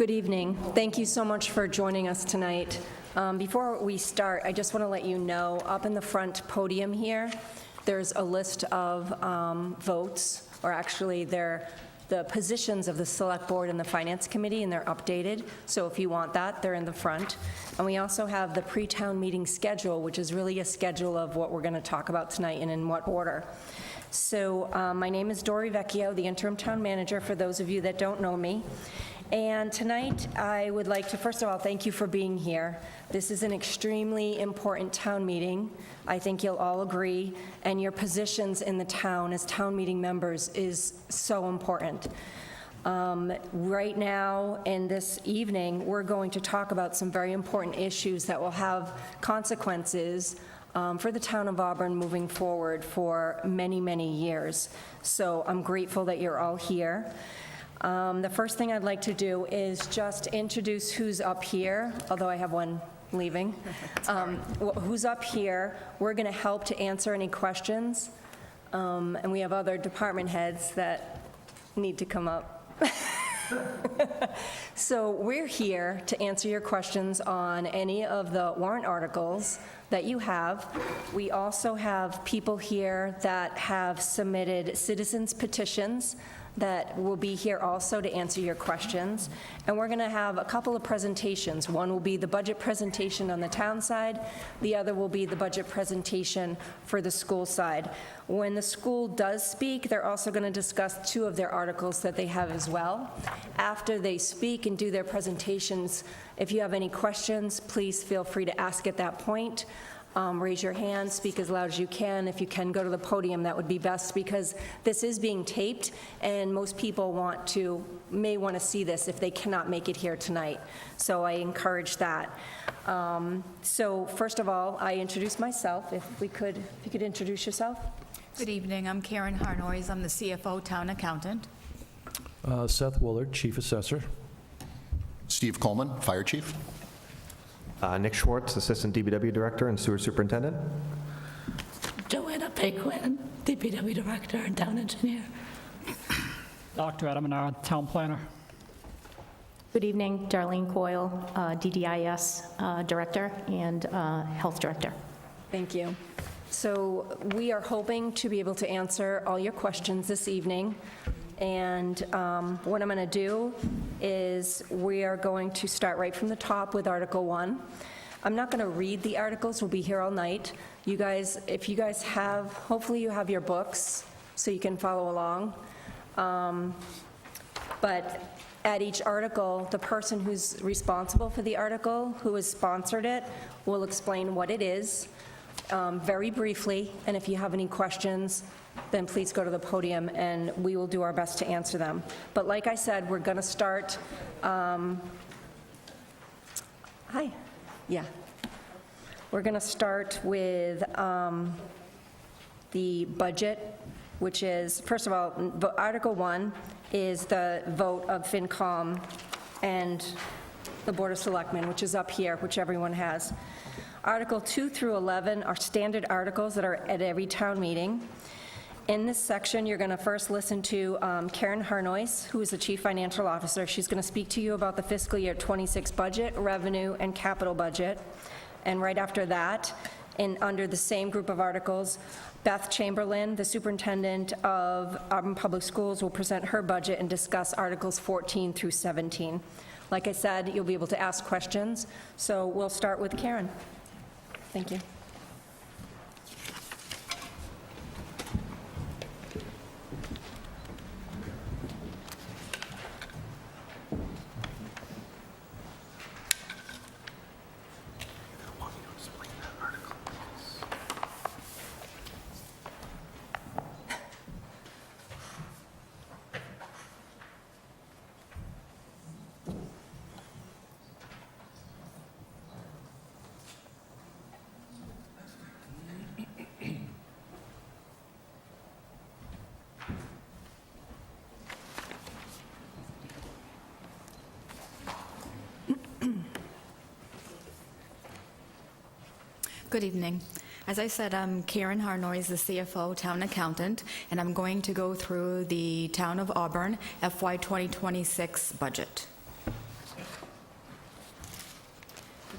Good evening. Thank you so much for joining us tonight. Before we start, I just want to let you know, up in the front podium here, there's a list of votes, or actually they're the positions of the Select Board and the Finance Committee, and they're updated. So if you want that, they're in the front. And we also have the pre-town meeting schedule, which is really a schedule of what we're going to talk about tonight and in what order. So my name is Dory Vecchio, the interim town manager, for those of you that don't know me. And tonight, I would like to, first of all, thank you for being here. This is an extremely important town meeting. I think you'll all agree, and your positions in the town as town meeting members is so important. Right now, in this evening, we're going to talk about some very important issues that will have consequences for the town of Auburn moving forward for many, many years. So I'm grateful that you're all here. The first thing I'd like to do is just introduce who's up here, although I have one leaving. Who's up here. We're going to help to answer any questions, and we have other department heads that need to come up. So we're here to answer your questions on any of the warrant articles that you have. We also have people here that have submitted citizens petitions that will be here also to answer your questions. And we're going to have a couple of presentations. One will be the budget presentation on the town side. The other will be the budget presentation for the school side. When the school does speak, they're also going to discuss two of their articles that they have as well. After they speak and do their presentations, if you have any questions, please feel free to ask at that point. Raise your hand, speak as loud as you can. If you can go to the podium, that would be best, because this is being taped, and most people may want to see this if they cannot make it here tonight. So I encourage that. So first of all, I introduce myself. If you could introduce yourself. Good evening. I'm Karen Harnois. I'm the CFO Town Accountant. Seth Woolard, Chief Assessor. Steve Coleman, Fire Chief. Nick Schwartz, Assistant DPW Director and Sewer Superintendent. Joanna Paquin, DPW Director and Town Engineer. Dr. Adam Menard, Town Planner. Good evening, Darlene Coyle, DDIS Director and Health Director. Thank you. So we are hoping to be able to answer all your questions this evening. And what I'm going to do is we are going to start right from the top with Article 1. I'm not going to read the articles. We'll be here all night. You guys, if you guys have, hopefully you have your books so you can follow along. But at each article, the person who's responsible for the article, who has sponsored it, will explain what it is very briefly. And if you have any questions, then please go to the podium and we will do our best to answer them. But like I said, we're going to start, We're going to start with the budget, which is, first of all, Article 1 is the vote of FinCom and the Board of Selectmen, which is up here, which everyone has. Article 2 through 11 are standard articles that are at every town meeting. In this section, you're going to first listen to Karen Harnois, who is the Chief Financial Officer. She's going to speak to you about the fiscal year 26 budget, revenue, and capital budget. And right after that, under the same group of articles, Beth Chamberlain, the Superintendent of Auburn Public Schools, will present her budget and discuss Articles 14 through 17. Like I said, you'll be able to ask questions. So we'll start with Karen. Thank you. Good evening. As I said, I'm Karen Harnois, the CFO Town Accountant, and I'm going to go through the Town of Auburn FY 2026 budget.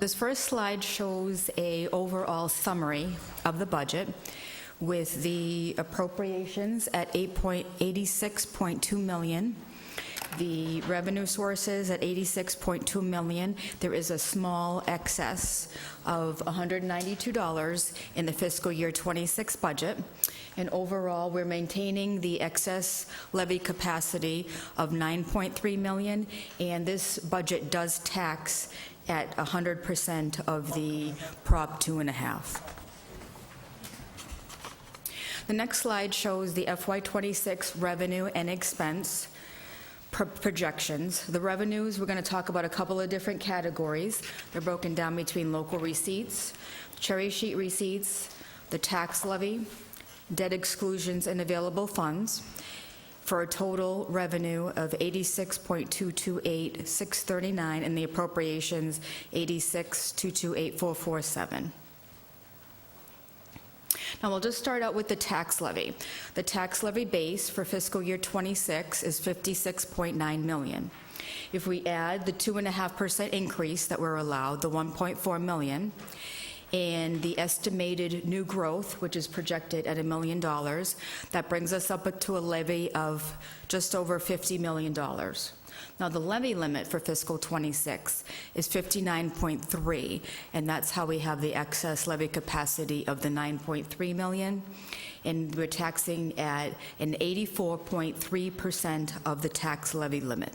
This first slide shows a overall summary of the budget with the appropriations at 86.2 million, the revenue sources at 86.2 million. There is a small excess of $192 in the fiscal year 26 budget. And overall, we're maintaining the excess levy capacity of 9.3 million, and this budget does tax at 100% of the Prop 2.5. The next slide shows the FY26 revenue and expense projections. The revenues, we're going to talk about a couple of different categories. They're broken down between local receipts, cherry sheet receipts, the tax levy, debt exclusions, and available funds, for a total revenue of $86,228,639, and the appropriations $86,228,447. Now, we'll just start out with the tax levy. The tax levy base for fiscal year 26 is $56.9 million. If we add the 2.5% increase that we're allowed, the $1.4 million, and the estimated new growth, which is projected at $1 million, that brings us up to a levy of just over $50 million. Now, the levy limit for fiscal 26 is 59.3, and that's how we have the excess levy capacity of the 9.3 million, and we're taxing at an 84.3% of the tax levy limit.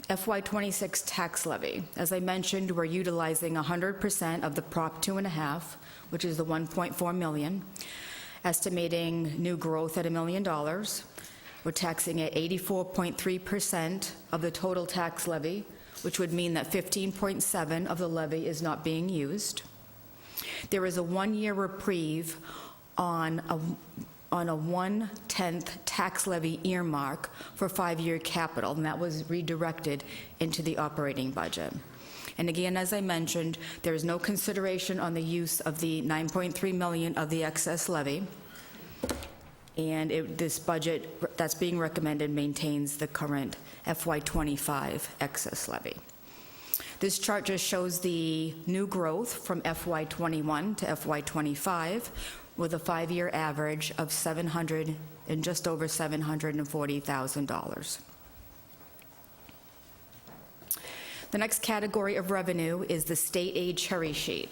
FY26 tax levy. As I mentioned, we're utilizing 100% of the Prop 2.5, which is the 1.4 million, estimating new growth at $1 million. We're taxing at 84.3% of the total tax levy, which would mean that 15.7 of the levy is not being used. There is a one-year reprieve on a 1/10 tax levy earmark for 5-year capital, and that was redirected into the operating budget. And again, as I mentioned, there is no consideration on the use of the 9.3 million of the excess levy, and this budget that's being recommended maintains the current FY25 excess levy. This chart just shows the new growth from FY21 to FY25, with a 5-year average of just over $740,000. The next category of revenue is the state aid cherry sheet.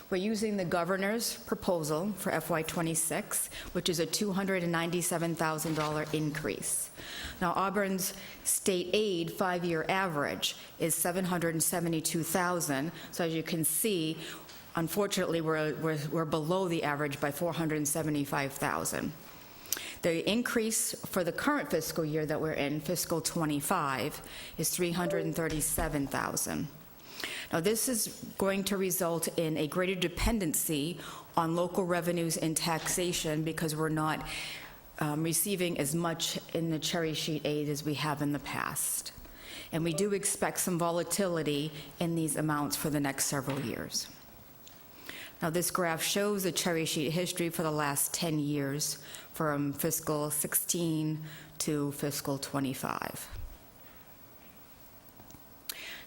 We're using the governor's proposal for FY26, which is a $297,000 increase. Now, Auburn's state aid 5-year average is $772,000, so as you can see, unfortunately, we're below the average by $475,000. The increase for the current fiscal year that we're in, fiscal 25, is $337,000. Now, this is going to result in a greater dependency on local revenues and taxation because we're not receiving as much in the cherry sheet aid as we have in the past. And we do expect some volatility in these amounts for the next several years. Now, this graph shows the cherry sheet history for the last 10 years from fiscal 16 to fiscal 25.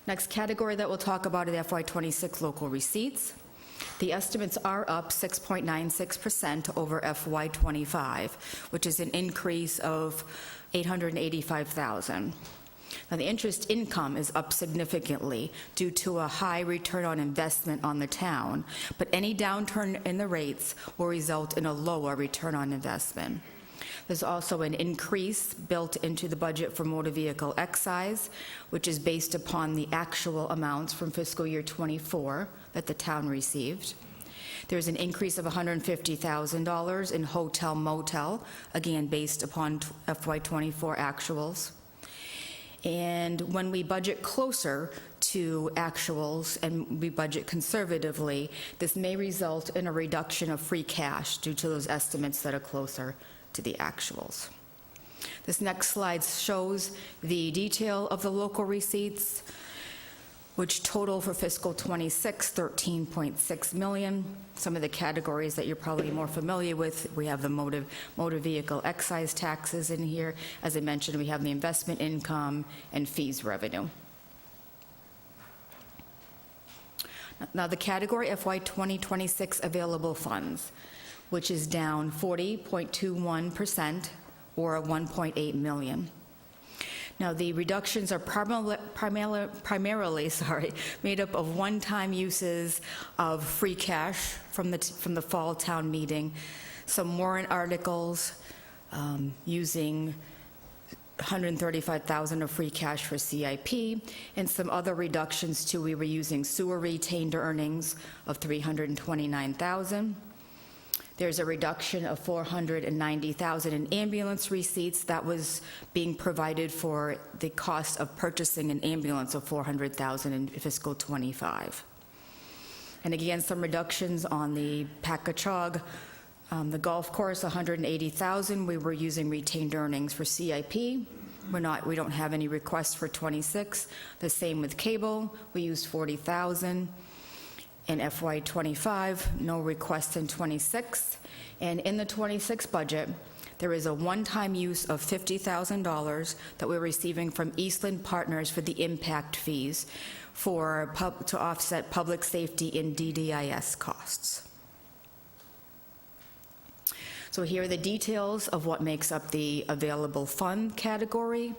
Next category that we'll talk about is FY26 local receipts. The estimates are up 6.96% over FY25, which is an increase of $885,000. Now, the interest income is up significantly due to a high return on investment on the town, but any downturn in the rates will result in a lower return on investment. There's also an increase built into the budget for motor vehicle excise, which is based upon the actual amounts from fiscal year 24 that the town received. There's an increase of $150,000 in hotel motel, again based upon FY24 actuals. And when we budget closer to actuals and we budget conservatively, this may result in a reduction of free cash due to those estimates that are closer to the actuals. This next slide shows the detail of the local receipts, which total for fiscal 26, $13.6 million. Some of the categories that you're probably more familiar with, we have the motor vehicle excise taxes in here. As I mentioned, we have the investment income and fees revenue. Now, the category FY 2026 available funds, which is down 40.21%, or 1.8 million. Now, the reductions are primarily made up of one-time uses of free cash from the fall town meeting, some warrant articles, using $135,000 of free cash for CIP, and some other reductions too. We were using sewer retained earnings of $329,000. There's a reduction of $490,000 in ambulance receipts that was being provided for the cost of purchasing an ambulance of $400,000 in fiscal '25. And again, some reductions on the Packagug, the golf course, $180,000. We were using retained earnings for CIP. We don't have any requests for '26. The same with cable. We used $40,000. In FY '25, no requests in '26. And in the '26 budget, there is a one-time use of $50,000 that we're receiving from Eastland Partners for the impact fees to offset public safety and DDIS costs. So here are the details of what makes up the available fund category.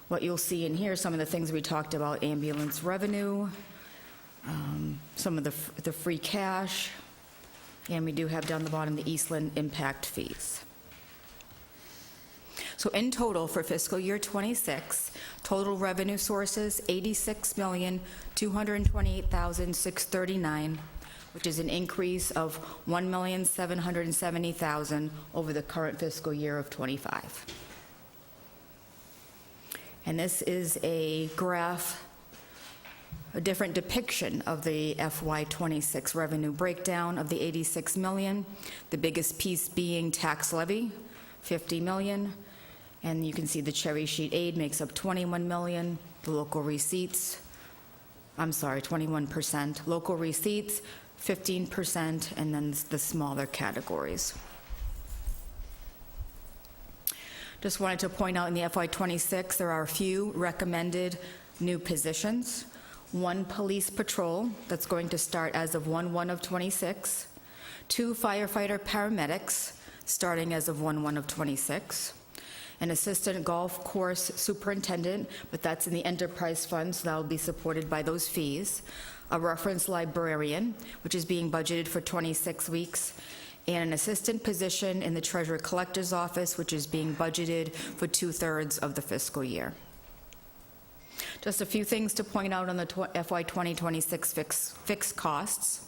What you'll see in here, some of the things we talked about: ambulance revenue, some of the free cash, and we do have down the bottom the Eastland impact fees. So in total for fiscal year '26, total revenue sources, $86,228,639, which is an increase of $1,770,000 over the current fiscal year of '25. And this is a graph, a different depiction of the FY '26 revenue breakdown of the $86 million, the biggest piece being tax levy, $50 million, and you can see the cherry sheet aid makes up $21 million, the local receipts, 21%, local receipts, 15%, and then the smaller categories. Just wanted to point out in the FY '26, there are a few recommended new positions. One police patrol that's going to start as of 1/1 of '26, 2 firefighter paramedics starting as of 1/1 of '26, an assistant golf course superintendent, but that's in the enterprise fund, so that will be supported by those fees, a reference librarian, which is being budgeted for 26 weeks, and an assistant position in the treasurer collector's office, which is being budgeted for 2/3 of the fiscal year. Just a few things to point out on the FY 2026 fixed costs.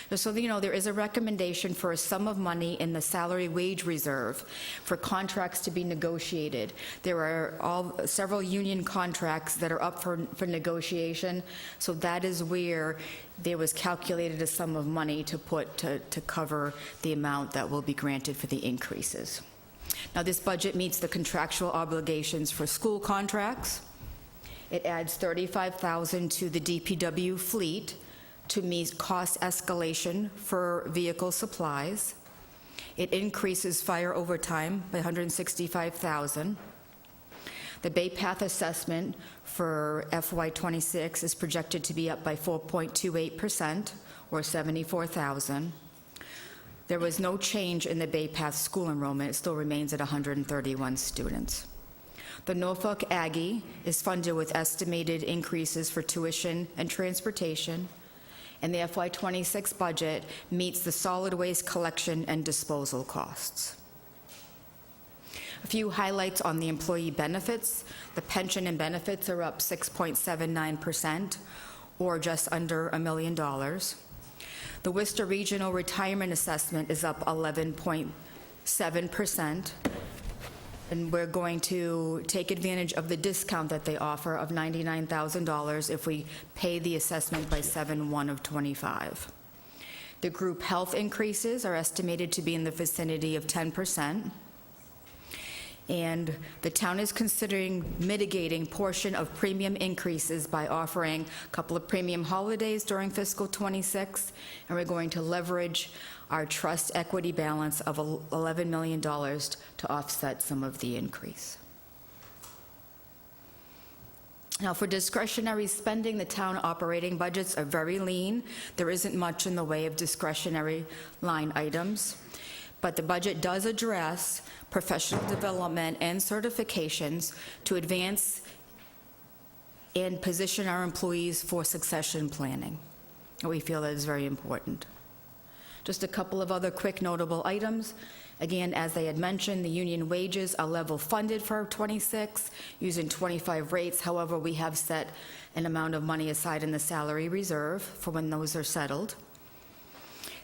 Just so that you know, there is a recommendation for a sum of money in the salary wage reserve for contracts to be negotiated. There are several union contracts that are up for negotiation, so that is where there was calculated a sum of money to put to cover the amount that will be granted for the increases. Now, this budget meets the contractual obligations for school contracts. It adds $35,000 to the DPW fleet to meet cost escalation for vehicle supplies. It increases fire overtime by $165,000. The Bay Path assessment for FY '26 is projected to be up by 4.28%, or $74,000. There was no change in the Bay Path school enrollment. It still remains at 131 students. The Norfolk Aggie is funded with estimated increases for tuition and transportation, and the FY '26 budget meets the solid waste collection and disposal costs. A few highlights on the employee benefits. The pension and benefits are up 6.79%, or just under $1 million. The Worcester Regional Retirement Assessment is up 11.7%. And we're going to take advantage of the discount that they offer of $99,000 if we pay the assessment by 7/1 of '25. The group health increases are estimated to be in the vicinity of 10%. And the town is considering mitigating portion of premium increases by offering a couple of premium holidays during fiscal '26, and we're going to leverage our trust equity balance of $11 million to offset some of the increase. Now, for discretionary spending, the town operating budgets are very lean. There isn't much in the way of discretionary line items, but the budget does address professional development and certifications to advance and position our employees for succession planning. We feel that is very important. Just a couple of other quick notable items. Again, as they had mentioned, the union wages are level funded for '26 using 25 rates. However, we have set an amount of money aside in the salary reserve for when those are settled.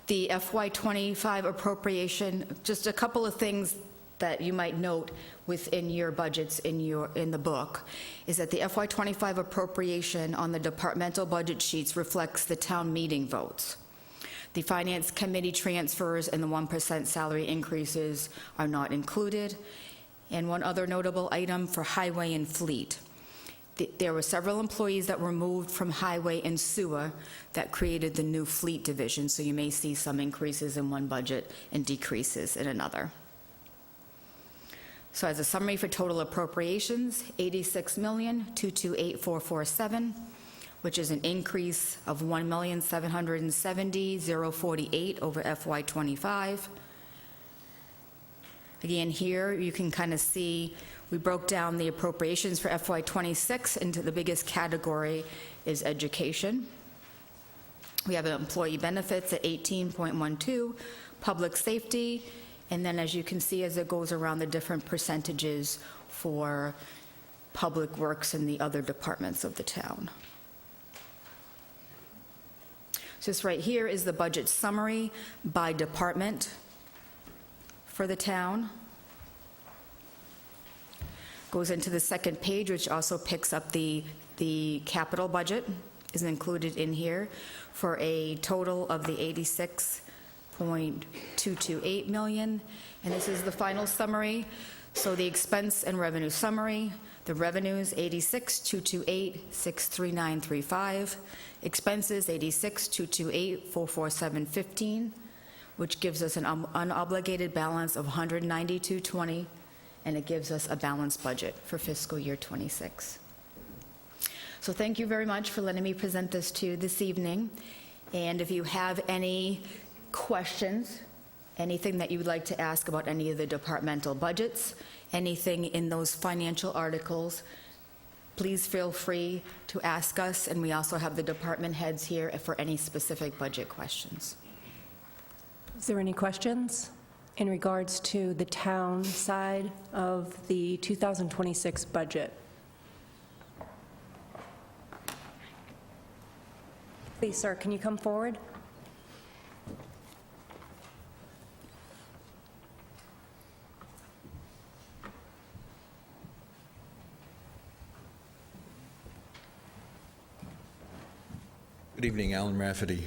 The FY25 appropriation, just a couple of things that you might note within your budgets in the book, is that the FY25 appropriation on the departmental budget sheets reflects the town meeting votes. The Finance Committee transfers and the 1% salary increases are not included. And one other notable item for Highway and Fleet. There were several employees that were moved from Highway and Sewer that created the new Fleet division, so you may see some increases in one budget and decreases in another. So as a summary for total appropriations, $86,228,447, which is an increase of $1,770,048 over FY25. Again, here you can kind of see we broke down the appropriations for FY26 into the biggest category is education. We have employee benefits at 18.12, public safety, and then as you can see as it goes around the different percentages for public works and the other departments of the town. Just right here is the budget summary by department for the town. Goes into the second page, which also picks up the capital budget, is included in here for a total of the $86.228 million. And this is the final summary. So the expense and revenue summary, the revenues, $86,228,639.35. Expenses, $86,228,447.15, which gives us an unobligated balance of $192.20, and it gives us a balanced budget for fiscal year '26. So thank you very much for letting me present this to you this evening. And if you have any questions, anything that you would like to ask about any of the departmental budgets, anything in those financial articles, please feel free to ask us, and we also have the department heads here for any specific budget questions. Is there any questions in regards to the town side of the 2026 budget? Please, sir, can you come forward? Good evening, Alan Rafferty.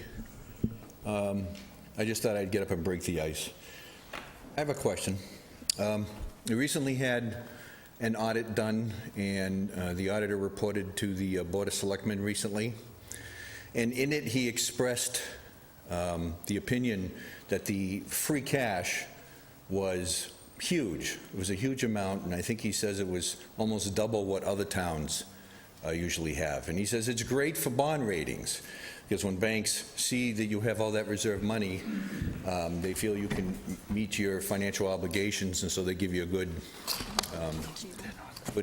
I just thought I'd get up and break the ice. I have a question. We recently had an audit done, and the auditor reported to the Board of Selectmen recently. And in it, he expressed the opinion that the free cash was huge. It was a huge amount, and I think he says it was almost double what other towns usually have. And he says it's great for bond ratings, because when banks see that you have all that reserve money, they feel you can meet your financial obligations, and so they give you a good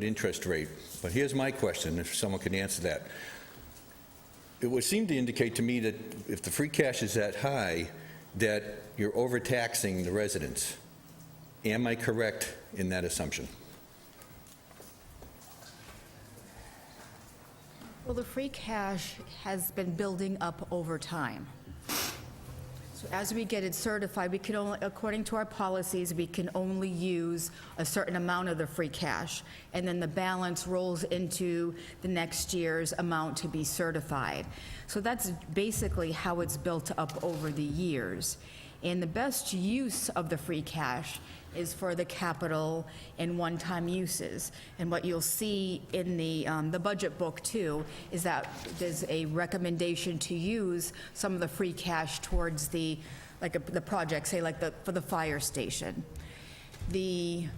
interest rate. But here's my question, if someone can answer that. It would seem to indicate to me that if the free cash is that high, that you're overtaxing the residents. Am I correct in that assumption? Well, the free cash has been building up over time. So as we get it certified, we can only, according to our policies, we can only use a certain amount of the free cash, and then the balance rolls into the next year's amount to be certified. So that's basically how it's built up over the years. And the best use of the free cash is for the capital and one-time uses. And what you'll see in the budget book, too, is that there's a recommendation to use some of the free cash towards the project, say for the fire station. The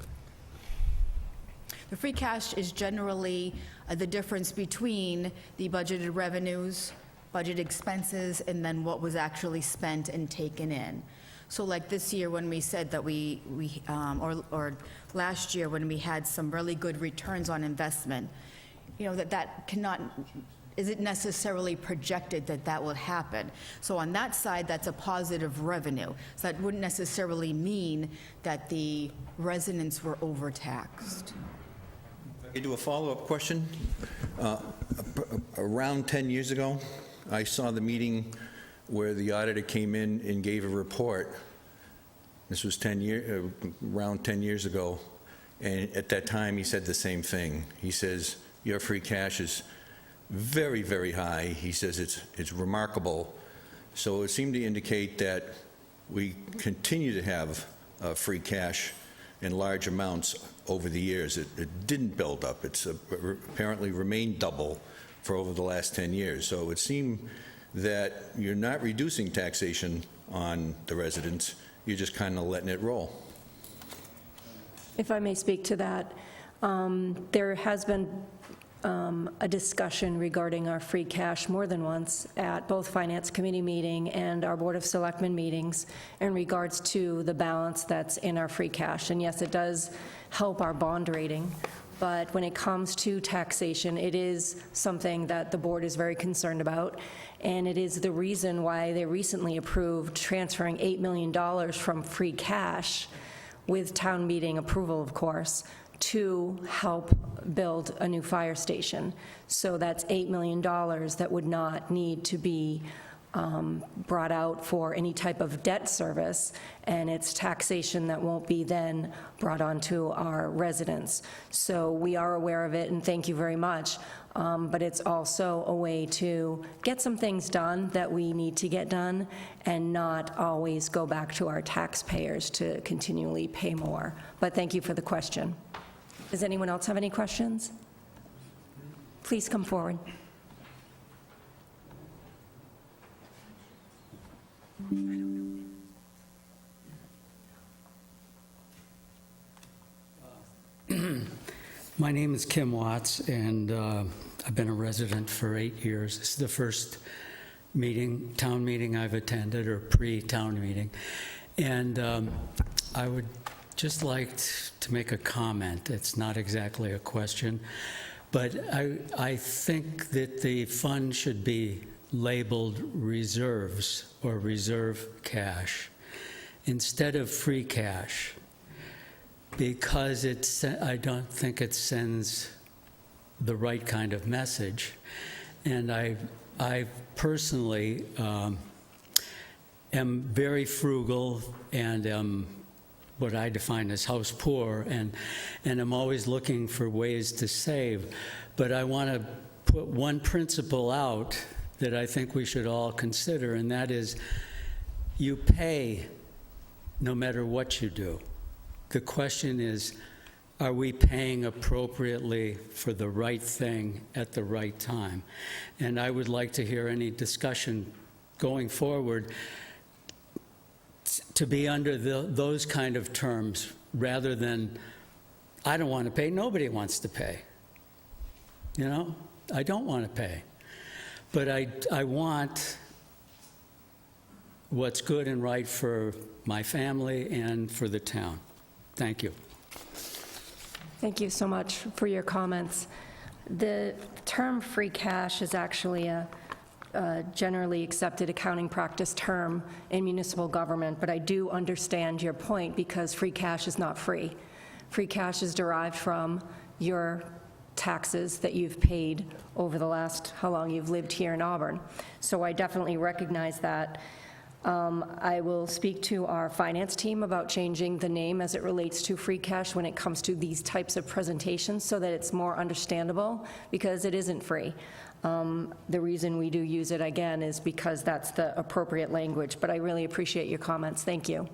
The free cash is generally the difference between the budgeted revenues, budget expenses, and then what was actually spent and taken in. So like this year when we said that or last year when we had some really good returns on investment, you know, that isn't necessarily projected that will happen. So on that side, that's a positive revenue. So that wouldn't necessarily mean that the residents were overtaxed. I do a follow-up question. Around 10 years ago, I saw the meeting where the auditor came in and gave a report. This was around 10 years ago, and at that time, he said the same thing. He says, your free cash is very, very high. He says it's remarkable. So it seemed to indicate that we continue to have free cash in large amounts over the years. It didn't build up. It's apparently remained double for over the last 10 years. So it would seem that you're not reducing taxation on the residents, you're just kind of letting it roll. If I may speak to that, there has been a discussion regarding our free cash more than once at both Finance Committee meeting and our Board of Selectmen meetings in regards to the balance that's in our free cash. And yes, it does help our bond rating, but when it comes to taxation, it is something that the board is very concerned about, and it is the reason why they recently approved transferring $8 million from free cash, with town meeting approval, of course, to help build a new fire station. So that's $8 million that would not need to be brought out for any type of debt service, and it's taxation that won't be then brought onto our residents. So we are aware of it, and thank you very much. But it's also a way to get some things done that we need to get done and not always go back to our taxpayers to continually pay more. But thank you for the question. Does anyone else have any questions? Please come forward. My name is Kim Watts, and I've been a resident for 8 years. This is the first town meeting I've attended, or pre-town meeting. And I would just like to make a comment. It's not exactly a question, but I think that the fund should be labeled reserves or reserve cash instead of free cash, because I don't think it sends the right kind of message. And I personally am very frugal and am what I define as house poor, and I'm always looking for ways to save. But I want to put one principle out that I think we should all consider, and that is you pay no matter what you do. The question is, are we paying appropriately for the right thing at the right time? And I would like to hear any discussion going forward to be under those kind of terms, rather than, I don't want to pay, nobody wants to pay. You know, I don't want to pay. But I want what's good and right for my family and for the town. Thank you. Thank you so much for your comments. The term free cash is actually a generally accepted accounting practice term in municipal government, but I do understand your point, because free cash is not free. Free cash is derived from your taxes that you've paid over the last, how long you've lived here in Auburn. So I definitely recognize that. I will speak to our finance team about changing the name as it relates to free cash when it comes to these types of presentations, so that it's more understandable, because it isn't free. The reason we do use it, again, is because that's the appropriate language, but I really appreciate your comments. Thank you.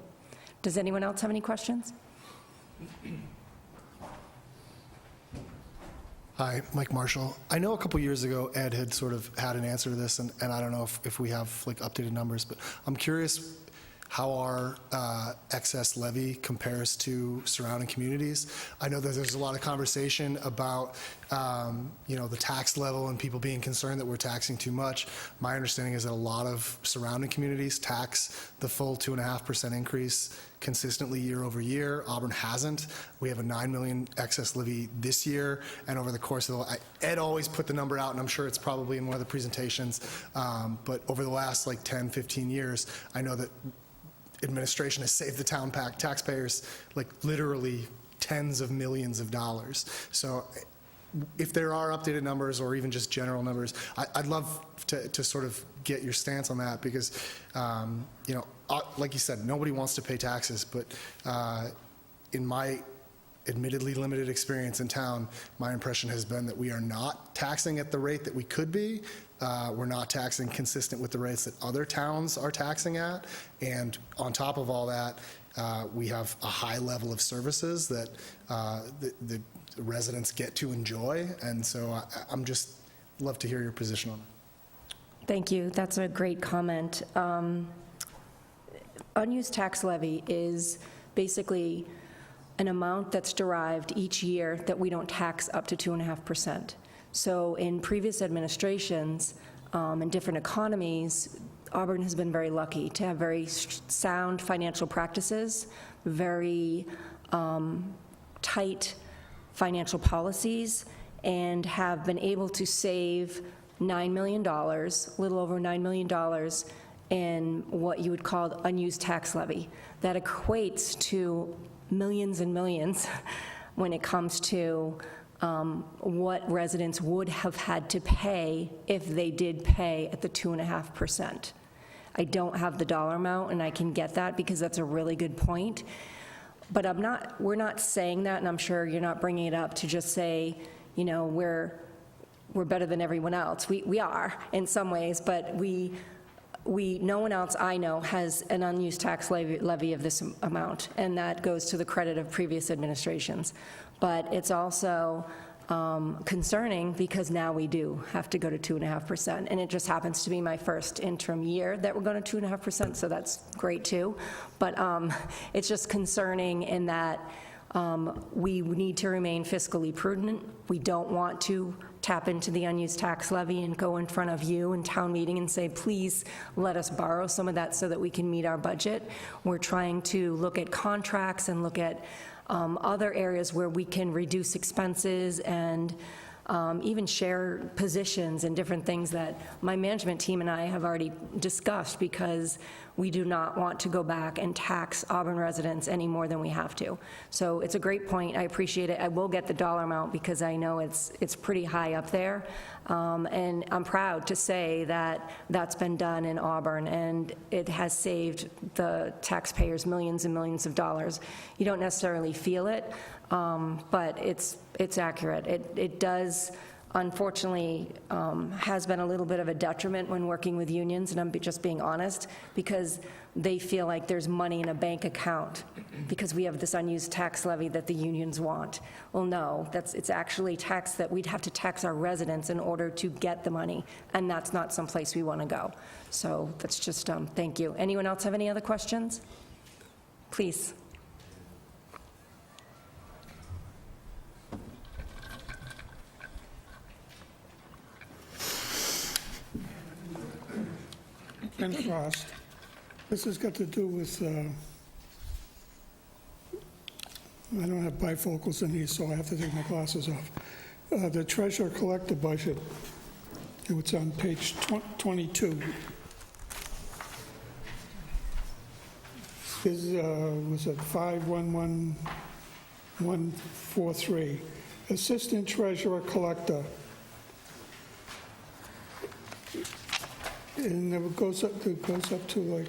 Does anyone else have any questions? Hi, Mike Marshall. I know a couple years ago, Ed had sort of had an answer to this, and I don't know if we have like updated numbers, but I'm curious, how our excess levy compares to surrounding communities. I know that there's a lot of conversation about, the tax level and people being concerned that we're taxing too much. My understanding is that a lot of surrounding communities tax the full 2.5% increase consistently year over year. Auburn hasn't. We have a $9 million excess levy this year, and over the course of Ed always put the number out, and I'm sure it's probably in one of the presentations, but over the last 10, 15 years, I know that administration has saved the town taxpayers literally tens of millions of dollars. So if there are updated numbers or even just general numbers, I'd love to sort of get your stance on that because, like you said, nobody wants to pay taxes, but in my admittedly limited experience in town, my impression has been that we are not taxing at the rate that we could be. We're not taxing consistent with the rates that other towns are taxing at. And on top of all that, we have a high level of services that the residents get to enjoy. And so I'm just love to hear your position on it. Thank you. That's a great comment. Unused tax levy is basically an amount that's derived each year that we don't tax up to 2.5%. So in previous administrations and different economies, Auburn has been very lucky to have very sound financial practices, very tight financial policies, and have been able to save $9 million, a little over $9 million in what you would call unused tax levy. That equates to millions and millions when it comes to what residents would have had to pay if they did pay at the 2.5%. I don't have the dollar amount, and I can get that because that's a really good point. But we're not saying that, and I'm sure you're not bringing it up to just say, we're better than everyone else. We are in some ways, but no one else I know has an unused tax levy of this amount, and that goes to the credit of previous administrations. But it's also concerning because now we do have to go to 2.5%, and it just happens to be my first interim year that we're going to 2.5%, so that's great too. But it's just concerning in that we need to remain fiscally prudent. We don't want to tap into the unused tax levy and go in front of you in town meeting and say, please let us borrow some of that so that we can meet our budget. We're trying to look at contracts and look at other areas where we can reduce expenses and even share positions and different things that my management team and I have already discussed, because we do not want to go back and tax Auburn residents any more than we have to. So it's a great point. I appreciate it. I will get the dollar amount because I know it's pretty high up there. And I'm proud to say that that's been done in Auburn, and it has saved the taxpayers millions and millions of dollars. You don't necessarily feel it, but it's accurate. It does, unfortunately, has been a little bit of a detriment when working with unions, and I'm just being honest, because they feel like there's money in a bank account because we have this unused tax levy that the unions want. Well, no, it's actually tax that we'd have to tax our residents in order to get the money, and that's not someplace we want to go. So that's just, thank you. Anyone else have any other questions? Please. Ken Frost. This has got to do with, I don't have bifocals in these, so I have to take my glasses off. The treasurer collector budget, it's on page 22. Was it 511143? Assistant treasurer collector. And it goes up to like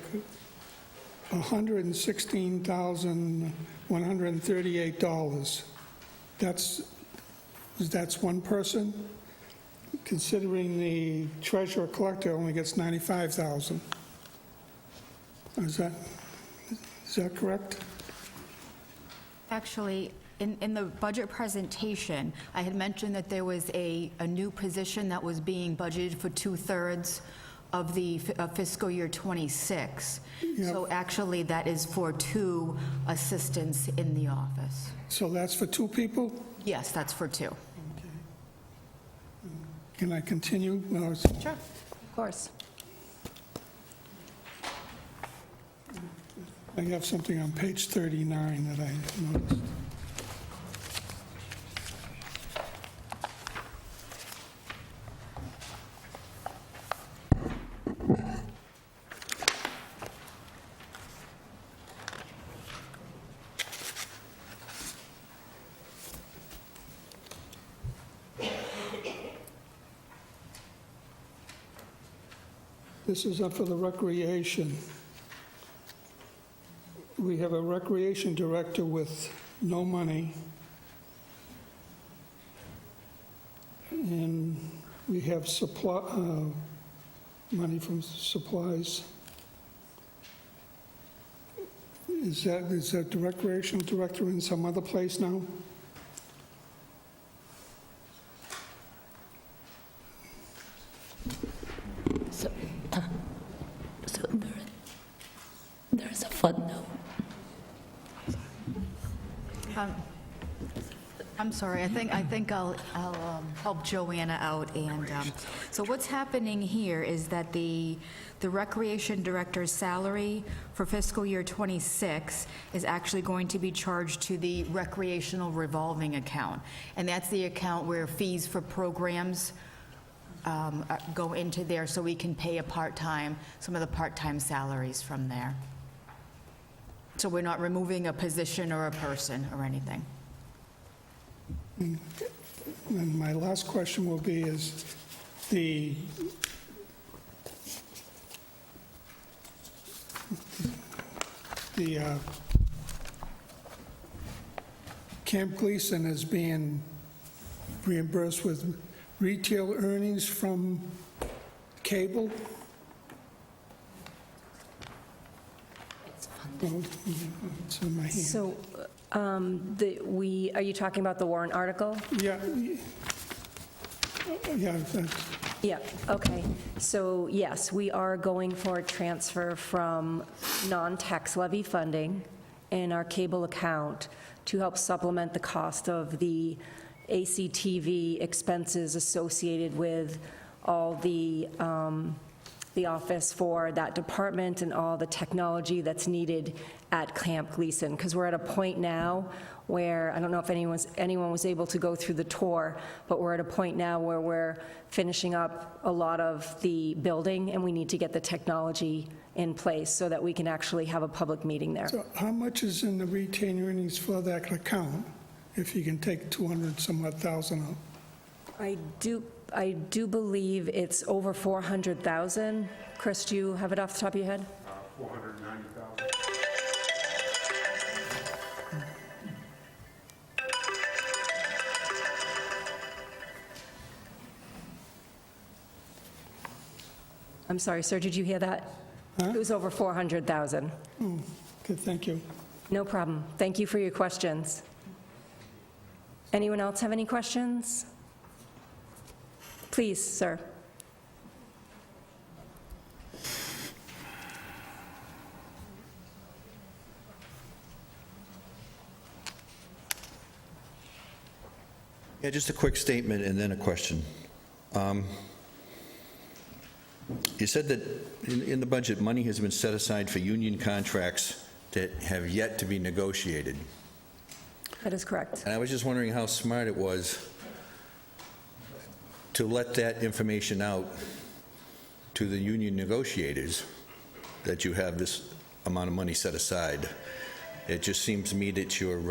$116,138. That's one person, considering the treasurer collector only gets $95,000. Is that correct? Actually, in the budget presentation, I had mentioned that there was a new position that was being budgeted for 2/3 of the fiscal year '26. So actually, that is for 2 assistants in the office. So that's for 2 people? Yes, that's for 2. Can I continue? No, Sure. Of course. I have something on page 39 that I noticed. This is up for the recreation. We have a recreation director with no money. And we have money from supplies. Is that the recreational director in some other place now? So there's a footnote. I'm sorry, I think I'll help Joanna out. And so what's happening here is that the recreation director's salary for fiscal year '26 is actually going to be charged to the recreational revolving account. And that's the account where fees for programs go into there, so we can pay some of the part-time salaries from there. So we're not removing a position or a person or anything. And my last question will be, is the Camp Gleason is being reimbursed with retail earnings from cable? Well, it's in my hand. So, are you talking about the warrant article? Yeah, Yeah, okay. So, yes, we are going for a transfer from non-tax levy funding in our cable account to help supplement the cost of the ACTV expenses associated with all the office for that department and all the technology that's needed at Camp Gleason. Because we're at a point now where, I don't know if anyone was able to go through the tour, but we're at a point now where we're finishing up a lot of the building, and we need to get the technology in place so that we can actually have a public meeting there. so how much is in the retained earnings for that account, if you can take 200 some odd thousand out? I do believe it's over 400,000. Chris, do you have it off the top of your head? 490,000. I'm sorry, sir, did you hear that? Huh? It was over 400,000. Oh, okay, thank you. No problem. Thank you for your questions. Anyone else have any questions? Please, sir. Yeah, just a quick statement and then a question. You said that in the budget, money has been set aside for union contracts that have yet to be negotiated. That is correct. And I was just wondering how smart it was to let that information out to the union negotiators, that you have this amount of money set aside. It just seems to me that you're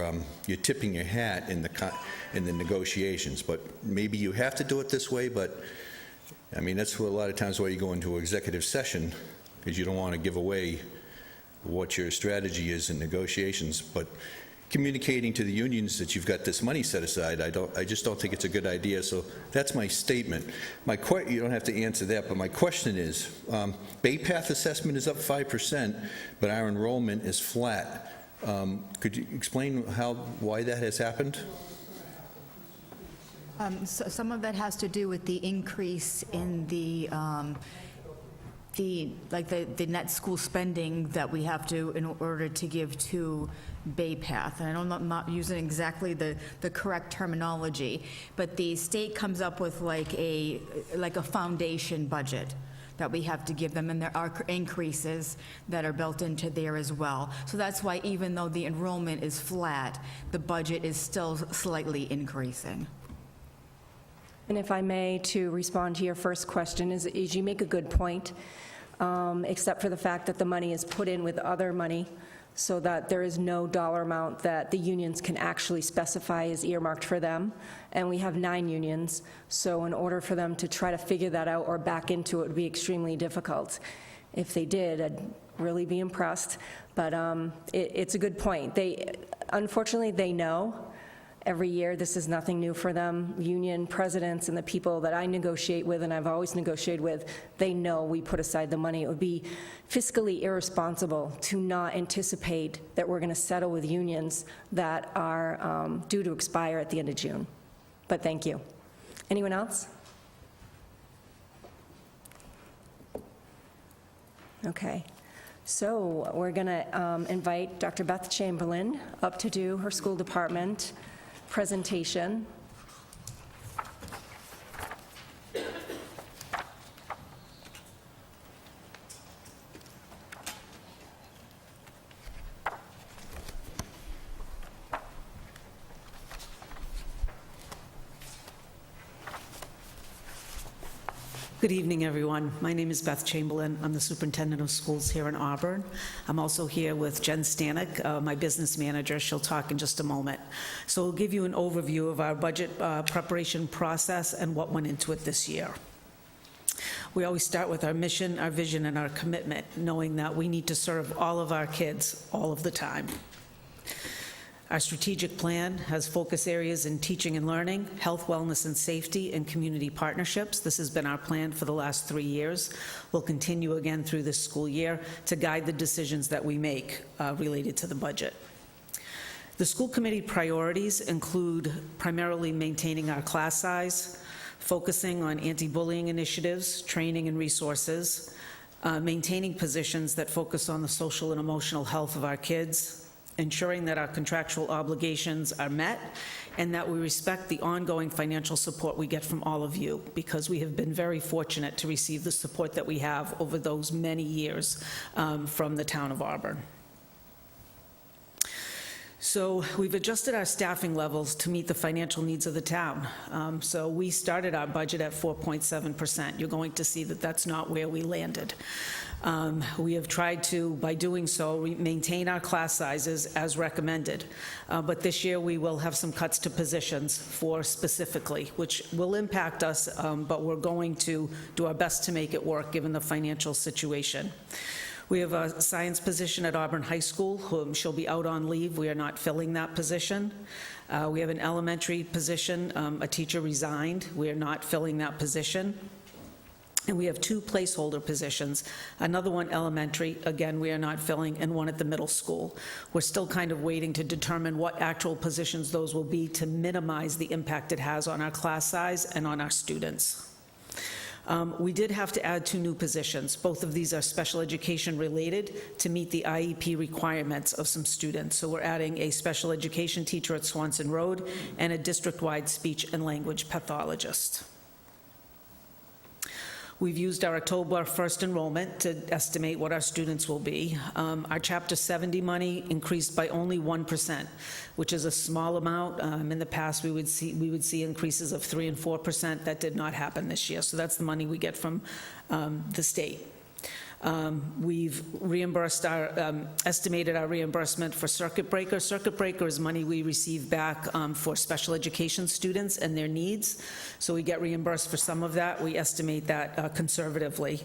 tipping your hat in the negotiations, but maybe you have to do it this way, but, I mean, that's a lot of times why you go into executive session, because you don't want to give away what your strategy is in negotiations, but communicating to the unions that you've got this money set aside, I just don't think it's a good idea. So that's my statement. You don't have to answer that, but my question is, Bay Path assessment is up 5%, but our enrollment is flat. Could you explain why that has happened? So some of that has to do with the increase in the the net school spending that we have to, in order to give to Bay Path. And I know I'm not using exactly the correct terminology, but the state comes up with like a foundation budget that we have to give them, and there are increases that are built into there as well. So that's why even though the enrollment is flat, the budget is still slightly increasing. And if I may, to respond to your first question, is you make a good point, except for the fact that the money is put in with other money, so that there is no dollar amount that the unions can actually specify is earmarked for them. And we have 9 unions, so in order for them to try to figure that out or back into it would be extremely difficult. If they did, I'd really be impressed. But it's a good point. Unfortunately, they know. Every year, this is nothing new for them. Union presidents and the people that I negotiate with, and I've always negotiated with, they know we put aside the money. It would be fiscally irresponsible to not anticipate that we're going to settle with unions that are due to expire at the end of June. But thank you. Anyone else? Okay. So we're going to invite Dr. Beth Chamberlain up to do her school department presentation. Good evening, everyone. My name is Beth Chamberlain. I'm the superintendent of schools here in Auburn. I'm also here with Jen Stanek, my business manager. She'll talk in just a moment. So we'll give you an overview of our budget preparation process and what went into it this year. We always start with our mission, our vision, and our commitment, knowing that we need to serve all of our kids all of the time. Our strategic plan has focus areas in teaching and learning, health, wellness, and safety, and community partnerships. This has been our plan for the last 3 years. We'll continue again through this school year to guide the decisions that we make related to the budget. The school committee priorities include primarily maintaining our class size, focusing on anti-bullying initiatives, training and resources, maintaining positions that focus on the social and emotional health of our kids, ensuring that our contractual obligations are met, and that we respect the ongoing financial support we get from all of you, because we have been very fortunate to receive the support that we have over those many years from the town of Auburn. So we've adjusted our staffing levels to meet the financial needs of the town. So we started our budget at 4.7%. You're going to see that that's not where we landed. We have tried to, by doing so, maintain our class sizes as recommended. But this year we will have some cuts to positions for specifically, which will impact us, but we're going to do our best to make it work given the financial situation. We have a science position at Auburn High School. She'll be out on leave. We are not filling that position. We have an elementary position. A teacher resigned. We are not filling that position. And we have 2 placeholder positions, another one elementary, again, we are not filling, and one at the middle school. We're still kind of waiting to determine what actual positions those will be to minimize the impact it has on our class size and on our students. We did have to add 2 new positions. Both of these are special education related to meet the IEP requirements of some students. So we're adding a special education teacher at Swanson Road and a district-wide speech and language pathologist. We've used our October 1st enrollment to estimate what our students will be. Our Chapter 70 money increased by only 1%, which is a small amount. In the past, we would see increases of 3% and 4%. That did not happen this year. So that's the money we get from the state. We've reimbursed estimated our reimbursement for Circuit Breaker. Circuit Breaker is money we receive back for special education students and their needs. So we get reimbursed for some of that. We estimate that conservatively.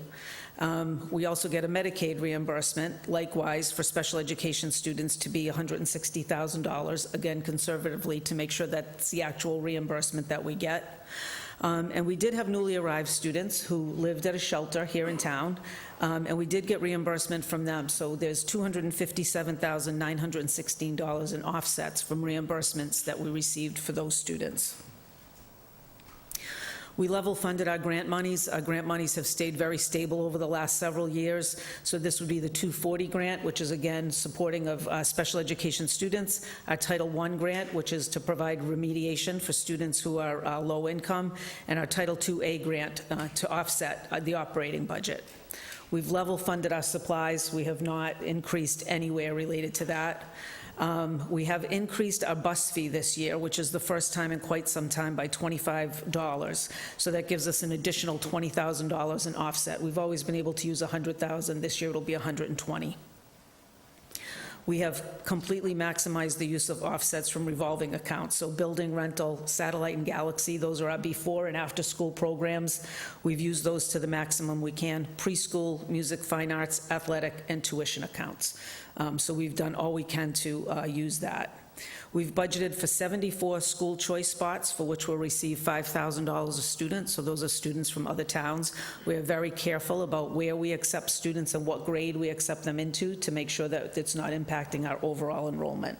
We also get a Medicaid reimbursement, likewise, for special education students to be $160,000, again, conservatively, to make sure that's the actual reimbursement that we get. And we did have newly arrived students who lived at a shelter here in town, and we did get reimbursement from them. So there's $257,916 in offsets from reimbursements that we received for those students. We level funded our grant monies. Our grant monies have stayed very stable over the last several years. So this would be the 240 grant, which is again supporting of special education students. Our Title I grant, which is to provide remediation for students who are low income, and our Title IIA grant to offset the operating budget. We've level funded our supplies. We have not increased anywhere related to that. We have increased our bus fee this year, which is the first time in quite some time, by $25. So that gives us an additional $20,000 in offset. We've always been able to use $100,000. This year it'll be $120,000. We have completely maximized the use of offsets from revolving accounts. So building rental, Satellite and Galaxy, those are our before and after school programs. We've used those to the maximum we can. Preschool, music, fine arts, athletic, and tuition accounts. So we've done all we can to use that. We've budgeted for 74 school choice spots, for which we'll receive $5,000 a student, so those are students from other towns. We're very careful about where we accept students and what grade we accept them into to make sure that it's not impacting our overall enrollment.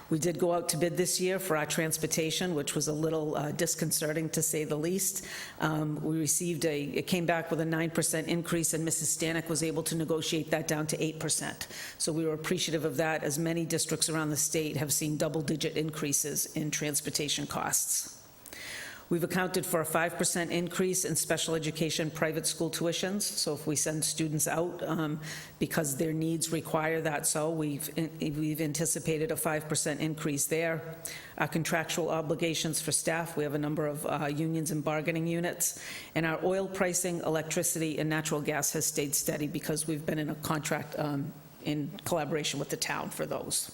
We did go out to bid this year for our transportation, which was a little disconcerting, to say the least. We received it came back with a 9% increase, and Mrs. Stanek was able to negotiate that down to 8%. So we were appreciative of that, as many districts around the state have seen double-digit increases in transportation costs. We've accounted for a 5% increase in special education private school tuitions. So if we send students out because their needs require that, so we've anticipated a 5% increase there. Our contractual obligations for staff, we have a number of unions and bargaining units. And our oil pricing, electricity, and natural gas has stayed steady because we've been in a contract in collaboration with the town for those.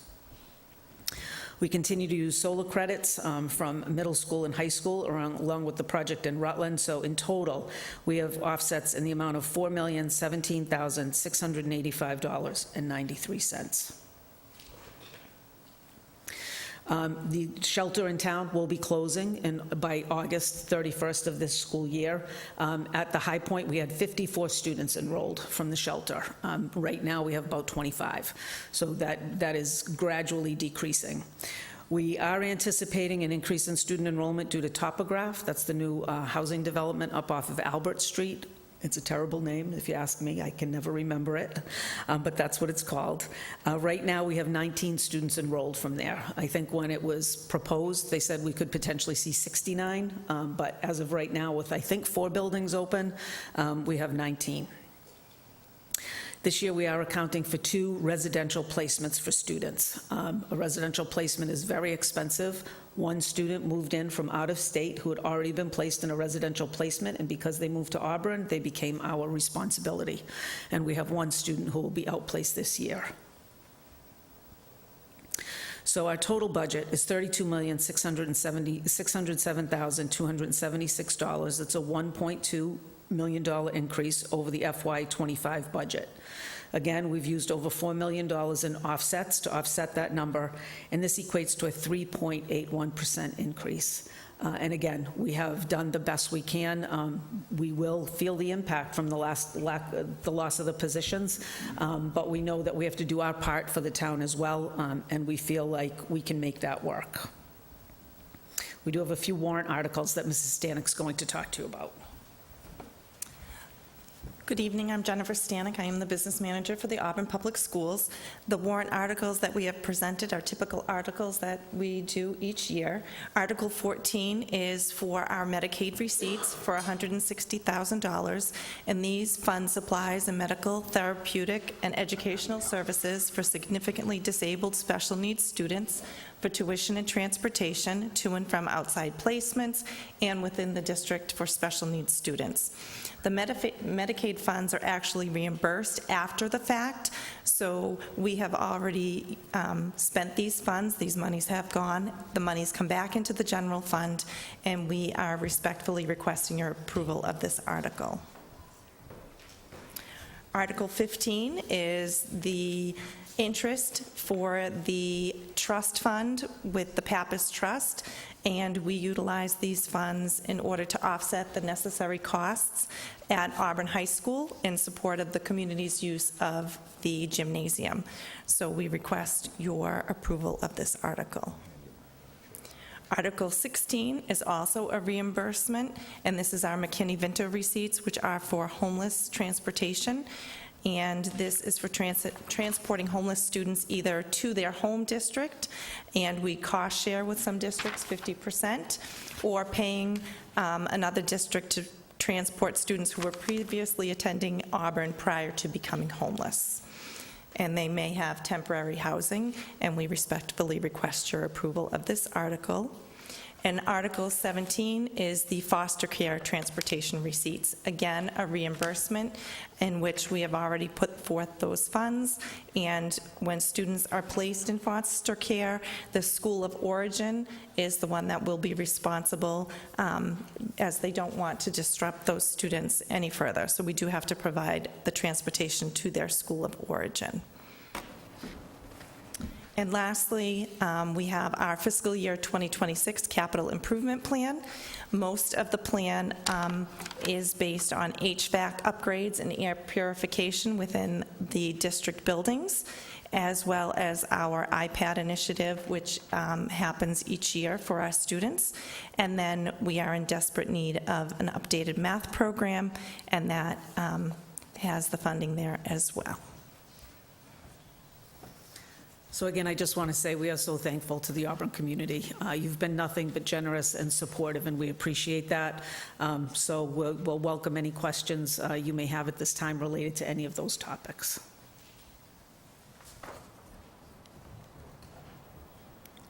We continue to use solar credits from middle school and high school, along with the project in Rutland. So in total, we have offsets in the amount of $4,017,685.93. The shelter in town will be closing by August 31st of this school year. At the high point, we had 54 students enrolled from the shelter. Right now, we have about 25. So that is gradually decreasing. We are anticipating an increase in student enrollment due to Topograph. That's the new housing development up off of Albert Street. It's a terrible name. If you ask me, I can never remember it, but that's what it's called. Right now, we have 19 students enrolled from there. I think when it was proposed, they said we could potentially see 69, but as of right now, with I think 4 buildings open, we have 19. This year, we are accounting for 2 residential placements for students. A residential placement is very expensive. One student moved in from out of state who had already been placed in a residential placement, and because they moved to Auburn, they became our responsibility. And we have 1 student who will be outplaced this year. So our total budget is $32,607,276. It's a $1.2 million increase over the FY25 budget. Again, we've used over $4 million in offsets to offset that number, and this equates to a 3.81% increase. And again, we have done the best we can. We will feel the impact from the loss of the positions, but we know that we have to do our part for the town as well, and we feel like we can make that work. We do have a few warrant articles that Mrs. Stanek's going to talk to you about. Good evening, I'm Jennifer Stanek. I am the business manager for the Auburn Public Schools. The warrant articles that we have presented are typical articles that we do each year. Article 14 is for our Medicaid receipts for $160,000, and these fund supplies and medical, therapeutic, and educational services for significantly disabled special needs students for tuition and transportation to and from outside placements and within the district for special needs students. The Medicaid funds are actually reimbursed after the fact, so we have already spent these funds. These monies have gone. The monies come back into the general fund, and we are respectfully requesting your approval of this article. Article 15 is the interest for the trust fund with the Pappas Trust, and we utilize these funds in order to offset the necessary costs at Auburn High School in support of the community's use of the gymnasium. So we request your approval of this article. Article 16 is also a reimbursement, and this is our McKinney-Vento receipts, which are for homeless transportation. And this is for transporting homeless students either to their home district, and we cost share with some districts 50%, or paying another district to transport students who were previously attending Auburn prior to becoming homeless. And they may have temporary housing, and we respectfully request your approval of this article. And Article 17 is the foster care transportation receipts. Again, a reimbursement in which we have already put forth those funds. And when students are placed in foster care, the school of origin is the one that will be responsible, as they don't want to disrupt those students any further. So we do have to provide the transportation to their school of origin. And lastly, we have our fiscal year 2026 capital improvement plan. Most of the plan is based on HVAC upgrades and air purification within the district buildings, as well as our iPad initiative, which happens each year for our students. And then we are in desperate need of an updated math program, and that has the funding there as well. So again, I just want to say we are so thankful to the Auburn community. You've been nothing but generous and supportive, and we appreciate that. So we'll welcome any questions you may have at this time related to any of those topics.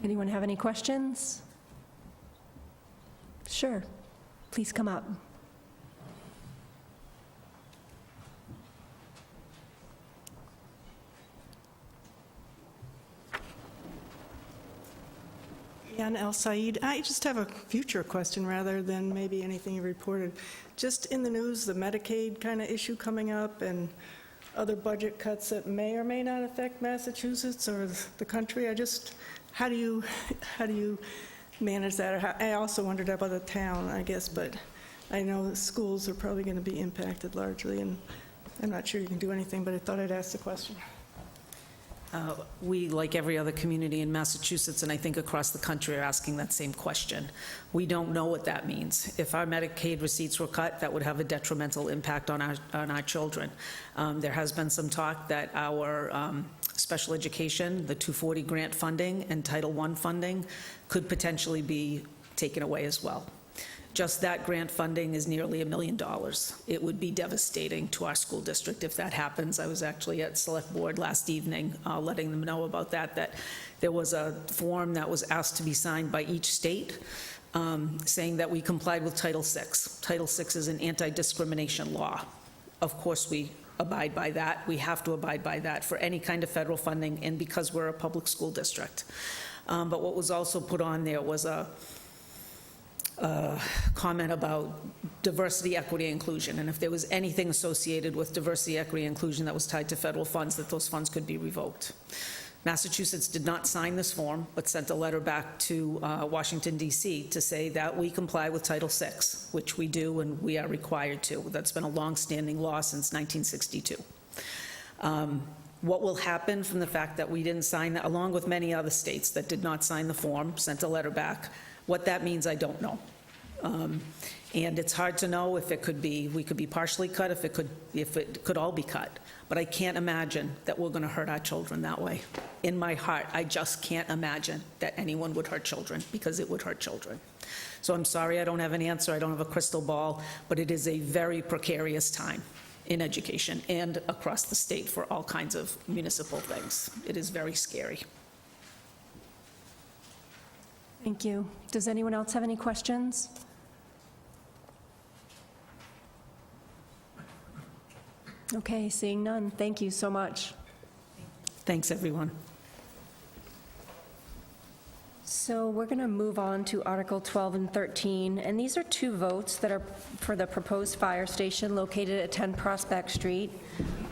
Anyone have any questions? Sure. Please come up. Jan El Said. I just have a future question rather than maybe anything you reported. Just in the news, the Medicaid kind of issue coming up and other budget cuts that may or may not affect Massachusetts or the country. How do you manage that? I also wondered about the town, I guess, but I know the schools are probably going to be impacted largely, and I'm not sure you can do anything, but I thought I'd ask the question. We, like every other community in Massachusetts, and I think across the country, are asking that same question. We don't know what that means. If our Medicaid receipts were cut, that would have a detrimental impact on our children. There has been some talk that our special education, the 240 grant funding and Title I funding could potentially be taken away as well. Just that grant funding is nearly $1 million. It would be devastating to our school district if that happens. I was actually at Select Board last evening letting them know about that there was a form that was asked to be signed by each state saying that we complied with Title VI. Title VI is an anti-discrimination law. Of course, we abide by that. We have to abide by that for any kind of federal funding, and because we're a public school district. But what was also put on there was a comment about diversity, equity, inclusion, and if there was anything associated with diversity, equity, inclusion that was tied to federal funds, that those funds could be revoked. Massachusetts did not sign this form, but sent a letter back to Washington, D.C. to say that we comply with Title VI, which we do and we are required to. That's been a long-standing law since 1962. What will happen from the fact that we didn't sign that, along with many other states that did not sign the form, sent a letter back, what that means, I don't know. And it's hard to know if it could be, we could be partially cut, if it could all be cut. But I can't imagine that we're going to hurt our children that way. In my heart, I just can't imagine that anyone would hurt children, because it would hurt children. So I'm sorry I don't have an answer, I don't have a crystal ball, but it is a very precarious time in education and across the state for all kinds of municipal things. It is very scary. Thank you. Does anyone else have any questions? Okay, seeing none. Thank you so much. Thanks, everyone. So we're going to move on to Article 12 and 13, and these are two votes that are for the proposed fire station located at 10 Prospect Street.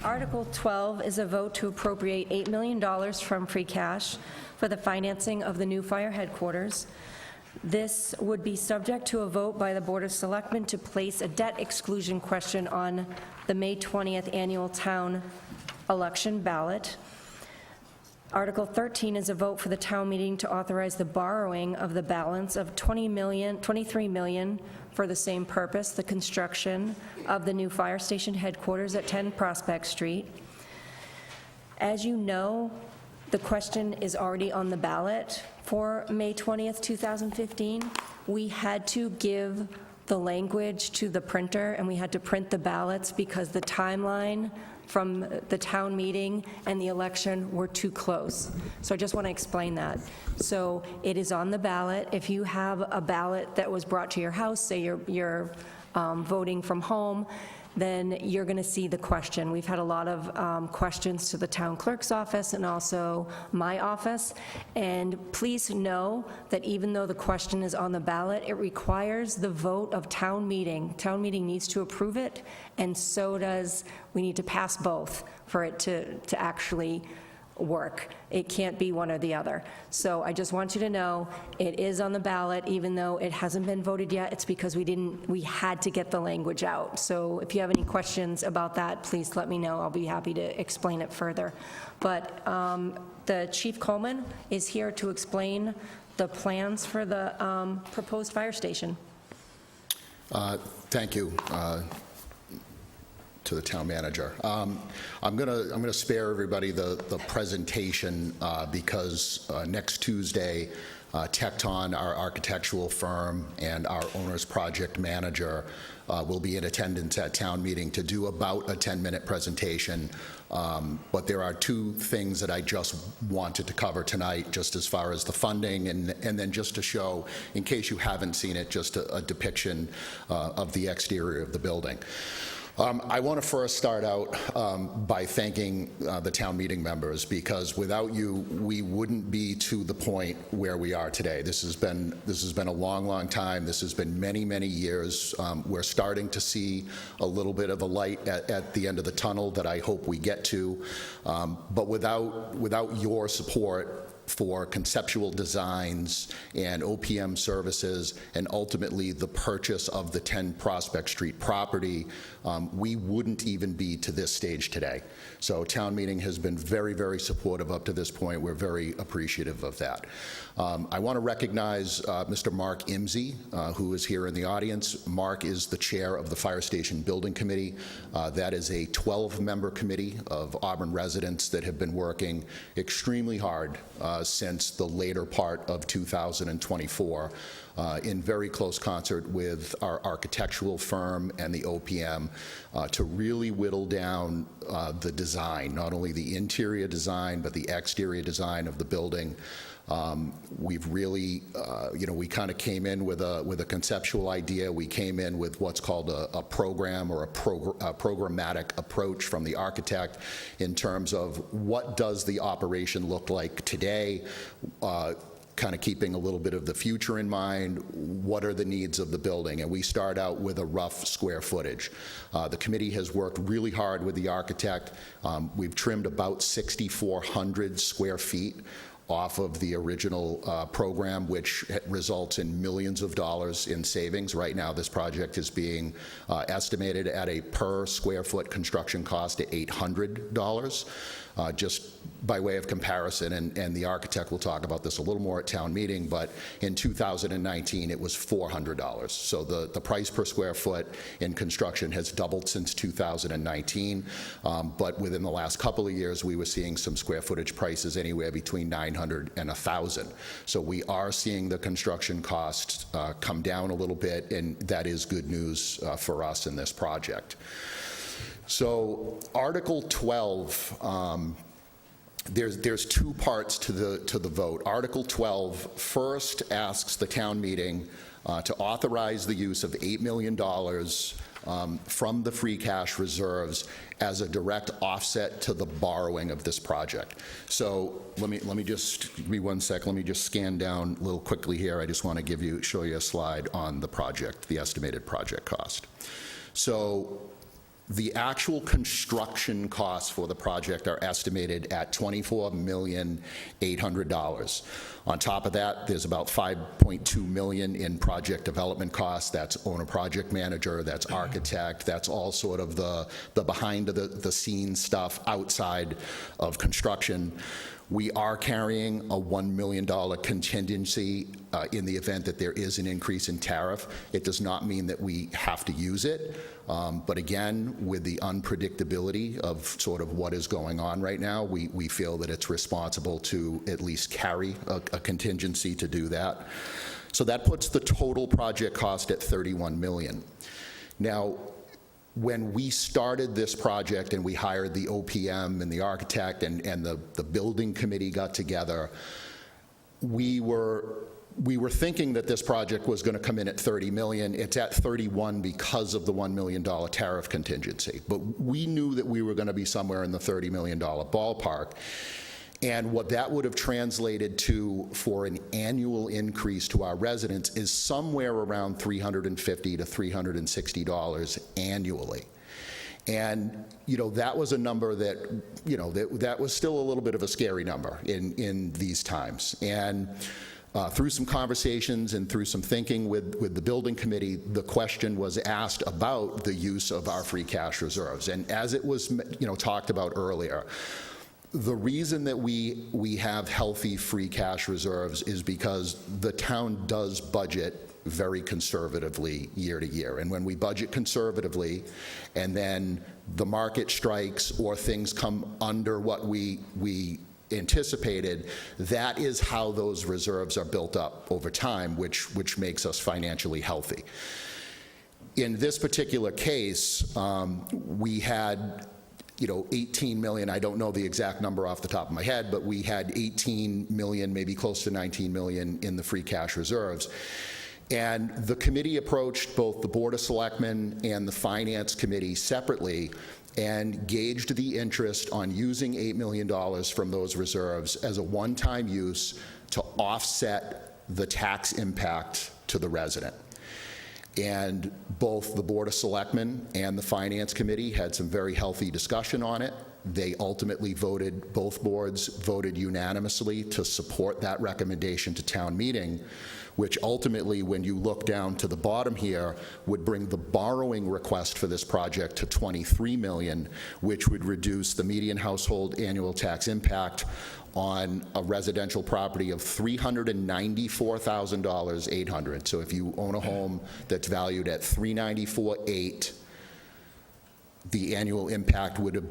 Article 12 is a vote to appropriate $8 million from free cash for the financing of the new fire headquarters. This would be subject to a vote by the Board of Selectmen to place a debt exclusion question on the May 20th annual town election ballot. Article 13 is a vote for the town meeting to authorize the borrowing of the balance of $23 million for the same purpose, the construction of the new fire station headquarters at 10 Prospect Street. As you know, the question is already on the ballot for May 20th, 2015. We had to give the language to the printer, and we had to print the ballots because the timeline from the town meeting and the election were too close. So I just want to explain that. So it is on the ballot. If you have a ballot that was brought to your house, say you're voting from home, then you're going to see the question. We've had a lot of questions to the town clerk's office and also my office. And please know that even though the question is on the ballot, it requires the vote of town meeting. Town meeting needs to approve it, and so does, we need to pass both for it to actually work. It can't be one or the other. So I just want you to know it is on the ballot, even though it hasn't been voted yet. It's because we had to get the language out. So if you have any questions about that, please let me know. I'll be happy to explain it further. But the Chief Coleman is here to explain the plans for the proposed fire station. Thank you. To the town manager. I'm gonna spare everybody the presentation because next Tuesday, Tecton, our architectural firm, and our owner's project manager will be in attendance at town meeting to do about a 10-minute presentation. But there are two things that I just wanted to cover tonight, just as far as the funding, and then just to show, in case you haven't seen it, just a depiction of the exterior of the building. I want to first start out by thanking the town meeting members, because without you, we wouldn't be to the point where we are today. This has been a long, long time. This has been many, many years. We're starting to see a little bit of a light at the end of the tunnel that I hope we get to. But without your support for conceptual designs and OPM services, and ultimately the purchase of the 10 Prospect Street property, we wouldn't even be to this stage today. So town meeting has been very, very supportive up to this point. We're very appreciative of that. I want to recognize Mr. Mark Imsey, who is here in the audience. Mark is the chair of the Fire Station Building Committee. That is a 12-member committee of Auburn residents that have been working extremely hard since the later part of 2024 in very close concert with our architectural firm and the OPM to really whittle down the design, not only the interior design, but the exterior design of the building. We've really, we kind of came in with a conceptual idea. We came in with what's called a program or a programmatic approach from the architect in terms of what does the operation look like today, kind of keeping a little bit of the future in mind, what are the needs of the building, and we start out with a rough square footage. The committee has worked really hard with the architect. We've trimmed about 6,400 square feet off of the original program, which results in millions of dollars in savings. Right now, this project is being estimated at a per square foot construction cost of $800. Just by way of comparison, and the architect will talk about this a little more at town meeting, but in 2019, it was $400. So the price per square foot in construction has doubled since 2019, but within the last couple of years, we were seeing some square footage prices anywhere between $900 and $1,000. So we are seeing the construction costs come down a little bit, and that is good news for us in this project. So Article 12, there's two parts to the vote. Article 12 first asks the town meeting to authorize the use of $8 million from the free cash reserves as a direct offset to the borrowing of this project. So let me just give me 1 sec. Let me just scan down a little quickly here. I just want to show you a slide on the project, the estimated project cost. So the actual construction costs for the project are estimated at $24,800,000. On top of that, there's about $5.2 million in project development costs. That's owner project manager, that's architect, that's all sort of the behind the scenes stuff outside of construction. We are carrying a $1 million contingency in the event that there is an increase in tariff. It does not mean that we have to use it, but again, with the unpredictability of sort of what is going on right now, we feel that it's responsible to at least carry a contingency to do that. So that puts the total project cost at $31 million. Now, when we started this project and we hired the OPM and the architect and the building committee got together, we were thinking that this project was going to come in at $30 million. It's at $31 because of the $1 million tariff contingency. But we knew that we were going to be somewhere in the $30 million ballpark. And what that would have translated to for an annual increase to our residents is somewhere around $350 to $360 annually. And, you know, that was a number that, you know, that was still a little bit of a scary number in these times. And through some conversations and through some thinking with the building committee, the question was asked about the use of our free cash reserves. And as it was, you know, talked about earlier, the reason that we have healthy free cash reserves is because the town does budget very conservatively year to year. And when we budget conservatively and then the market strikes or things come under what we anticipated, that is how those reserves are built up over time, which makes us financially healthy. In this particular case, we had, you know, 18 million, I don't know the exact number off the top of my head, but we had 18 million, maybe close to 19 million in the free cash reserves. And the committee approached both the Board of Selectmen and the Finance Committee separately and gauged the interest on using $8 million from those reserves as a one-time use to offset the tax impact to the resident. And both the Board of Selectmen and the Finance Committee had some very healthy discussion on it. They ultimately voted, both boards voted unanimously to support that recommendation to town meeting, which ultimately, when you look down to the bottom here, would bring the borrowing request for this project to $23 million, which would reduce the median household annual tax impact on a residential property of $394,800. So if you own a home that's valued at $394,800, the annual impact would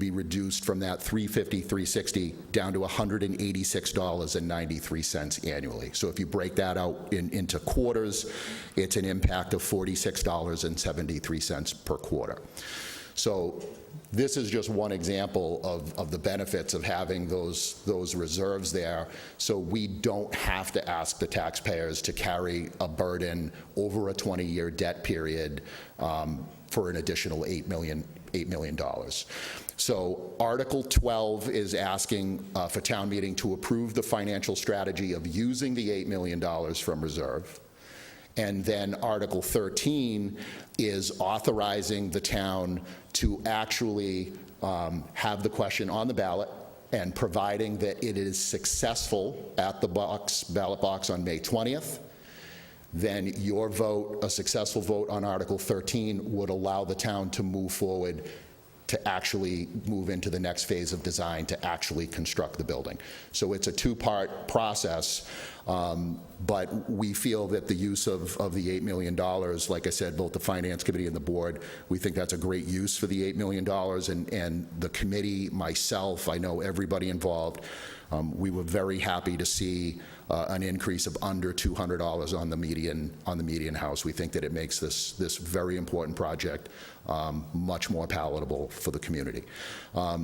be reduced from that $350,000, $360,000 down to $186.93 annually. So if you break that out into quarters, it's an impact of $46.73 per quarter. So this is just one example of the benefits of having those reserves there, so we don't have to ask the taxpayers to carry a burden over a 20-year debt period for an additional $8 million. So Article 12 is asking for town meeting to approve the financial strategy of using the $8 million from reserve. And then Article 13 is authorizing the town to actually have the question on the ballot, and providing that it is successful at the ballot box on May 20th, then your vote, a successful vote on Article 13, would allow the town to move forward to actually move into the next phase of design to actually construct the building. So it's a two-part process, but we feel that the use of the $8 million, like I said, both the Finance Committee and the board, we think that's a great use for the $8 million, and the committee, myself, I know everybody involved, we were very happy to see an increase of under $200 on the median house. We think that it makes this very important project much more palatable for the community.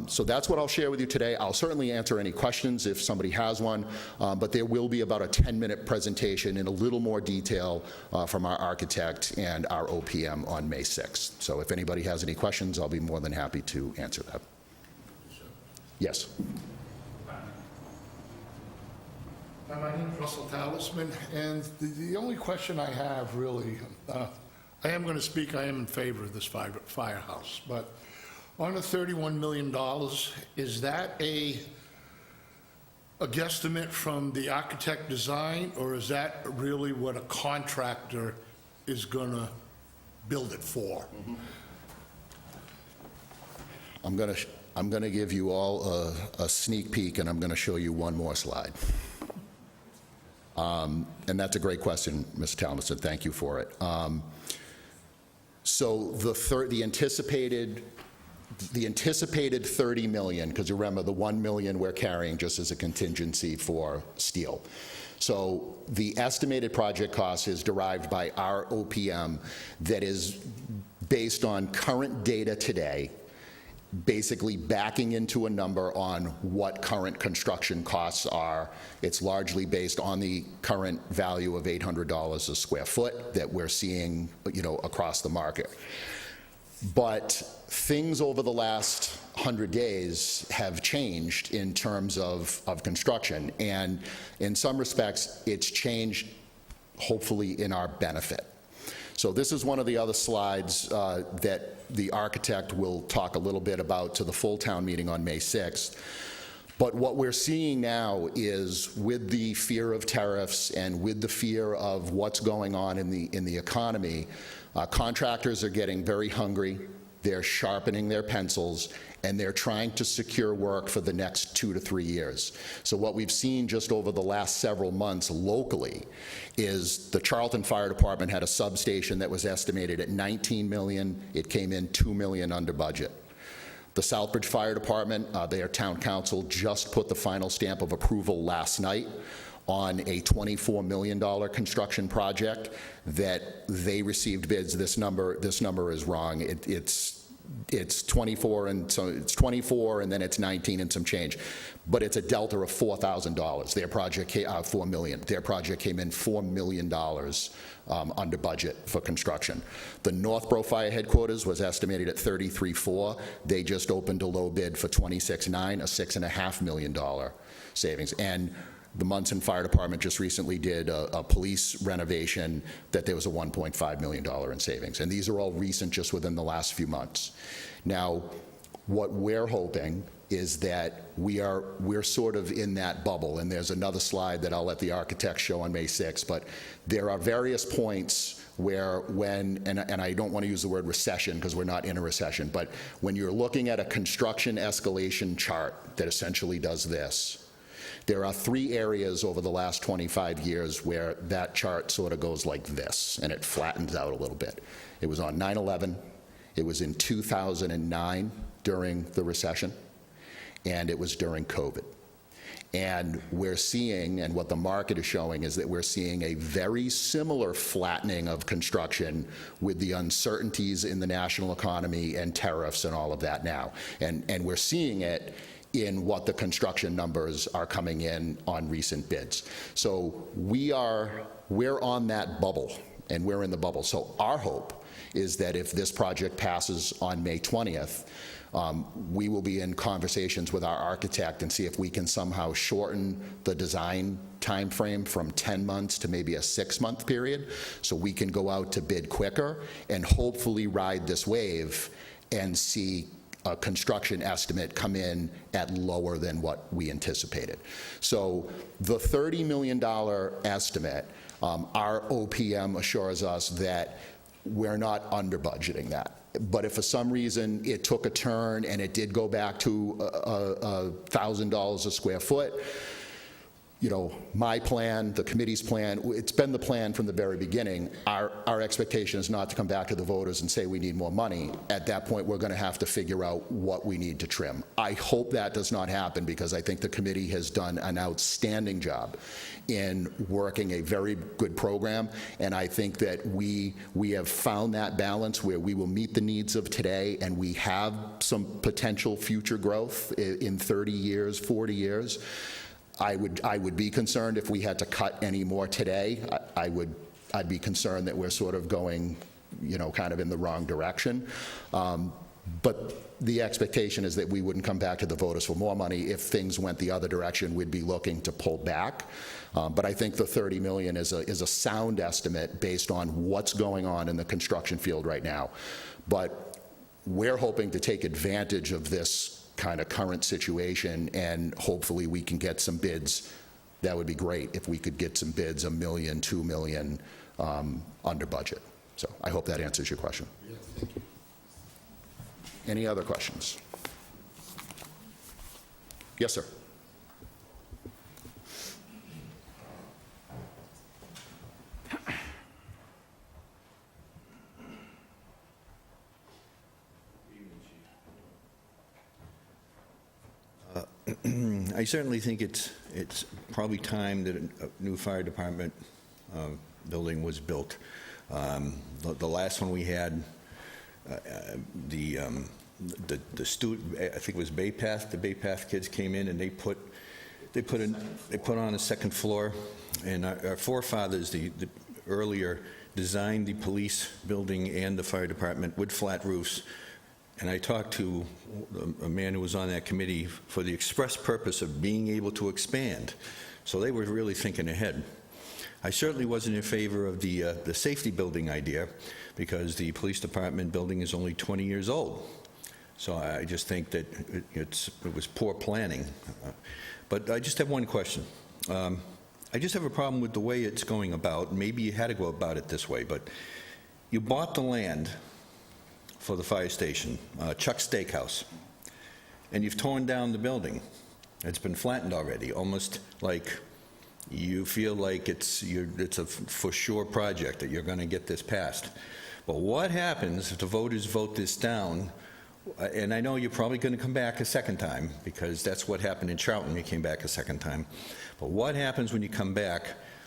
So that's what I'll share with you today. I'll certainly answer any questions if somebody has one, but there will be about a 10-minute presentation in a little more detail from our architect and our OPM on May 6th. So if anybody has any questions, I'll be more than happy to answer them. Yes. My name is Russell Talisman, and the only question I have really, I am going to speak, I am in favor of this firehouse, but on the $31 million, is that a guesstimate from the architect design, or is that really what a contractor is going to build it for? I'm going to I'm going to give you all a sneak peek, and I'm going to show you one more slide. And that's a great question, Mr. Talmadge, thank you for it. So the anticipated 30 million, because remember the 1 million we're carrying just as a contingency for steel. So the estimated project cost is derived by our OPM that is based on current data today, basically backing into a number on what current construction costs are. It's largely based on the current value of $800 a square foot that we're seeing, across the market. But things over the last 100 days have changed in terms of construction, and in some respects, it's changed hopefully in our benefit. So this is one of the other slides that the architect will talk a little bit about to the full town meeting on May 6th. But what we're seeing now is, with the fear of tariffs and with the fear of what's going on in the economy, contractors are getting very hungry. They're sharpening their pencils, and they're trying to secure work for the next 2 to 3 years. So what we've seen just over the last several months locally is the Charlton Fire Department had a substation that was estimated at $19 million. It came in $2 million under budget. The Southbridge Fire Department, their town council just put the final stamp of approval last night on a $24 million construction project that they received bids. This number is wrong. It's 24, and so it's 24, and then it's 19 and some change, but it's a delta of $4,000. Their project $4 million. Their project came in $4 million under budget for construction. The Northborough Fire Headquarters was estimated at $33.4. They just opened a low bid for $26.9, a $6.5 million savings. And the Munson Fire Department just recently did a police renovation that there was a $1.5 million in savings. And these are all recent, just within the last few months. Now, what we're hoping is that we're sort of in that bubble. And there's another slide that I'll let the architect show on May 6th. But there are various points where and I don't want to use the word recession because we're not in a recession, but when you're looking at a construction escalation chart that essentially does this, there are 3 areas over the last 25 years where that chart sort of goes like this, and it flattens out a little bit. It was on 9/11, it was in 2009 during the recession, and it was during COVID. And we're seeing, and what the market is showing, is that we're seeing a very similar flattening of construction with the uncertainties in the national economy and tariffs and all of that now. And we're seeing it in what the construction numbers are coming in on recent bids. So we're on that bubble, and we're in the bubble. So our hope is that if this project passes on May 20th, we will be in conversations with our architect and see if we can somehow shorten the design time frame from 10 months to maybe a 6-month period, so we can go out to bid quicker and hopefully ride this wave and see a construction estimate come in at lower than what we anticipated. So the $30 million estimate, our OPM assures us that we're not under budgeting that. But if for some reason it took a turn and it did go back to $1,000 a square foot, my plan, the committee's plan, it's been the plan from the very beginning. Our expectation is not to come back to the voters and say we need more money. At that point, we're going to have to figure out what we need to trim. I hope that does not happen, because I think the committee has done an outstanding job in working a very good program, and I think that we have found that balance where we will meet the needs of today, and we have some potential future growth in 30 years, 40 years. I would be concerned if we had to cut any more today. I'd be concerned that we're sort of going, kind of in the wrong direction. But the expectation is that we wouldn't come back to the voters for more money. If things went the other direction, we'd be looking to pull back. But I think the $30 million is a sound estimate based on what's going on in the construction field right now. But we're hoping to take advantage of this kind of current situation, and hopefully we can get some bids. That would be great if we could get some bids, $1 million, $2 million under budget. So I hope that answers your question. Yeah, thank you. Any other questions? Yes, sir. I certainly think it's probably time that a new fire department building was built. The last one we had, the student, I think it was Bay Path, the Bay Path kids came in and they put on a second floor, and our forefathers, the earlier, designed the police building and the fire department with flat roofs. And I talked to a man who was on that committee for the express purpose of being able to expand. So they were really thinking ahead. I certainly wasn't in favor of the safety building idea, because the police department building is only 20 years old. So I just think that it was poor planning. But I just have one question. I just have a problem with the way it's going about. Maybe you had to go about it this way, but you bought the land for the fire station, Chuck's Steakhouse, and you've torn down the building. It's been flattened already, almost like you feel like it's a for sure project, that you're going to get this passed. But what happens if the voters vote this down? And I know you're probably going to come back a second time, because that's what happened in Charlton. You came back a second time. But what happens when you come back?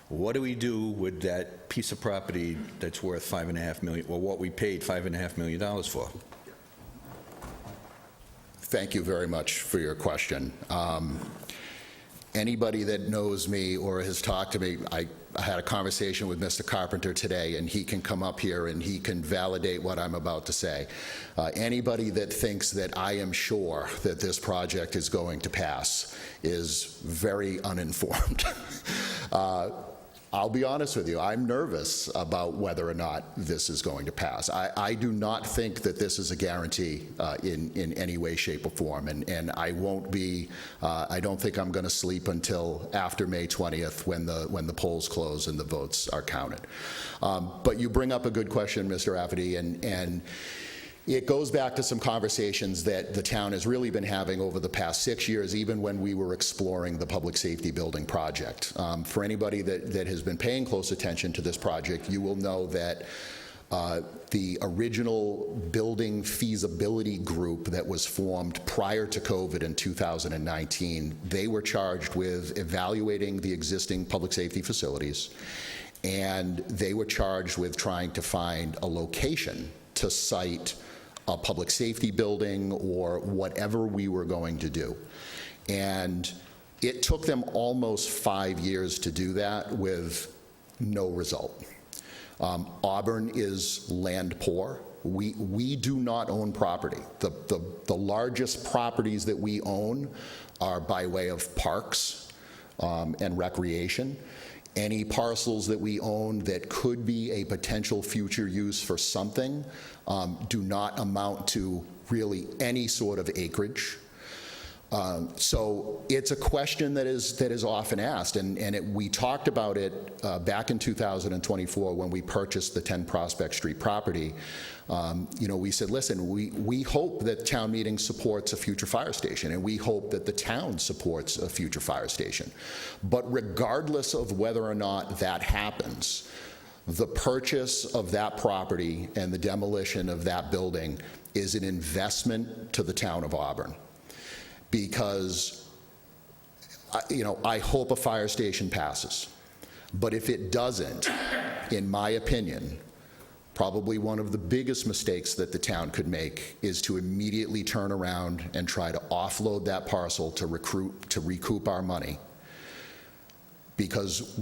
What do we do with that piece of property that's worth $5.5 million, or what we paid $5.5 million for? Thank you very much for your question. Anybody that knows me or has talked to me, I had a conversation with Mr. Carpenter today, and he can come up here and he can validate what I'm about to say. Anybody that thinks that I am sure that this project is going to pass is very uninformed. I'll be honest with you, I'm nervous about whether or not this is going to pass. I do not think that this is a guarantee in any way, shape, or form, and I won't be, I don't think I'm going to sleep until after May 20th when the polls close and the votes are counted. But you bring up a good question, Mr. Rafferty, and it goes back to some conversations that the town has really been having over the past 6 years, even when we were exploring the public safety building project. For anybody that has been paying close attention to this project, you will know that the original building feasibility group that was formed prior to COVID in 2019, they were charged with evaluating the existing public safety facilities, and they were charged with trying to find a location to site a public safety building or whatever we were going to do. And it took them almost 5 years to do that with no result. Auburn is land poor. We do not own property. The largest properties that we own are by way of parks and recreation. Any parcels that we own that could be a potential future use for something do not amount to really any sort of acreage. So it's a question that is often asked, and we talked about it back in 2024 when we purchased the 10 Prospect Street property. We said, listen, we hope that town meeting supports a future fire station, and we hope that the town supports a future fire station. But regardless of whether or not that happens, the purchase of that property and the demolition of that building is an investment to the town of Auburn. Because, I hope a fire station passes. But if it doesn't, in my opinion, probably one of the biggest mistakes that the town could make is to immediately turn around and try to offload that parcel to recoup our money. Because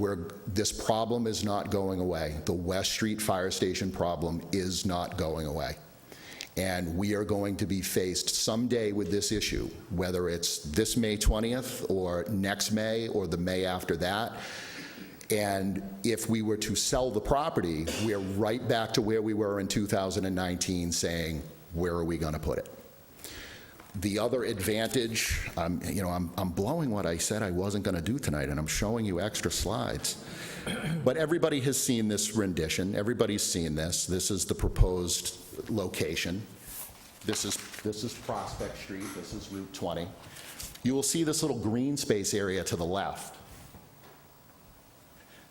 this problem is not going away. The West Street Fire Station problem is not going away. And we are going to be faced someday with this issue, whether it's this May 20th or next May or the May after that. And if we were to sell the property, we're right back to where we were in 2019 saying, where are we going to put it? The other advantage, I'm blowing what I said I wasn't going to do tonight, and I'm showing you extra slides. But everybody has seen this rendition. Everybody's seen this. This is the proposed location. This is Prospect Street. This is Route 20. you will see this little green space area to the left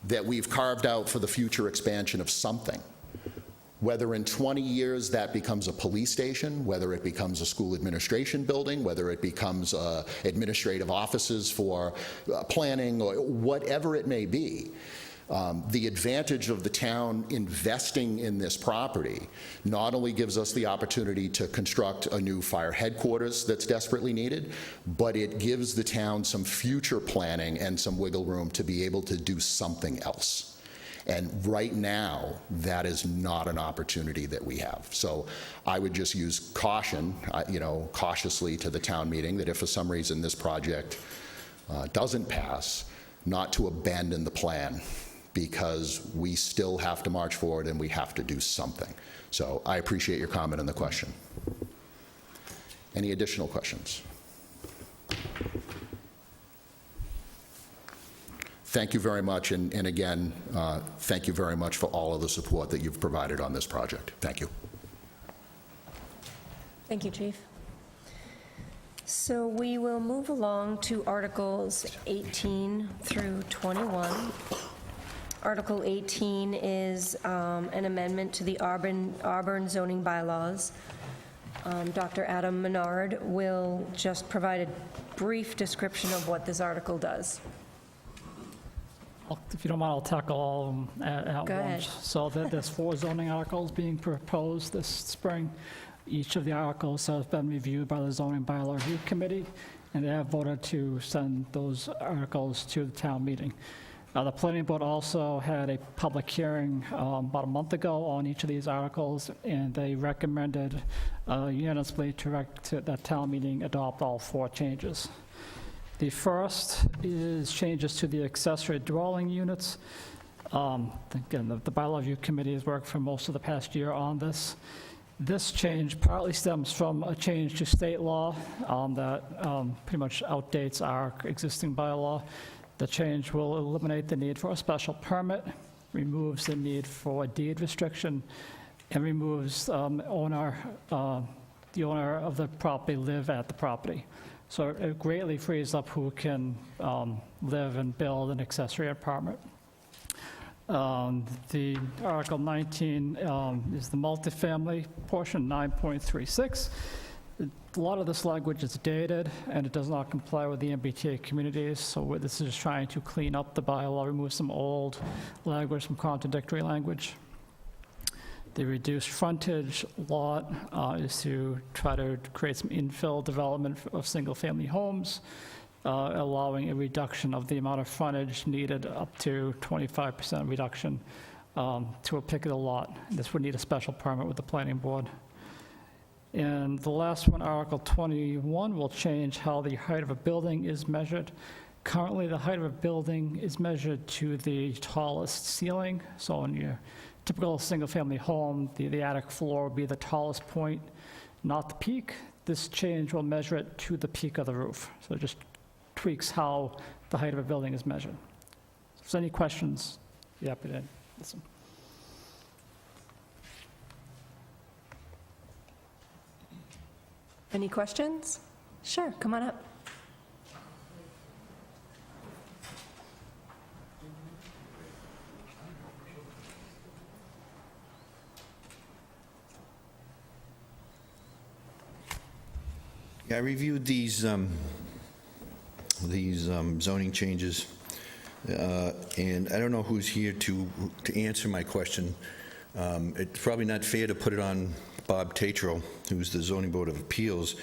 that we've carved out for the future expansion of something. Whether in 20 years that becomes a police station, whether it becomes a school administration building, whether it becomes administrative offices for planning, or whatever it may be, the advantage of the town investing in this property not only gives us the opportunity to construct a new fire headquarters that's desperately needed, but it gives the town some future planning and some wiggle room to be able to do something else. And right now, that is not an opportunity that we have. So I would just use caution, cautiously to the town meeting, that if for some reason this project doesn't pass, not to abandon the plan, because we still have to march forward and we have to do something. So I appreciate your comment and the question. Any additional questions? Thank you very much, and again, thank you very much for all of the support that you've provided on this project. Thank you. Thank you, Chief. So we will move along to Articles 18 through 21. Article 18 is an amendment to the Auburn zoning bylaws. Dr. Adam Menard will just provide a brief description of what this article does. If you don't mind, I'll tackle all of them at Go ahead. once. So there's 4 zoning articles being proposed this spring. Each of the articles has been reviewed by the Zoning Bylaw Review Committee, and they have voted to send those articles to the town meeting. The planning board also had a public hearing about a month ago on each of these articles, and they recommended unanimously to that town meeting adopt all 4 changes. The first is changes to the accessory dwelling units. Again, the Bylaw Review Committee has worked for most of the past year on this. This change partly stems from a change to state law that pretty much outdates our existing bylaw. The change will eliminate the need for a special permit, removes the need for a deed restriction, and removes the owner of the property live at the property. So it greatly frees up who can live and build an accessory apartment. The Article 19 is the multifamily portion, 9.36. A lot of this language is dated, and it does not comply with the MBTA communities, so this is just trying to clean up the bylaw, remove some old language, some contradictory language. The reduced frontage lot is to try to create some infill development of single-family homes, allowing a reduction of the amount of frontage needed up to 25% reduction to a particular lot. This would need a special permit with the planning board. And the last one, Article 21, will change how the height of a building is measured. Currently, the height of a building is measured to the tallest ceiling. So in your typical single-family home, the attic floor would be the tallest point, not the peak. This change will measure it to the peak of the roof. So it just tweaks how the height of a building is measured. If there's any questions, be happy to listen. Any questions? Sure, come on up. Yeah, I reviewed these zoning changes, and I don't know who's here to answer my question. It's probably not fair to put it on Bob Tatro, who's the Zoning Board of Appeals.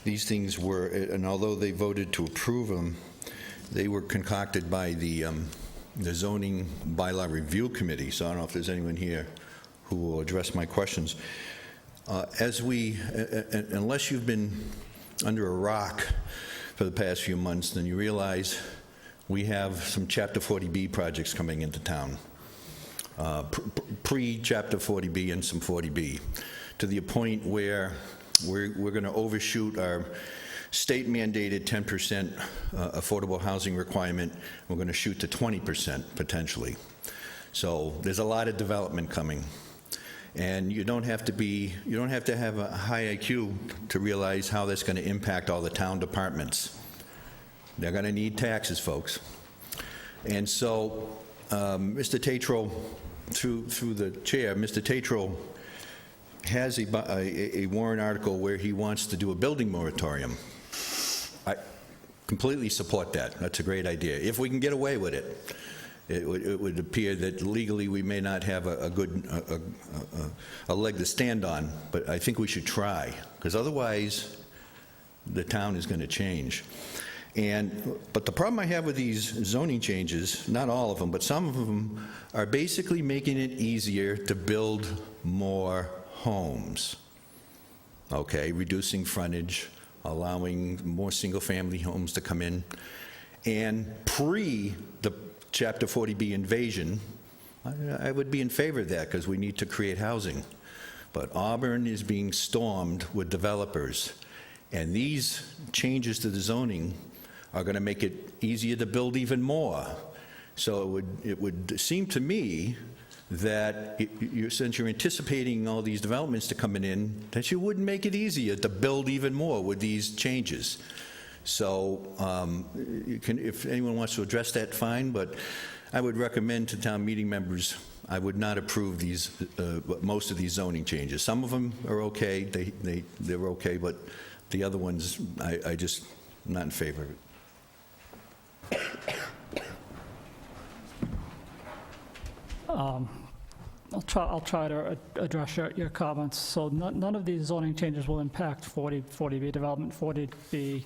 These things were, and although they voted to approve them, they were concocted by the Zoning Bylaw Review Committee, so I don't know if there's anyone here who will address my questions. Unless you've been under a rock for the past few months, then you realize we have some Chapter 40B projects coming into town. Pre-Chapter 40B and some 40B, to the point where we're going to overshoot our state-mandated 10% affordable housing requirement. We're going to shoot to 20% potentially. So there's a lot of development coming. And you don't have to have a high IQ to realize how that's going to impact all the town departments They're going to need taxes, folks. And so, Mr. Tatro, through the chair, Mr. Tatro has a warrant article where he wants to do a building moratorium. I completely support that. That's a great idea. If we can get away with it. It would appear that legally we may not have a good leg to stand on, but I think we should try, because otherwise the town is going to change. But the problem I have with these zoning changes, not all of them, but some of them are basically making it easier to build more homes. Okay, reducing frontage, allowing more single-family homes to come in, and pre the Chapter 40B invasion, I would be in favor of that because we need to create housing. But Auburn is being stormed with developers, and these changes to the zoning are going to make it easier to build even more. So it would seem to me that since you're anticipating all these developments to come in, that you wouldn't make it easier to build even more with these changes. So if anyone wants to address that, fine, but I would recommend to town meeting members, I would not approve these, most of these zoning changes. Some of them are okay, they're okay, but the other ones, I just, I'm not in favor of it. I'll try to address your comments. So none of these zoning changes will impact 40B development. 40B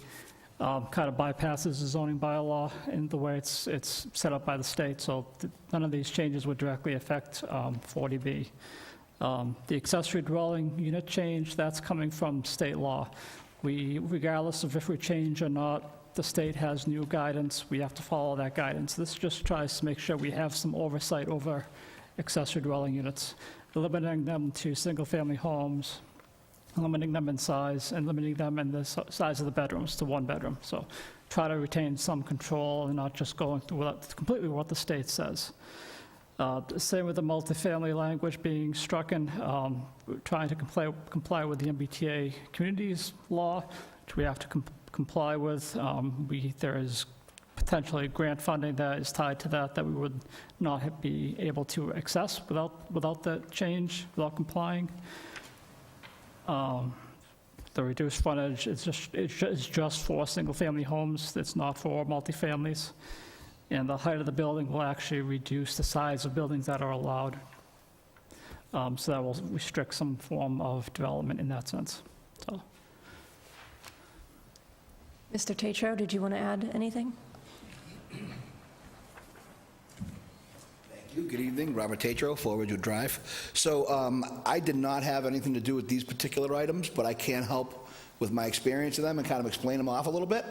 kind of bypasses the zoning bylaw in the way it's set up by the state, so none of these changes would directly affect 40B. The accessory dwelling unit change, that's coming from state law. Regardless of if we change or not, the state has new guidance. We have to follow that guidance. This just tries to make sure we have some oversight over accessory dwelling units, limiting them to single-family homes, limiting them in size, and limiting them in the size of the bedrooms to one bedroom. So try to retain some control and not just going through completely what the state says. Same with the multifamily language being strucken, trying to comply with the MBTA communities law, which we have to comply with. There is potentially grant funding that is tied to that we would not be able to access without that change, without complying. The reduced frontage is just for single-family homes. It's not for multifamilies. And the height of the building will actually reduce the size of buildings that are allowed. So that will restrict some form of development in that sense. So. Mr. Tatro, did you want to add anything? Thank you. Good evening. Robert Tatro, 4 Ridgewood Drive. So I did not have anything to do with these particular items, but I can help with my experience of them and kind of explain them off a little bit.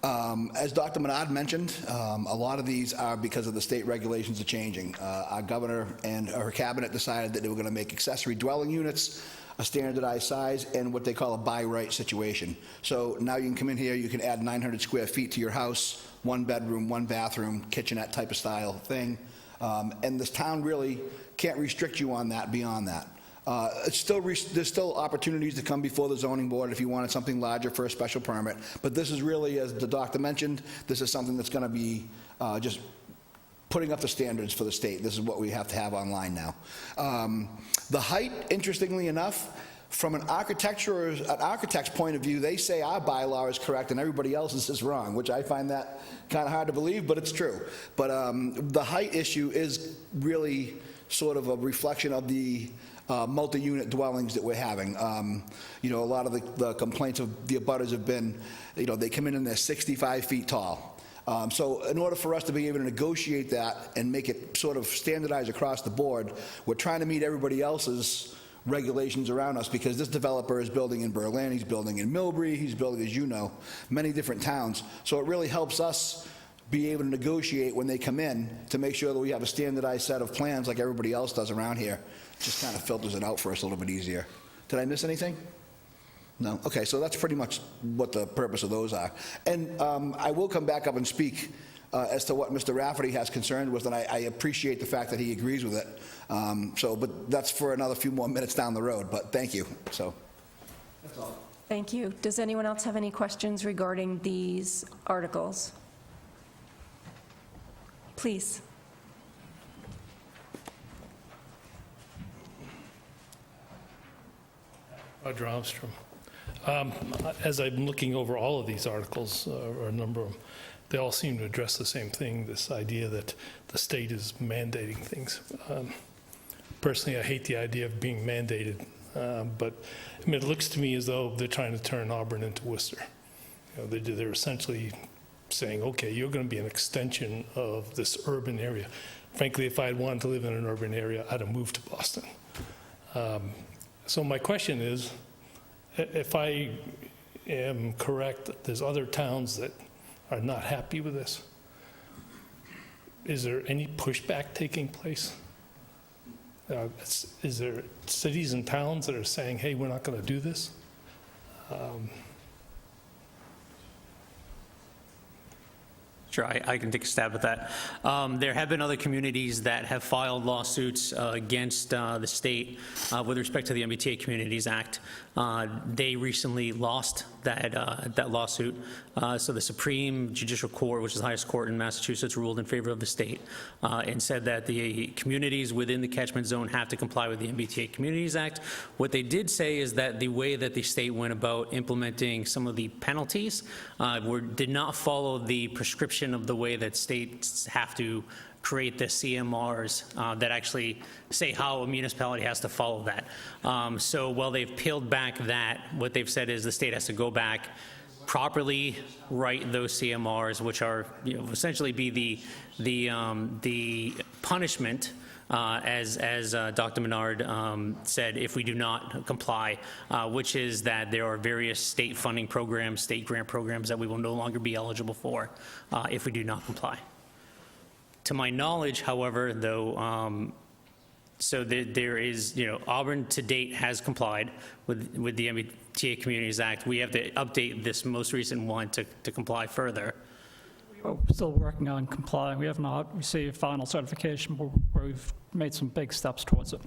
As Dr. Menard mentioned, a lot of these are because of the state regulations are changing. Our governor and her cabinet decided that they were going to make accessory dwelling units a standardized size and what they call a by right situation. So now you can come in here, you can add 900 square feet to your house, 1 bedroom, 1 bathroom, kitchenette type of style thing. And this town really can't restrict you on that beyond that. There's still opportunities to come before the zoning board if you wanted something larger for a special permit. But this is really, as the doctor mentioned, this is something that's going to be just putting up the standards for the state. This is what we have to have online now. The height, interestingly enough, from an architect's point of view, they say our bylaw is correct and everybody else's is wrong, which I find that kind of hard to believe, but it's true. But the height issue is really sort of a reflection of the multi-unit dwellings that we're having. A lot of the complaints of the abutters have been, they come in and they're 65 feet tall. So in order for us to be able to negotiate that and make it sort of standardized across the board, we're trying to meet everybody else's regulations around us, because this developer is building in Berlin, he's building in Millbury, he's building, as you know, many different towns. So it really helps us be able to negotiate when they come in to make sure that we have a standardized set of plans like everybody else does around here. It just kind of filters it out for us a little bit easier. Did I miss anything? No? Okay, so that's pretty much what the purpose of those are. And I will come back up and speak as to what Mr. Rafferty has concerned with, and I appreciate the fact that he agrees with it. But that's for another few more minutes down the road, but thank you. So that's all. Thank you. Does anyone else have any questions regarding these articles? Please. Roger Armstrong. As I'm looking over all of these articles, or a number of them, they all seem to address the same thing, this idea that the state is mandating things. Personally, I hate the idea of being mandated, but I mean, it looks to me as though they're trying to turn Auburn into Worcester. You know, they're essentially saying, okay, you're going to be an extension of this urban area. Frankly, if I had wanted to live in an urban area, I'd have moved to Boston. So my question is, if I am correct, there's other towns that are not happy with this. Is there any pushback taking place? Is there cities and towns that are saying, hey, we're not going to do this? Sure, I can take a stab at that. There have been other communities that have filed lawsuits against the state with respect to the MBTA Communities Act. They recently lost that lawsuit. So the Supreme Judicial Court, which is the highest court in Massachusetts, ruled in favor of the state and said that the communities within the catchment zone have to comply with the MBTA Communities Act. What they did say is that the way that the state went about implementing some of the penalties did not follow the prescription of the way that states have to create the CMRs that actually say how a municipality has to follow that. So while they've peeled back that, what they've said is the state has to go back, properly write those CMRs, which are, essentially be the punishment, as Dr. Menard said, if we do not comply, which is that there are various state funding programs, state grant programs that we will no longer be eligible for if we do not comply. To my knowledge, however, though, so there is, Auburn to date has complied with the MBTA Communities Act. We have to update this most recent one to comply further. We're still working on complying. We have not received final certification, but we've made some big steps towards it.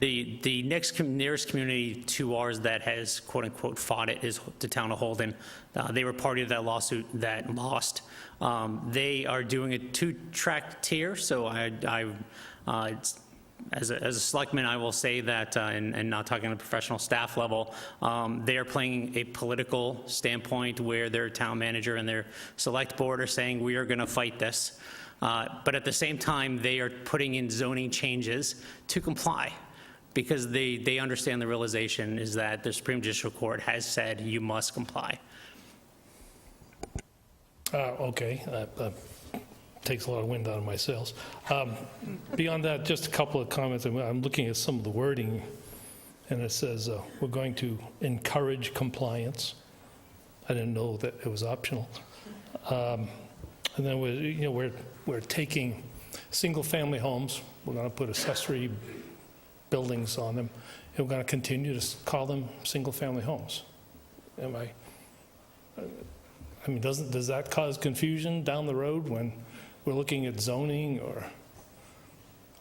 The nearest community to ours that has, quote unquote, fought it is the town of Holden. They were party to that lawsuit that lost. They are doing a two-track tier, so as a selectman, I will say that, and not talking on a professional staff level, they are playing a political standpoint where their town manager and their select board are saying, we are going to fight this. But at the same time, they are putting in zoning changes to comply, because they understand the realization is that the Supreme Judicial Court has said you must comply. Okay. Takes a lot of wind out of my sails. Beyond that, just a couple of comments. I'm looking at some of the wording, and it says we're going to encourage compliance. I didn't know that it was optional. And then we're taking single-family homes. We're going to put accessory buildings on them, and we're going to continue to call them single-family homes. I mean, does that cause confusion down the road when we're looking at zoning? Or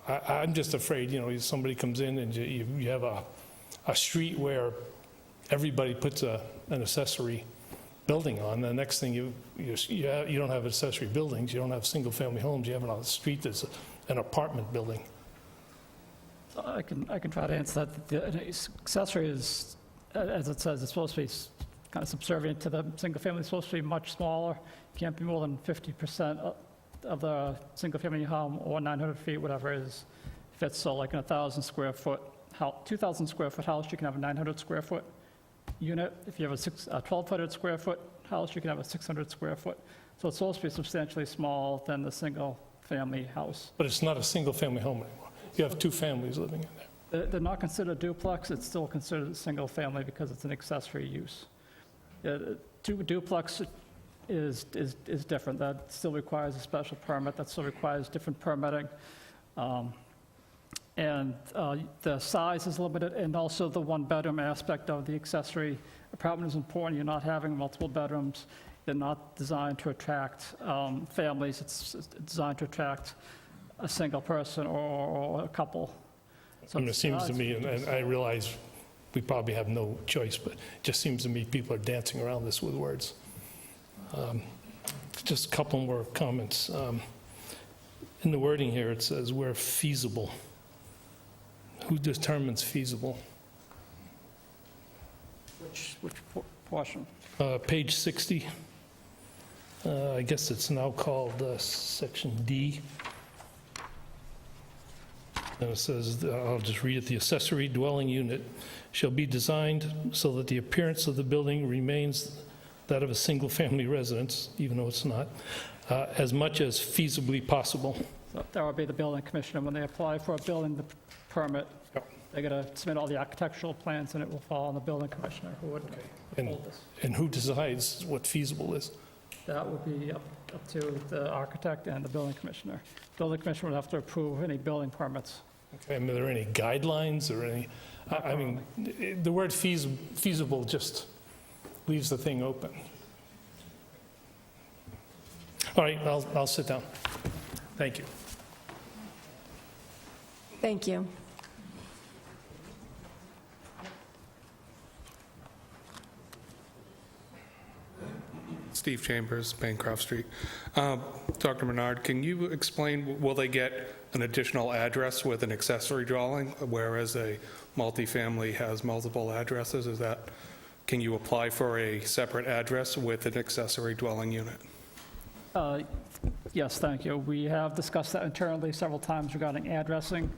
I'm just afraid, somebody comes in and you have a street where everybody puts an accessory building on. The next thing you don't have accessory buildings, you don't have single-family homes, you have it on the street that's an apartment building. I can try to answer that. The accessory is, as it says, it's supposed to be kind of subservient to the single family. It's supposed to be much smaller. It can't be more than 50% of the single family home, or 900 feet, whatever it is, fits. So like in 1,000 square foot house, 2,000 square foot house, you can have a 900 square foot unit. If you have a 1,200 square foot house, you can have a 600 square foot. So it's supposed to be substantially smaller than the single family house. But it's not a single family home anymore. You have two families living in there. They're not considered duplex. It's still considered a single family because it's an accessory use. Duplex is different. That still requires a special permit. That still requires different permitting. And the size is limited, and also the one-bedroom aspect of the accessory apartment is important. You're not having multiple bedrooms. They're not designed to attract families. It's designed to attract a single person or a couple. So it seems to me, and I realize we probably have no choice, but it just seems to me people are dancing around this with words. Just a couple more comments. In the wording here, it says where feasible. Who determines feasible? Which portion? Page 60. I guess it's now called Section D. And it says, I'll just read it, the accessory dwelling unit shall be designed so that the appearance of the building remains that of a single-family residence, even though it's not, as much as feasibly possible. So that would be the building commissioner. When they apply for a building permit, they're going to submit all the architectural plans, and it will fall on the building commissioner who would uphold this. And who decides what feasible is? That would be up to the architect and the building commissioner. Building commissioner would have to approve any building permits. Okay, are there any guidelines or any, I mean, the word feasible just leaves the thing open. All right, I'll sit down. Thank you. Thank you. Steve Chambers, Bancroft Street. Dr. Menard, can you explain, will they get an additional address with an accessory dwelling, whereas a multifamily has multiple addresses? Is that, can you apply for a separate address with an accessory dwelling unit? Yes, thank you. We have discussed that internally several times regarding addressing.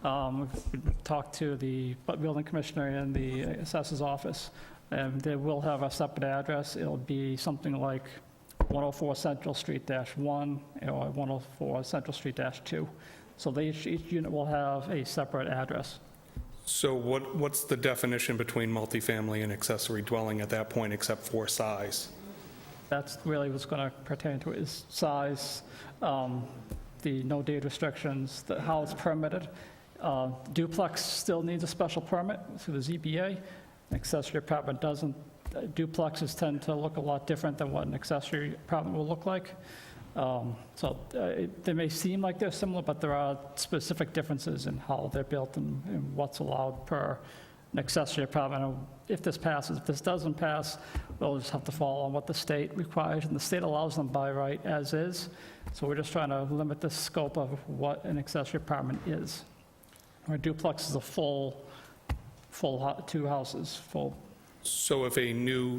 We've talked to the building commissioner and the assessor's office, and they will have a separate address. It'll be something like 104 Central Street-1 or 104 Central Street-2. So each unit will have a separate address. So what's the definition between multifamily and accessory dwelling at that point, except for size? That's really what's going to pertain to is size, the no deed restrictions, how it's permitted. Duplex still needs a special permit through the ZBA. An accessory apartment doesn't. Duplexes tend to look a lot different than what an accessory apartment will look like. They may seem like they're similar, but there are specific differences in how they're built and what's allowed per an accessory apartment. And if this passes, if this doesn't pass, we'll just have to follow on what the state requires, and the state allows them by right as is. So we're just trying to limit the scope of what an accessory apartment is. Where duplex is a full two houses, full. So if a new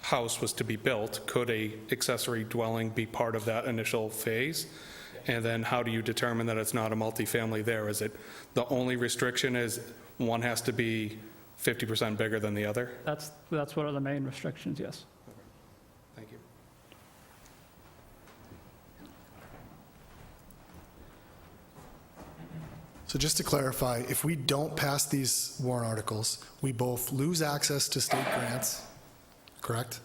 house was to be built, could a accessory dwelling be part of that initial phase? And then how do you determine that it's not a multifamily there? Is it the only restriction is one has to be 50% bigger than the other? That's one of the main restrictions, yes. Thank you. So just to clarify, if we don't pass these warrant articles, we both lose access to state grants, correct?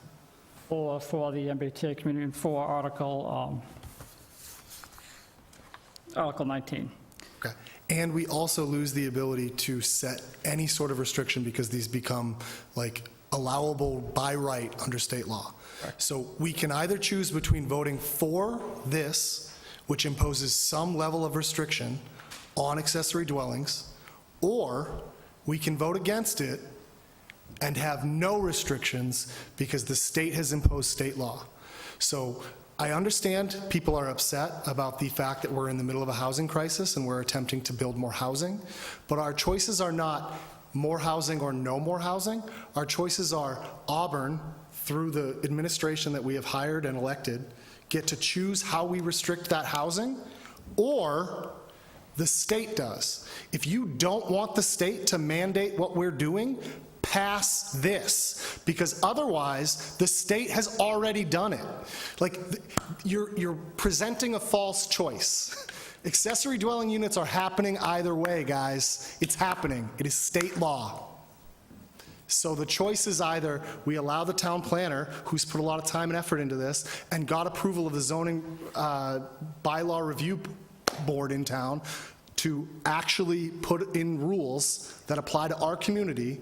Or for the MBTA community and for Article 19. Okay. And we also lose the ability to set any sort of restriction because these become like allowable by right under state law. Correct. So we can either choose between voting for this, which imposes some level of restriction on accessory dwellings, or we can vote against it and have no restrictions because the state has imposed state law. So I understand people are upset about the fact that we're in the middle of a housing crisis and we're attempting to build more housing, but our choices are not more housing or no more housing. Our choices are Auburn, through the administration that we have hired and elected, get to choose how we restrict that housing, or the state does. If you don't want the state to mandate what we're doing, pass this, because otherwise the state has already done it. Like, you're presenting a false choice. Accessory dwelling units are happening either way, guys. It's happening. It is state law. So the choice is either we allow the town planner, who's put a lot of time and effort into this, and got approval of the zoning bylaw review board in town to actually put in rules that apply to our community,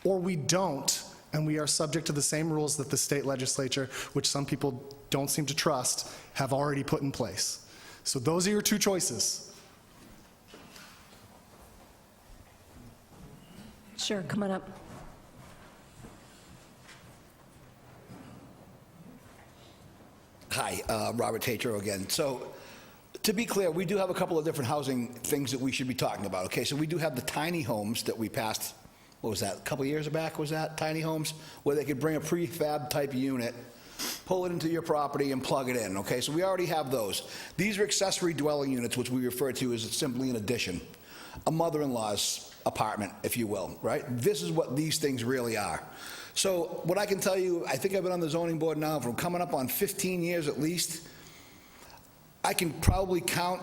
or we don't, and we are subject to the same rules that the state legislature, which some people don't seem to trust, have already put in place. So those are your two choices. Sure, come on up. Hi, Robert Tatro again. So, to be clear, we do have a couple of different housing things that we should be talking about, okay? So we do have the tiny homes that we passed, what was that, a couple of years back, was that, tiny homes? Where they could bring a prefab type unit, pull it into your property and plug it in, okay? So we already have those. These are accessory dwelling units, which we refer to as simply an addition. A mother-in-law's apartment, if you will, right? This is what these things really are. So what I can tell you, I think I've been on the zoning board now for coming up on 15 years at least. I can probably count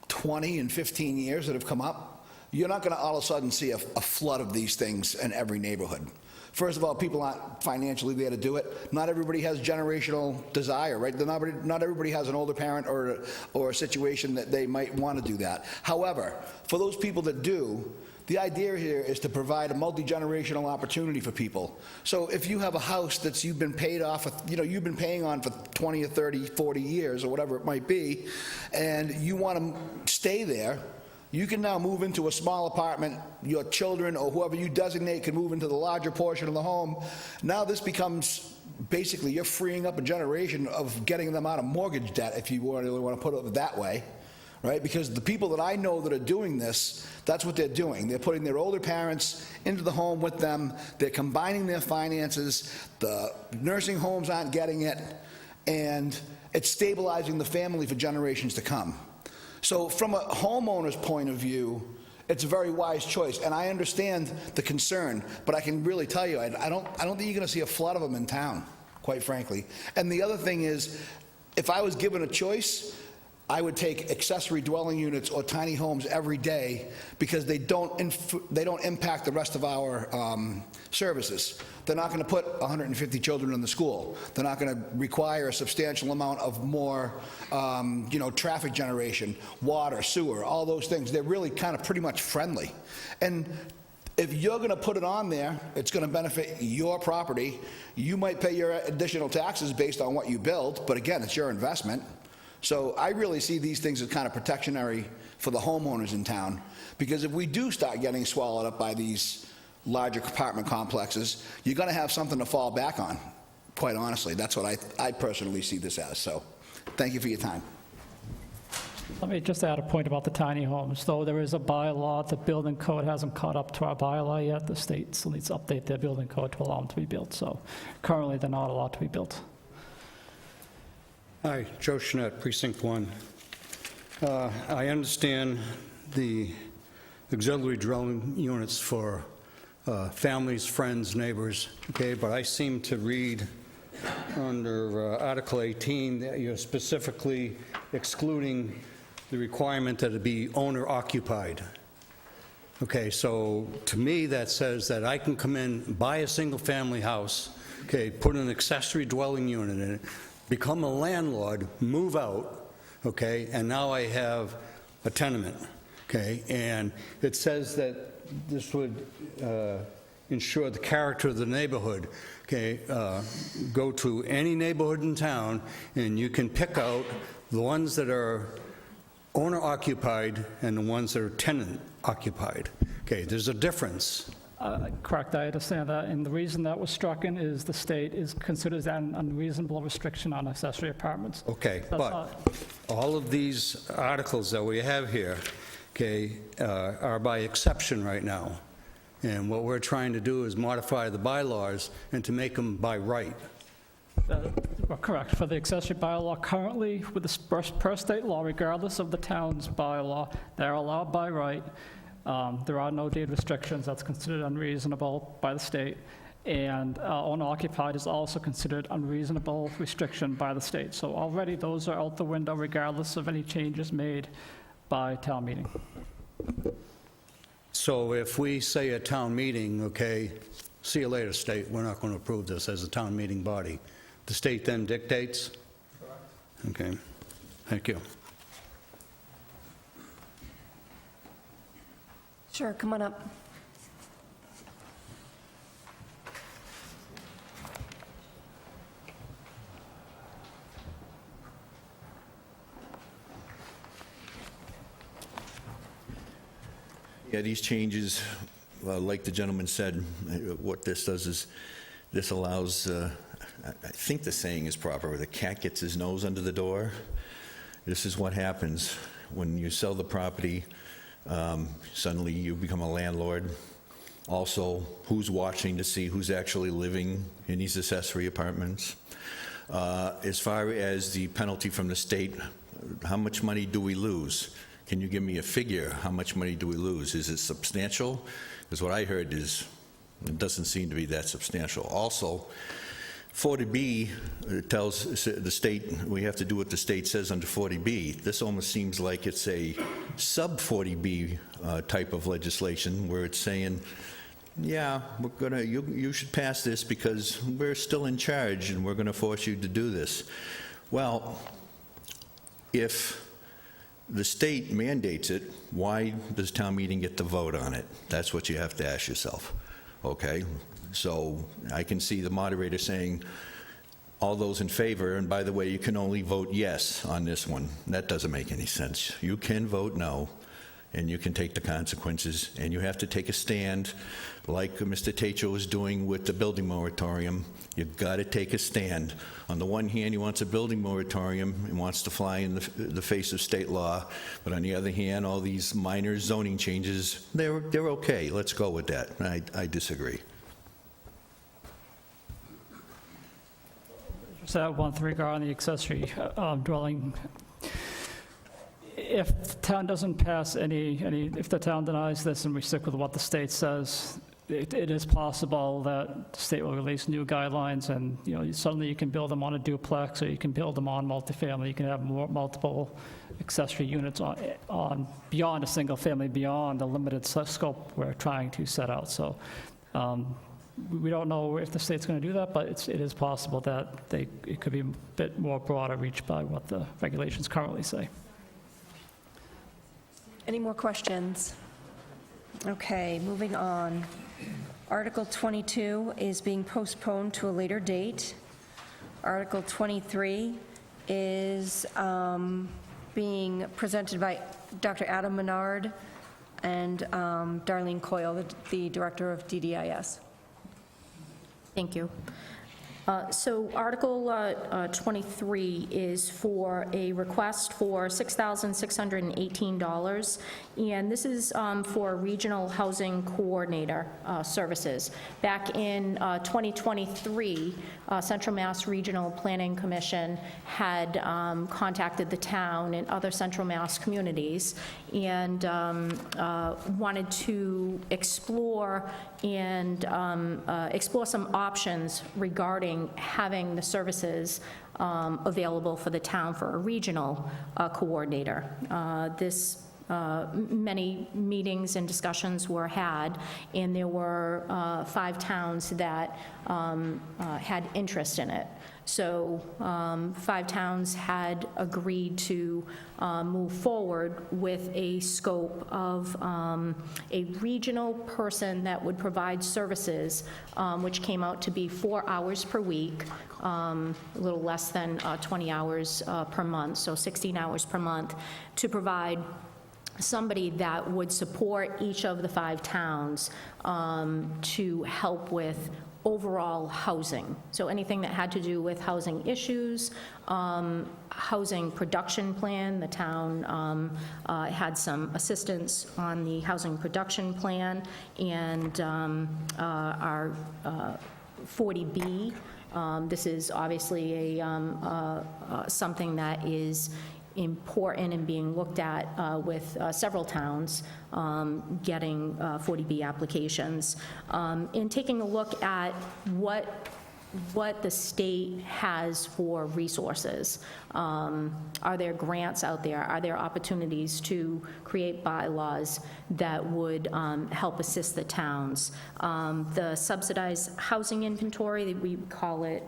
20 in 15 years that have come up. You're not going to all of a sudden see a flood of these things in every neighborhood. First of all, people aren't financially there to do it. Not everybody has generational desire, right? Not everybody has an older parent or a situation that they might want to do that. However, for those people that do, the idea here is to provide a multi-generational opportunity for people. So if you have a house that you've been paid off, you've been paying on for 20 or 30, 40 years or whatever it might be, and you want to stay there, you can now move into a small apartment. Your children or whoever you designate can move into the larger portion of the home. Now this becomes, basically, you're freeing up a generation of getting them out of mortgage debt, if you really want to put it that way. Right? Because the people that I know that are doing this, that's what they're doing. They're putting their older parents into the home with them. They're combining their finances. The nursing homes aren't getting it. And it's stabilizing the family for generations to come. So from a homeowner's point of view, it's a very wise choice. And I understand the concern, but I can really tell you, I don't think you're going to see a flood of them in town, quite frankly. And the other thing is, if I was given a choice, I would take accessory dwelling units or tiny homes every day because they don't impact the rest of our services. They're not going to put 150 children in the school. They're not going to require a substantial amount of more, traffic generation, water, sewer, all those things. They're really kind of pretty much friendly. And if you're going to put it on there, it's going to benefit your property. You might pay your additional taxes based on what you build, but again, it's your investment. So I really see these things as kind of protectionary for the homeowners in town, because if we do start getting swallowed up by these larger apartment complexes, you're going to have something to fall back on, quite honestly. That's what I personally see this as. So thank you for your time. Let me just add a point about the tiny homes. Though there is a bylaw, the building code hasn't caught up to our bylaw yet. The state still needs to update their building code to allow them to be built. So currently, they're not allowed to be built. Hi, Joe Schnett, Precinct 1. I understand the auxiliary dwelling units for families, friends, neighbors, okay, but I seem to read under Article 18 that you're specifically excluding the requirement that it be owner-occupied. Okay, so to me, that says that I can come in, buy a single-family house, okay, put an accessory dwelling unit in it, become a landlord, move out, okay, and now I have a tenement, okay, and it says that this would ensure the character of the neighborhood, okay, go to any neighborhood in town, and you can pick out the ones that are owner-occupied and the ones that are tenant-occupied. Okay, there's a difference. Correct, I understand that. And the reason that was struck in is the state is considered an unreasonable restriction on accessory apartments. Okay, but all of these articles that we have here, okay, are by exception right now. And what we're trying to do is modify the bylaws and to make them by right. Correct. For the accessory bylaw, currently, with the per state law, regardless of the town's bylaw, they're allowed by right. There are no deed restrictions. That's considered unreasonable by the state. And owner-occupied is also considered unreasonable restriction by the state. So already those are out the window regardless of any changes made by town meeting. So if we say at town meeting, okay, see you later, state, we're not going to approve this as a town meeting body, the state then dictates? Correct. Okay, thank you. Sure, come on up. Yeah, these changes like the gentleman said, what this does is, this allows, I think the saying is proper, the cat gets his nose under the door. This is what happens when you sell the property. Suddenly you become a landlord. Also, who's watching to see who's actually living in these accessory apartments? As far as the penalty from the state, how much money do we lose? Can you give me a figure? How much money do we lose? Is it substantial? Because what I heard is it doesn't seem to be that substantial. Also, 40B tells the state we have to do what the state says under 40B. This almost seems like it's a sub-40B type of legislation where it's saying, yeah, we're gonna, you should pass this because we're still in charge and we're going to force you to do this. Well, if the state mandates it, why does town meeting get to vote on it? That's what you have to ask yourself, okay? So I can see the moderator saying, all those in favor, and by the way, you can only vote yes on this one. That doesn't make any sense. You can vote no, and you can take the consequences, and you have to take a stand like Mr. Tatro is doing with the building moratorium. You've got to take a stand. On the one hand, he wants a building moratorium and wants to fly in the face of state law, but on the other hand, all these minor zoning changes, they're okay. Let's go with that. I disagree. Just add one thing regarding the accessory dwelling. If the town doesn't pass if the town denies this and we stick with what the state says, it is possible that the state will release new guidelines, and suddenly you can build them on a duplex, or you can build them on multifamily. You can have multiple accessory units on beyond a single family, beyond the limited scope we're trying to set out. So we don't know if the state's going to do that, but it is possible that it could be a bit more broader reach by what the regulations currently say. Any more questions? Okay, moving on. Article 22 is being postponed to a later date. Article 23 is being presented by Dr. Adam Menard and Darlene Coyle, the Director of DDIS. Thank you. So Article 23 is for a request for $6,618, and this is for regional housing coordinator services. Back in 2023, Central Mass Regional Planning Commission had contacted the town and other Central Mass communities and wanted to explore some options regarding having the services available for the town for a regional coordinator. Many meetings and discussions were had, and there were 5 towns that had interest in it. So 5 towns had agreed to move forward with a scope of a regional person that would provide services, which came out to be 4 hours per week, a little less than 20 hours per month, so 16 hours per month, to provide somebody that would support each of the 5 towns to help with overall housing. So anything that had to do with housing issues, housing production plan. The town had some assistance on the housing production plan, and our 40B. This is obviously something that is important and being looked at with several towns getting 40B applications. In taking a look at what the state has for resources. Are there grants out there? Are there opportunities to create bylaws that would help assist the towns? The subsidized housing inventory, we call it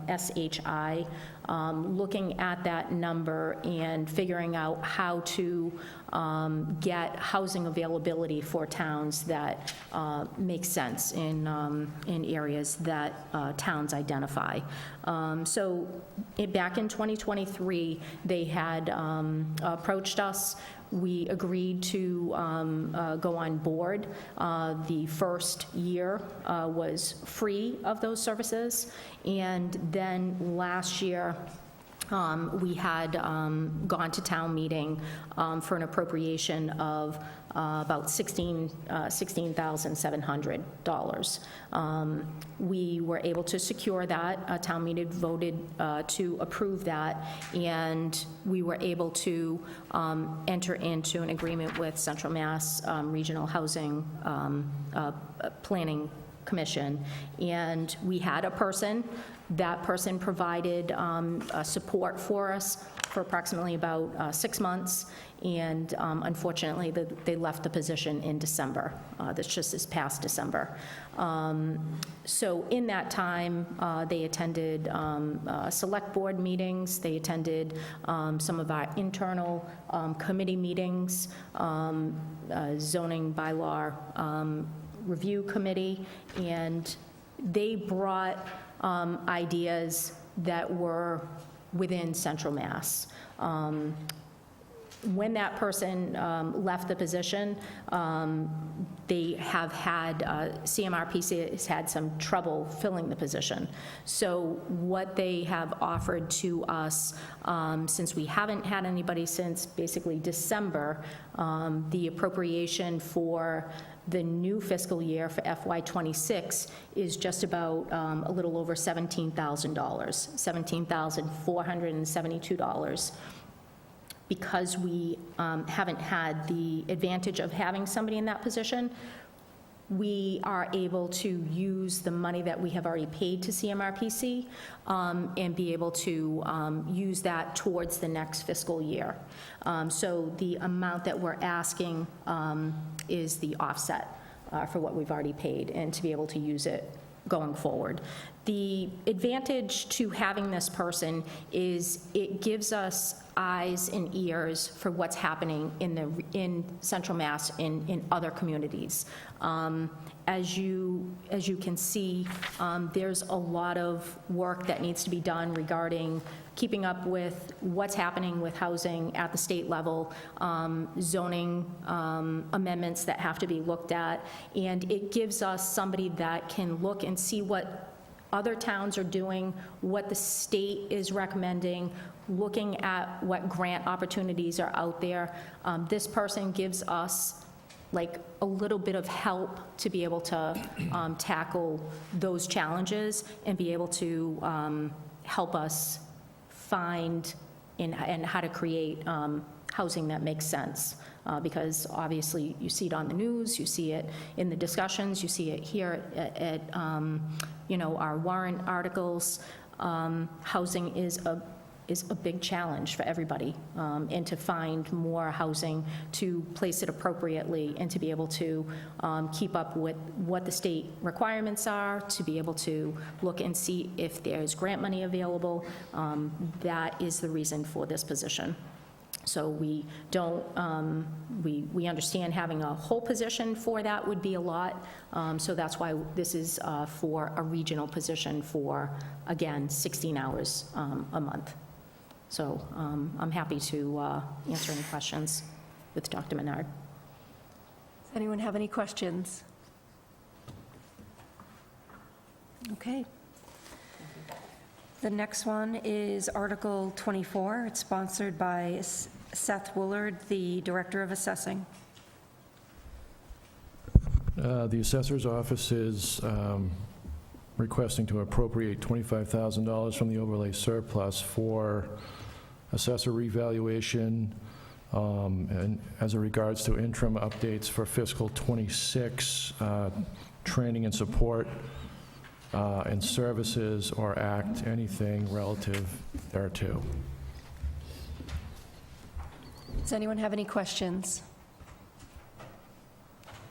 SHI, looking at that number and figuring out how to get housing availability for towns that make sense in areas that towns identify. So back in 2023, they had approached us We agreed to go on board. The first year was free of those services, and then last year, we had gone to town meeting for an appropriation of about $16,700. We were able to secure that. Town meeting voted to approve that, and we were able to enter into an agreement with Central Mass Regional Housing Planning Commission, and we had a person. That person provided support for us for approximately about 6 months, and unfortunately, they left the position in December. That's just this past December. So in that time, they attended select board meetings, they attended some of our internal committee meetings, zoning bylaw review committee, and they brought ideas that were within Central Mass. When that person left the position, they have had, CMRPC has had some trouble filling the position. So what they have offered to us, since we haven't had anybody since basically December, the appropriation for the new fiscal year for FY26 is just about a little over $17,000, $17,472. Because we haven't had the advantage of having somebody in that position, we are able to use the money that we have already paid to CMRPC and be able to use that towards the next fiscal year. So the amount that we're asking is the offset for what we've already paid, and to be able to use it going forward. The advantage to having this person is it gives us eyes and ears for what's happening in Central Mass in other communities. As you can see, there's a lot of work that needs to be done regarding keeping up with what's happening with housing at the state level, zoning amendments that have to be looked at, and it gives us somebody that can look and see what other towns are doing, what the state is recommending, looking at what grant opportunities are out there. This person gives us like a little bit of help to be able to tackle those challenges and be able to help us find and how to create housing that makes sense. Because obviously you see it on the news, you see it in the discussions, you see it here at our warrant articles. Housing is a big challenge for everybody, and to find more housing, to place it appropriately, and to be able to keep up with what the state requirements are, to be able to look and see if there's grant money available. That is the reason for this position. So we don't, we understand having a whole position for that would be a lot. So that's why this is for a regional position for, again, 16 hours a month. So I'm happy to answer any questions with Dr. Menard. Does anyone have any questions? Okay. The next one is Article 24. It's sponsored by Seth Woolard, the Director of Assessing. The Assessor's Office is requesting to appropriate $25,000 from the overlay surplus for assessor revaluation, and as it regards to interim updates for fiscal '26, training and support, and services or act anything relative thereto. Does anyone have any questions?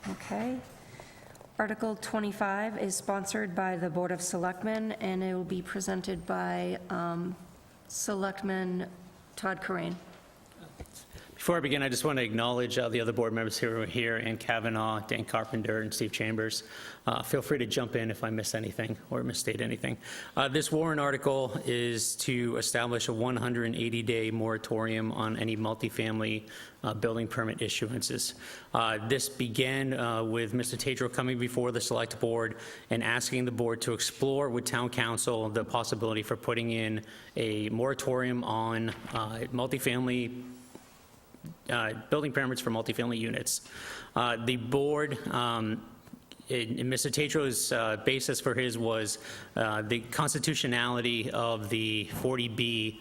Okay. Article 25 is sponsored by the Board of Selectmen, and it will be presented by Selectman Todd Corain. Before I begin, I just want to acknowledge the other board members who are here, Ann Kavanaugh, Dan Carpenter, and Steve Chambers. Feel free to jump in if I miss anything or misstate anything. This warrant article is to establish a 180-day moratorium on any multifamily building permit issuances. This began with Mr. Tatro coming before the Select Board and asking the board to explore with Town Council the possibility for putting in a moratorium on multifamily building permits for multifamily units. The board, Mr. Tatro's basis for his was the constitutionality of the 40B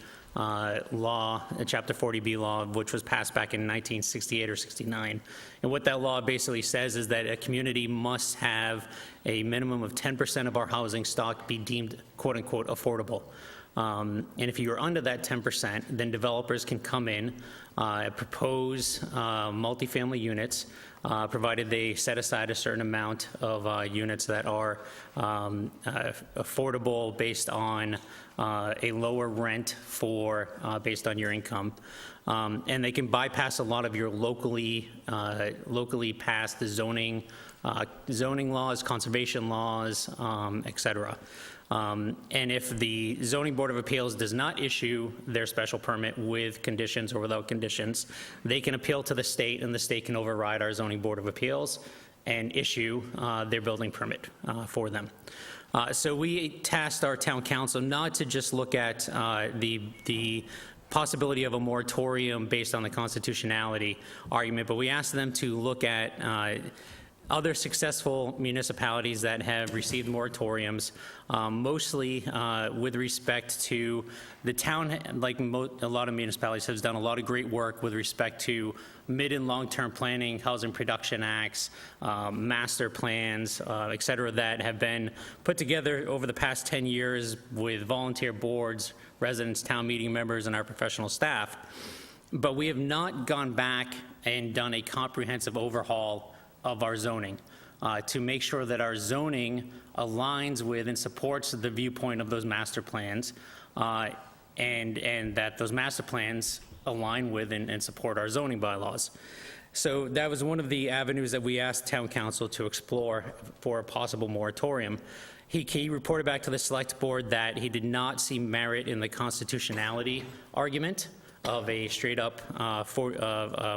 law, Chapter 40B law, which was passed back in 1968 or 69. And what that law basically says is that a community must have a minimum of 10% of our housing stock be deemed quote-unquote affordable. And if you're under that 10%, then developers can come in, propose multifamily units, provided they set aside a certain amount of units that are affordable based on a lower rent for based on your income. And they can bypass a lot of your locally passed zoning laws, conservation laws, et cetera. And if the Zoning Board of Appeals does not issue their special permit with conditions or without conditions, they can appeal to the state, and the state can override our Zoning Board of Appeals and issue their building permit for them. So we tasked our town council not to just look at the possibility of a moratorium based on the constitutionality argument, but we asked them to look at other successful municipalities that have received moratoriums, mostly with respect to the town, like a lot of municipalities, has done a lot of great work with respect to mid and long-term planning, housing production acts, master plans, et cetera, that have been put together over the past 10 years with volunteer boards, residents, town meeting members, and our professional staff. But we have not gone back and done a comprehensive overhaul of our zoning to make sure that our zoning aligns with and supports the viewpoint of those master plans, and that those master plans align with and support our zoning bylaws. So that was one of the avenues that we asked town council to explore for a possible moratorium. He reported back to the select board that he did not see merit in the constitutionality argument of a straight-up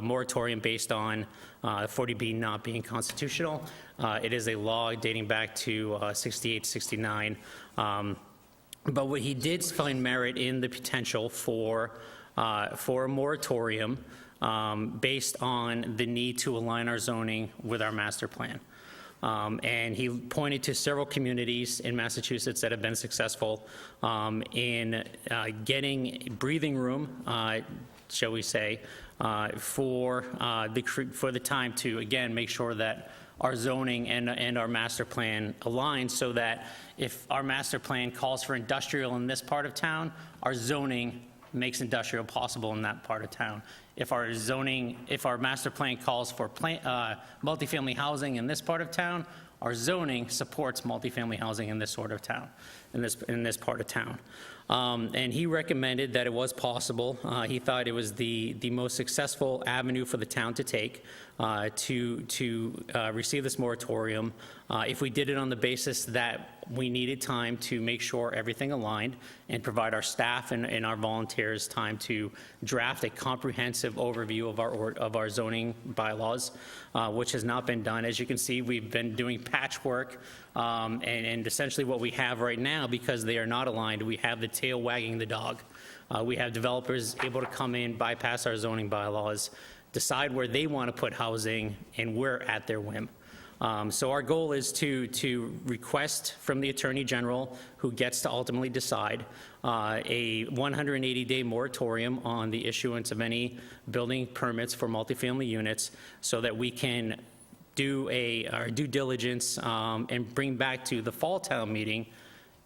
moratorium based on 40B not being constitutional. It is a law dating back to 68, 69. But what he did find merit in the potential for a moratorium based on the need to align our zoning with our master plan. And he pointed to several communities in Massachusetts that have been successful in getting breathing room, shall we say, for the time to, again, make sure that our zoning and our master plan align, so that if our master plan calls for industrial in this part of town, our zoning makes industrial possible in that part of town. If our master plan calls for multifamily housing in this part of town, our zoning supports multifamily housing in this sort of town, in this part of town. And he recommended that it was possible. He thought it was the most successful avenue for the town to take to receive this moratorium. If we did it on the basis that we needed time to make sure everything aligned and provide our staff and our volunteers time to draft a comprehensive overview of our zoning bylaws, which has not been done. As you can see, we've been doing patchwork, and essentially what we have right now, because they are not aligned, we have the tail wagging the dog. We have developers able to come in, bypass our zoning bylaws, decide where they want to put housing, and we're at their whim. So our goal is to request from the Attorney General, who gets to ultimately decide, a 180-day moratorium on the issuance of any building permits for multifamily units, so that we can do our due diligence and bring back to the fall town meeting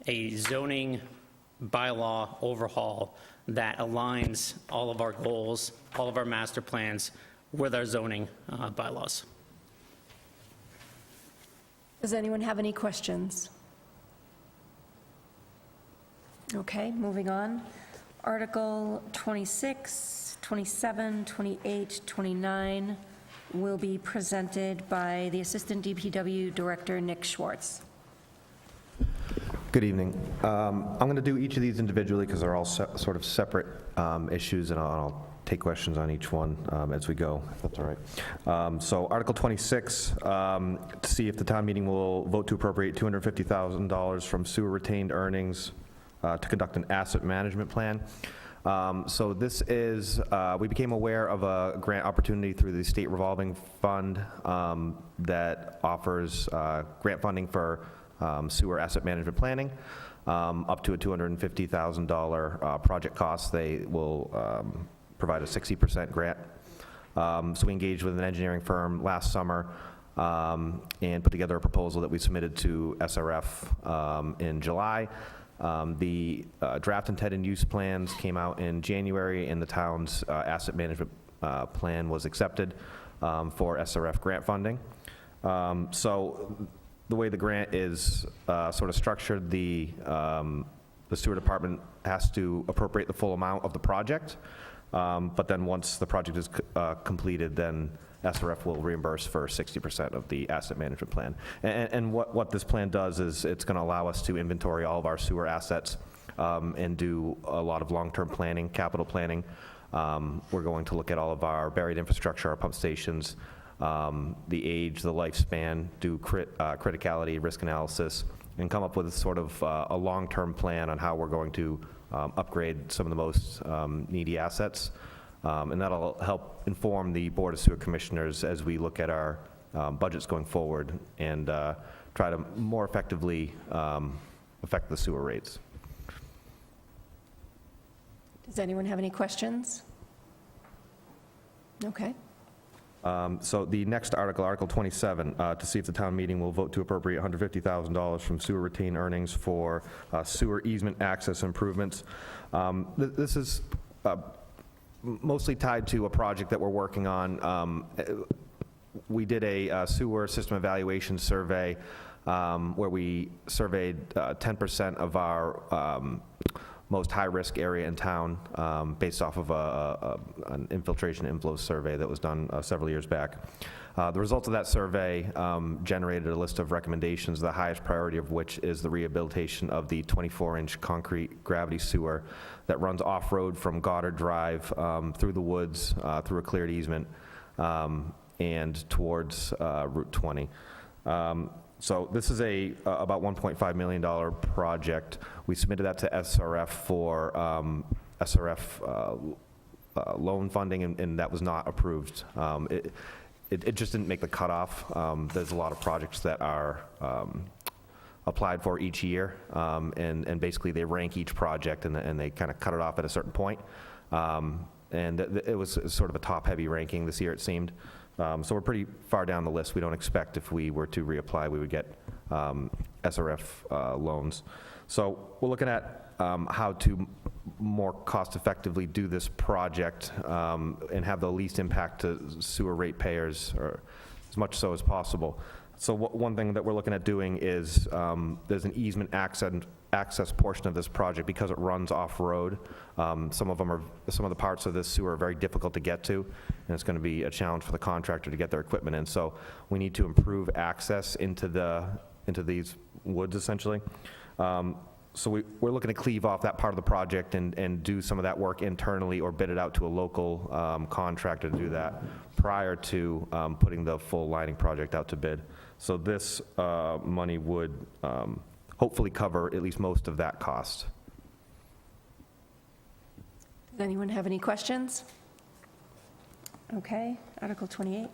a zoning bylaw overhaul that aligns all of our goals, all of our master plans with our zoning bylaws. Does anyone have any questions? Okay, moving on. Article 26, 27, 28, 29 will be presented by the Assistant DPW Director, Nick Schwartz. Good evening. I'm going to do each of these individually because they're all sort of separate issues, and I'll take questions on each one as we go, if that's all right. So Article 26, to see if the town meeting will vote to appropriate $250,000 from sewer retained earnings to conduct an asset management plan. So this is, we became aware of a grant opportunity through the State Revolving Fund that offers grant funding for sewer asset management planning, up to a $250,000 project cost. They will provide a 60% grant. So we engaged with an engineering firm last summer and put together a proposal that we submitted to SRF in July. The draft intended use plans came out in January, and the town's asset management plan was accepted for SRF grant funding. So the way the grant is sort of structured, the sewer department has to appropriate the full amount of the project, but then once the project is completed, then SRF will reimburse for 60% of the asset management plan. And what this plan does is it's going to allow us to inventory all of our sewer assets and do a lot of long-term planning, capital planning. We're going to look at all of our buried infrastructure, our pump stations, the age, the lifespan, do criticality, risk analysis, and come up with sort of a long-term plan on how we're going to upgrade some of the most needy assets. And that'll help inform the Board of Sewer Commissioners as we look at our budgets going forward and try to more effectively affect the sewer rates. Does anyone have any questions? Okay. So the next article, Article 27, to see if the town meeting will vote to appropriate $150,000 from sewer retained earnings for sewer easement access improvements. This is mostly tied to a project that we're working on. We did a sewer system evaluation survey where we surveyed 10% of our most high-risk area in town based off of an infiltration inflow survey that was done several years back. The results of that survey generated a list of recommendations, the highest priority of which is the rehabilitation of the 24-inch concrete gravity sewer that runs off-road from Goddard Drive through the woods, through a cleared easement, and towards Route 20. So this is about $1.5 million project. We submitted that to SRF for SRF loan funding, and that was not approved. It just didn't make the cutoff. There's a lot of projects that are applied for each year, and basically they rank each project and they kind of cut it off at a certain point. And it was sort of a top-heavy ranking this year, it seemed. So we're pretty far down the list. We don't expect if we were to reapply, we would get SRF loans. So we're looking at how to more cost-effectively do this project and have the least impact to sewer ratepayers, or as much so as possible. So one thing that we're looking at doing is there's an easement access portion of this project because it runs off-road. Some of the parts of this sewer are very difficult to get to, and it's going to be a challenge for the contractor to get their equipment in. So we need to improve access into these woods, essentially. So we're looking to cleave off that part of the project and do some of that work internally or bid it out to a local contractor to do that prior to putting the full lining project out to bid. So this money would hopefully cover at least most of that cost. Does anyone have any questions? Okay, Article 28.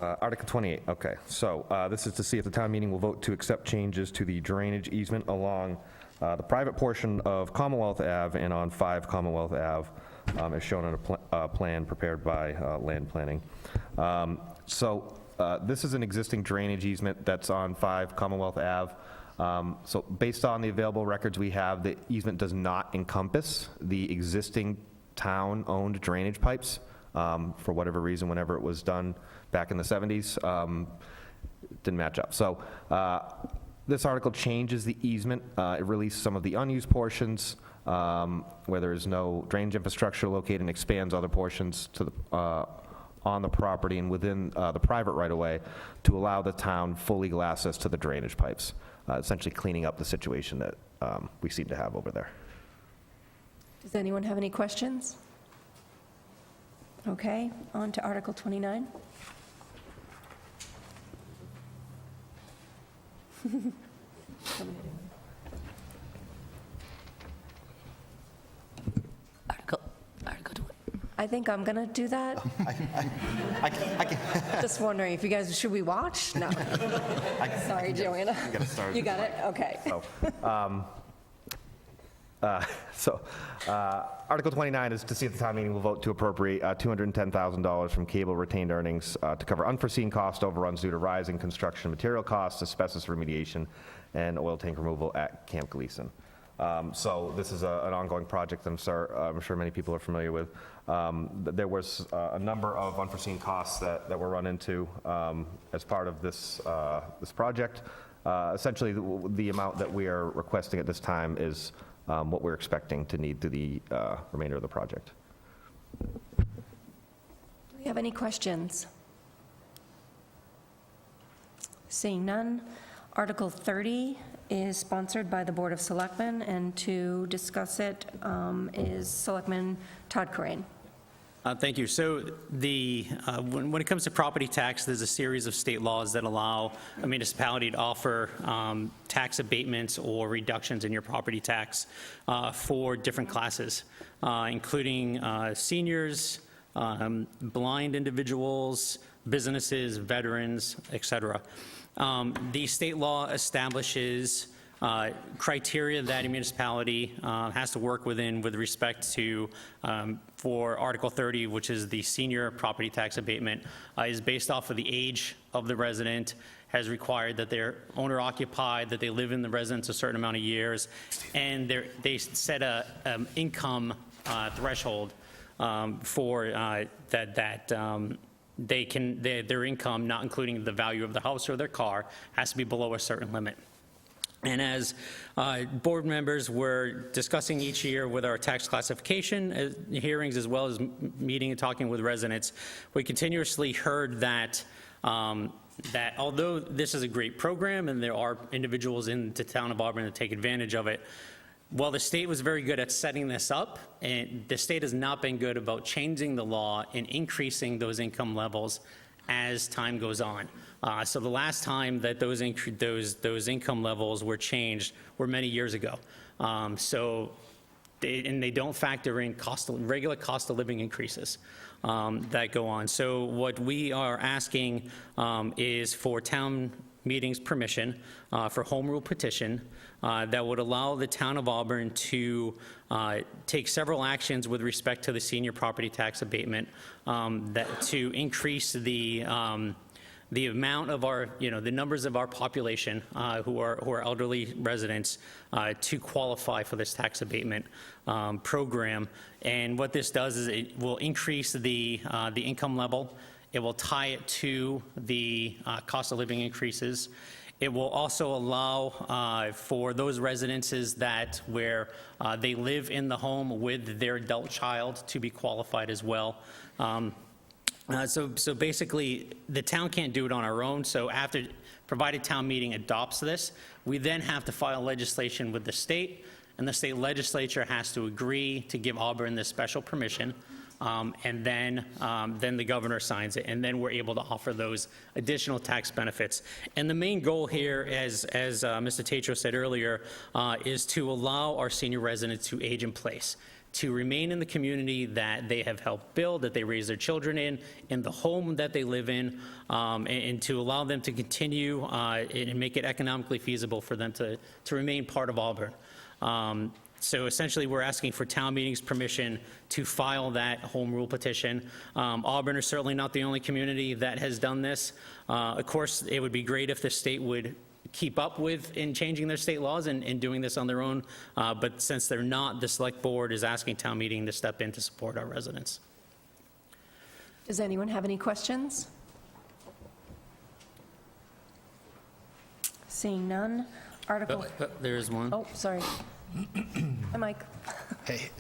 Article 28, okay. So this is to see if the town meeting will vote to accept changes to the drainage easement along the private portion of Commonwealth Ave and on 5 Commonwealth Ave, as shown on a plan prepared by Land Planning. So this is an existing drainage easement that's on 5 Commonwealth Ave. So based on the available records we have, the easement does not encompass the existing town-owned drainage pipes. For whatever reason, whenever it was done back in the 70s, it didn't match up. So this article changes the easement. It released some of the unused portions, where there is no drainage infrastructure located and expands other portions to the, on the property and within the private right-of-way to allow the town full legal access to the drainage pipes, essentially cleaning up the situation that we seem to have over there. Does anyone have any questions? Okay, on to Article 29. I think I'm going to do that. Just wondering if you guys, should we watch? No. Sorry, Joanna. You got to start. You got it? Okay. Article 29 is to see if the town meeting will vote to appropriate $210,000 from cable retained earnings to cover unforeseen cost overruns due to rising construction material costs, asbestos remediation, and oil tank removal at Camp Gleason. So this is an ongoing project I'm sure many people are familiar with. There was a number of unforeseen costs that were run into as part of this project. Essentially, the amount that we are requesting at this time is what we're expecting to need through the remainder of the project. Do we have any questions? Seeing none, Article 30 is sponsored by the Board of Selectmen, and to discuss it is Selectman Todd Corain. Thank you. So when it comes to property tax, there's a series of state laws that allow a municipality to offer tax abatements or reductions in your property tax for different classes, including seniors, blind individuals, businesses, veterans, et cetera. The state law establishes criteria that a municipality has to work within with respect to, for Article 30, which is the senior property tax abatement, is based off of the age of the resident, has required that they're owner occupied, that they live in the residence a certain amount of years, and they set a income threshold for their income, not including the value of the house or their car, has to be below a certain limit. And as board members were discussing each year with our tax classification hearings, as well as meeting and talking with residents, we continuously heard that that although this is a great program and there are individuals in the town of Auburn that take advantage of it, while the state was very good at setting this up, and the state has not been good about changing the law and increasing those income levels as time goes on. So the last time that those income levels were changed were many years ago. They don't factor in regular cost of living increases that go on. So what we are asking is for town meetings permission for home rule petition that would allow the town of Auburn to take several actions with respect to the senior property tax abatement to increase the amount of our, the numbers of our population who are elderly residents to qualify for this tax abatement program. And what this does is it will increase the income level. It will tie it to the cost of living increases. It will also allow for those residences where they live in the home with their adult child to be qualified as well. So basically, the town can't do it on our own. So provided town meeting adopts this, we then have to file legislation with the state, and the state legislature has to agree to give Auburn this special permission. And then the governor signs it, and then we're able to offer those additional tax benefits. And the main goal here, as Mr. Tatro said earlier, is to allow our senior residents to age in place, to remain in the community that they have helped build, that they raise their children in the home that they live in, and to allow them to continue and make it economically feasible for them to remain part of Auburn. So essentially, we're asking for town meetings permission to file that home rule petition. Auburn is certainly not the only community that has done this. Of course, it would be great if the state would keep up with in changing their state laws and doing this on their own. But since they're not, the select board is asking town meeting to step in to support our residents. Does anyone have any questions? Seeing none, Article... There is one. Oh, sorry. Hi, Mike. Hey,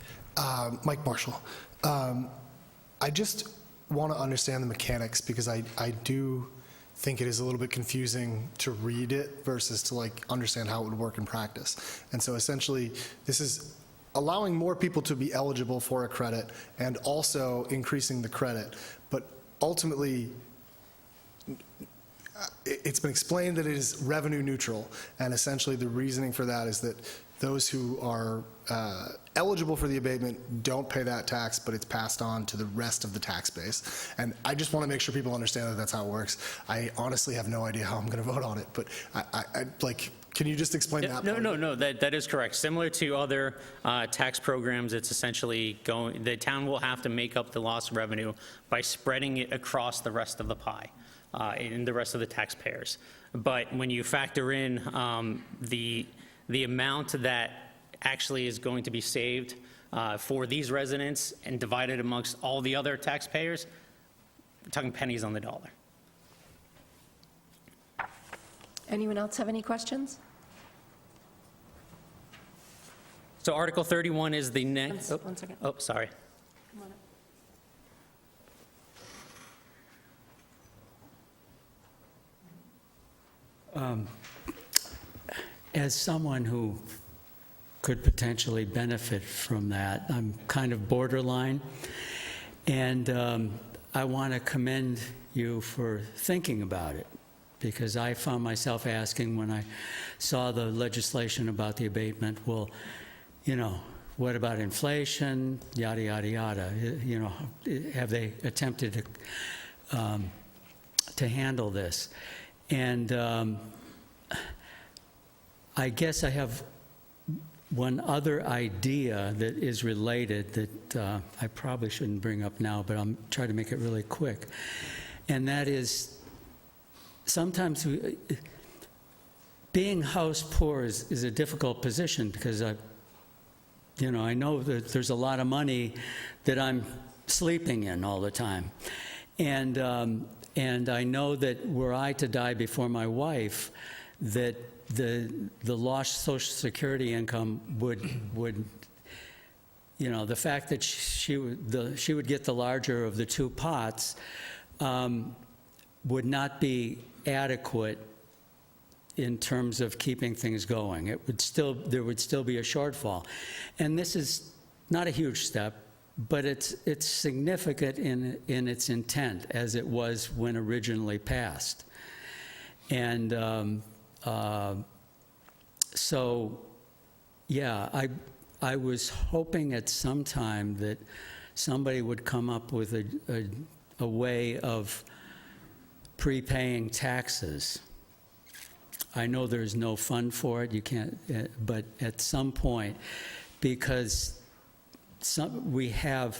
Mike Marshall. I just want to understand the mechanics because I do think it is a little bit confusing to read it versus to like understand how it would work in practice. And so essentially, this is allowing more people to be eligible for a credit and also increasing the credit. But ultimately, it's been explained that it is revenue neutral, and essentially the reasoning for that is that those who are eligible for the abatement don't pay that tax, but it's passed on to the rest of the tax base. And I just want to make sure people understand that that's how it works. I honestly have no idea how I'm going to vote on it, but I like, can you just explain that? No, that is correct. Similar to other tax programs, it's essentially the town will have to make up the lost revenue by spreading it across the rest of the pie and the rest of the taxpayers. But when you factor in the amount that actually is going to be saved for these residents and divided amongst all the other taxpayers, we're talking pennies on the dollar. Anyone else have any questions? So Article 31 is the next. One second. Oh, sorry. Come on up. As someone who could potentially benefit from that, I'm kind of borderline, and I want to commend you for thinking about it, because I found myself asking when I saw the legislation about the abatement, well, you know, what about inflation, yada, yada, yada? You know, have they attempted to handle this? And I guess I have one other idea that is related that I probably shouldn't bring up now, but I'll try to make it really quick. And that is, sometimes being house poor is a difficult position because I know that there's a lot of money that I'm sleeping in all the time. And I know that were I to die before my wife, that the lost Social Security income would the fact that she would get the larger of the two pots would not be adequate in terms of keeping things going. There would still be a shortfall. And this is not a huge step, but it's significant in its intent as it was when originally passed. And so, yeah, I was hoping at some time that somebody would come up with a way of prepaying taxes. I know there's no fund for it, you can't, but at some point, because we have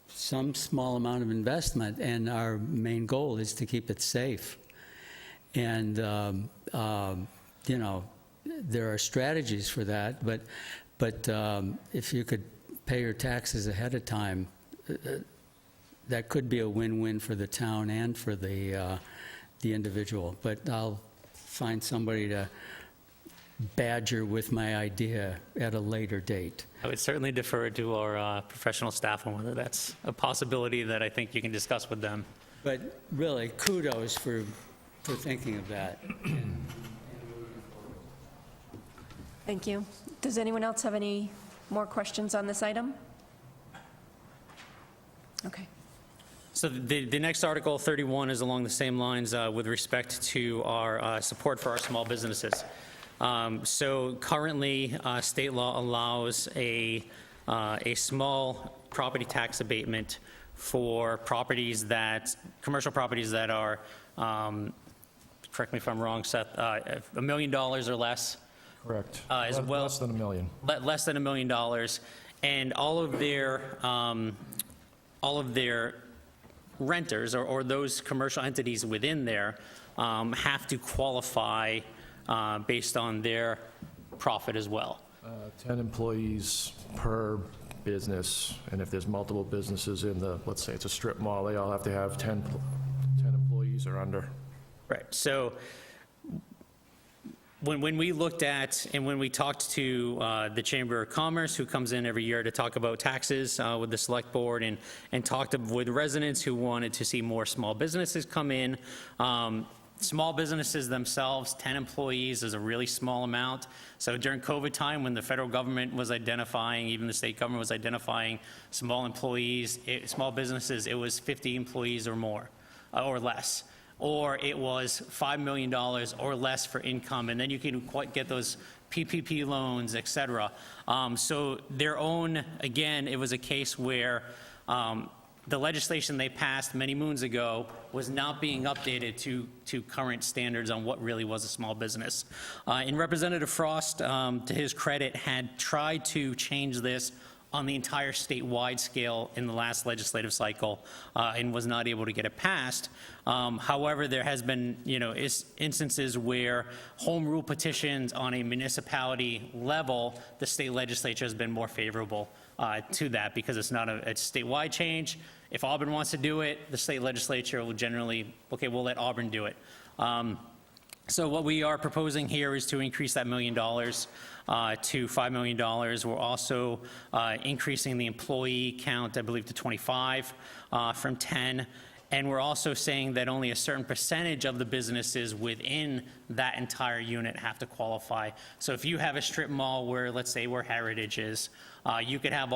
some small amount of investment and our main goal is to keep it safe. And, there are strategies for that, but if you could pay your taxes ahead of time, that could be a win-win for the town and for the individual. But I'll find somebody to badger with my idea at a later date. I would certainly defer to our professional staff on whether that's a possibility that I think you can discuss with them. But really, kudos for thinking of that. Thank you. Does anyone else have any more questions on this item? Okay. So the next Article 31 is along the same lines with respect to our support for our small businesses. So currently, state law allows a small property tax abatement for commercial properties that are, correct me if I'm wrong, Seth, $1 million or less. Correct. As well, less than $1 million. Less than $1 million, and all of their renters or those commercial entities within there have to qualify based on their profit as well. 10 employees per business, and if there's multiple businesses in let's say it's a strip mall, they all have to have 10 employees or under. Right. So when we looked at, and when we talked to the Chamber of Commerce, who comes in every year to talk about taxes with the Select Board, and talked with residents who wanted to see more small businesses come in, small businesses themselves, 10 employees is a really small amount. So during COVID time, when the federal government was identifying, even the state government was identifying small employees, small businesses, it was 50 employees or more, or less. Or it was $5 million or less for income, and then you can get those PPP loans, et cetera. So their own, again, it was a case where the legislation they passed many moons ago was not being updated to current standards on what really was a small business. And Representative Frost, to his credit, had tried to change this on the entire statewide scale in the last legislative cycle and was not able to get it passed. However, there has been, instances where home rule petitions on a municipality level, the state legislature has been more favorable to that because it's not a statewide change. If Auburn wants to do it, the state legislature will generally, okay, we'll let Auburn do it. So what we are proposing here is to increase that $1 million to $5 million. We're also increasing the employee count, I believe, to 25 from 10. And we're also saying that only a certain percentage of the businesses within that entire unit have to qualify. So if you have a strip mall where, let's say, where Heritage is, you could have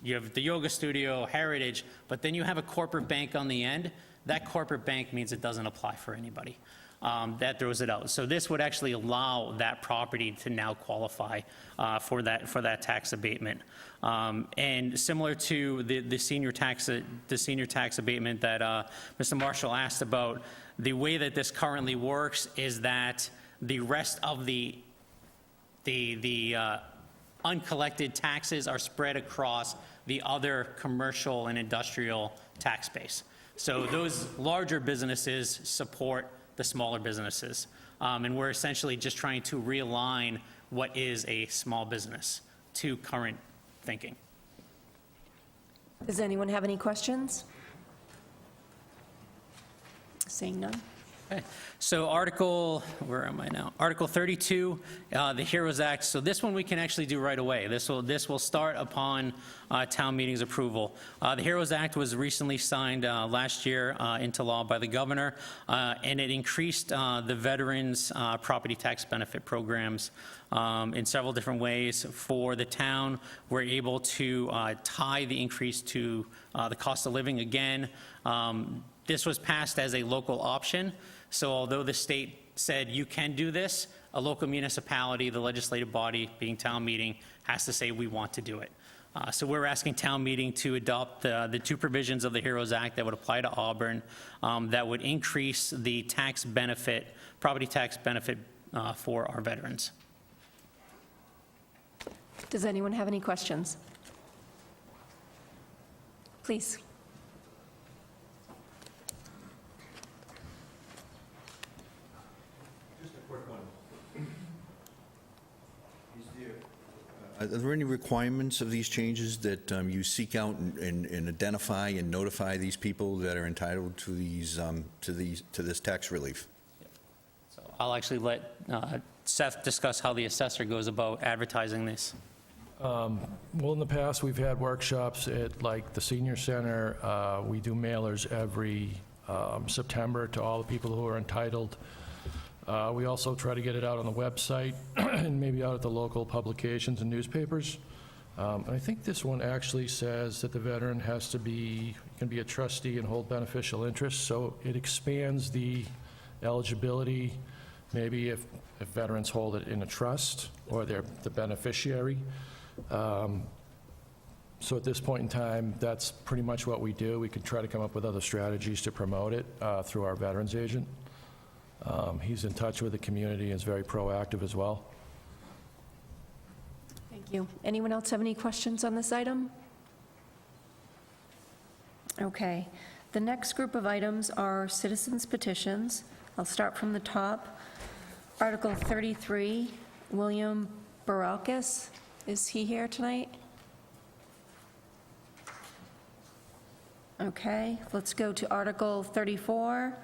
you have the yoga studio, Heritage, but then you have a corporate bank on the end. That corporate bank means it doesn't apply for anybody. That throws it out. So this would actually allow that property to now qualify for that tax abatement. And similar to the senior tax abatement that Mr. Marshall asked about, the way that this currently works is that the rest of the uncollected taxes are spread across the other commercial and industrial tax base. So those larger businesses support the smaller businesses. And we're essentially just trying to realign what is a small business to current thinking. Does anyone have any questions? Seeing none. Okay. So where am I now? Article 32, the HEROES Act. So this one we can actually do right away. This will start upon town meeting's approval. The HEROES Act was recently signed last year into law by the governor, and it increased the veterans' property tax benefit programs in several different ways. For the town, we're able to tie the increase to the cost of living again. This was passed as a local option. So although the state said you can do this, a local municipality, the legislative body, being town meeting, has to say we want to do it. So we're asking town meeting to adopt the two provisions of the HEROES Act that would apply to Auburn that would increase the tax benefit, property tax benefit for our veterans. Does anyone have any questions? Please. Are there any requirements of these changes that you seek out and identify and notify these people that are entitled to this tax relief? So I'll actually let Seth discuss how the assessor goes about advertising this. Well, in the past, we've had workshops at, like, the senior center. We do mailers every September to all the people who are entitled. We also try to get it out on the website and maybe out at the local publications and newspapers. And I think this one actually says that the veteran can be a trustee and hold beneficial interest, so it expands the eligibility, maybe if veterans hold it in a trust or they're the beneficiary. So at this point in time, that's pretty much what we do. We could try to come up with other strategies to promote it through our veterans agent. He's in touch with the community and is very proactive as well. Thank you. Anyone else have any questions on this item? Okay. The next group of items are citizens petitions. I'll start from the top. Article 33, William Baralkis. Is he here tonight? Okay. Let's go to Article 34.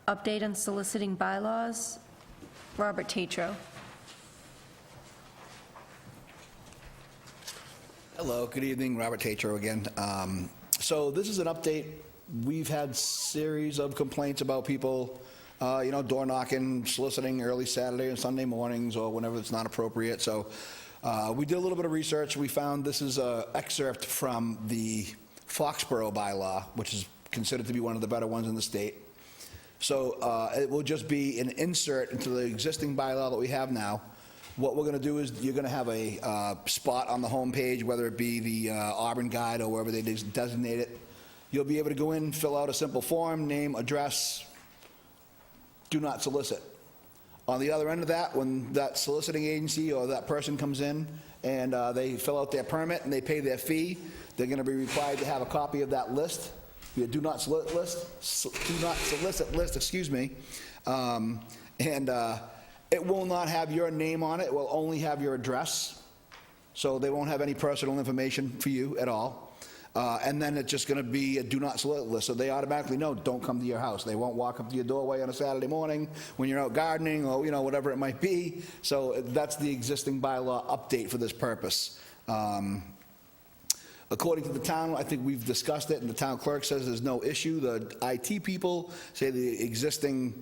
Update on soliciting bylaws. Robert Tatro. Hello, good evening, Robert Tatro again. So this is an update. We've had series of complaints about people, door knocking, soliciting early Saturday and Sunday mornings or whenever it's not appropriate. So we did a little bit of research. We found this is an excerpt from the Foxborough bylaw, which is considered to be one of the better ones in the state. So it will just be an insert into the existing bylaw that we have now. What we're going to do is you're going to have a spot on the homepage, whether it be the Auburn Guide or wherever they designate it. You'll be able to go in, fill out a simple form, name, address, do not solicit. On the other end of that, when that soliciting agency or that person comes in and they fill out their permit and they pay their fee, they're going to be required to have a copy of that list, the do not solicit list, excuse me, it will not have your name on it. It will only have your address. So they won't have any personal information for you at all. And then it's just going to be a do not solicit list. So they automatically know, don't come to your house. They won't walk up to your doorway on a Saturday morning when you're out gardening or, whatever it might be. So that's the existing bylaw update for this purpose. According to the town, I think we've discussed it, and the town clerk says there's no issue. The IT people say the existing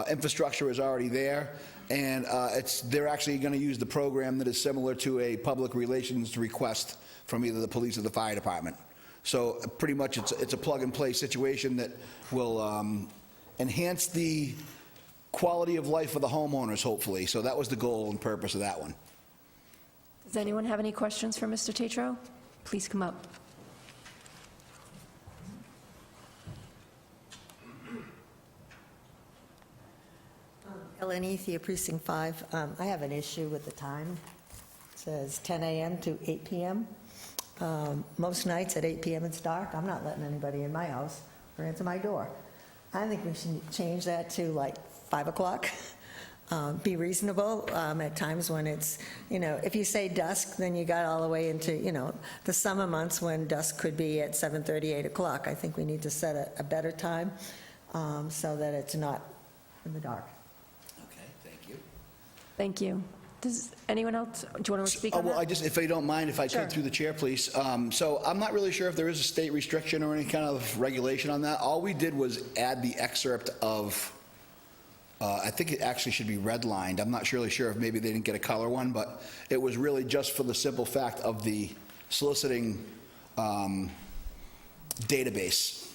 infrastructure is already there, and they're actually going to use the program that is similar to a public relations request from either the police or the fire department. So pretty much it's a plug-and-play situation that will enhance the quality of life for the homeowners, hopefully. So that was the goal and purpose of that one. Does anyone have any questions for Mr. Tatro? Please come up. Ellen Ethia, Precinct 5. I have an issue with the time. It says 10 a.m. to 8 p.m. Most nights at 8 p.m. it's dark. I'm not letting anybody in my house or answer my door. I think we should change that to like 5 o'clock. Be reasonable at times when it's, if you say dusk, then you got all the way into, the summer months when dusk could be at 7:30, 8 o'clock. I think we need to set a better time so that it's not in the dark. Okay, thank you. Thank you. Does anyone else, do you want to speak on Well, that? if you don't mind, if I Sure. could through the chair, please. So I'm not really sure if there is a state restriction or any kind of regulation on that. All we did was add the excerpt of, I think it actually should be redlined. I'm not really sure if maybe they didn't get a color one, but it was really just for the simple fact of the soliciting database.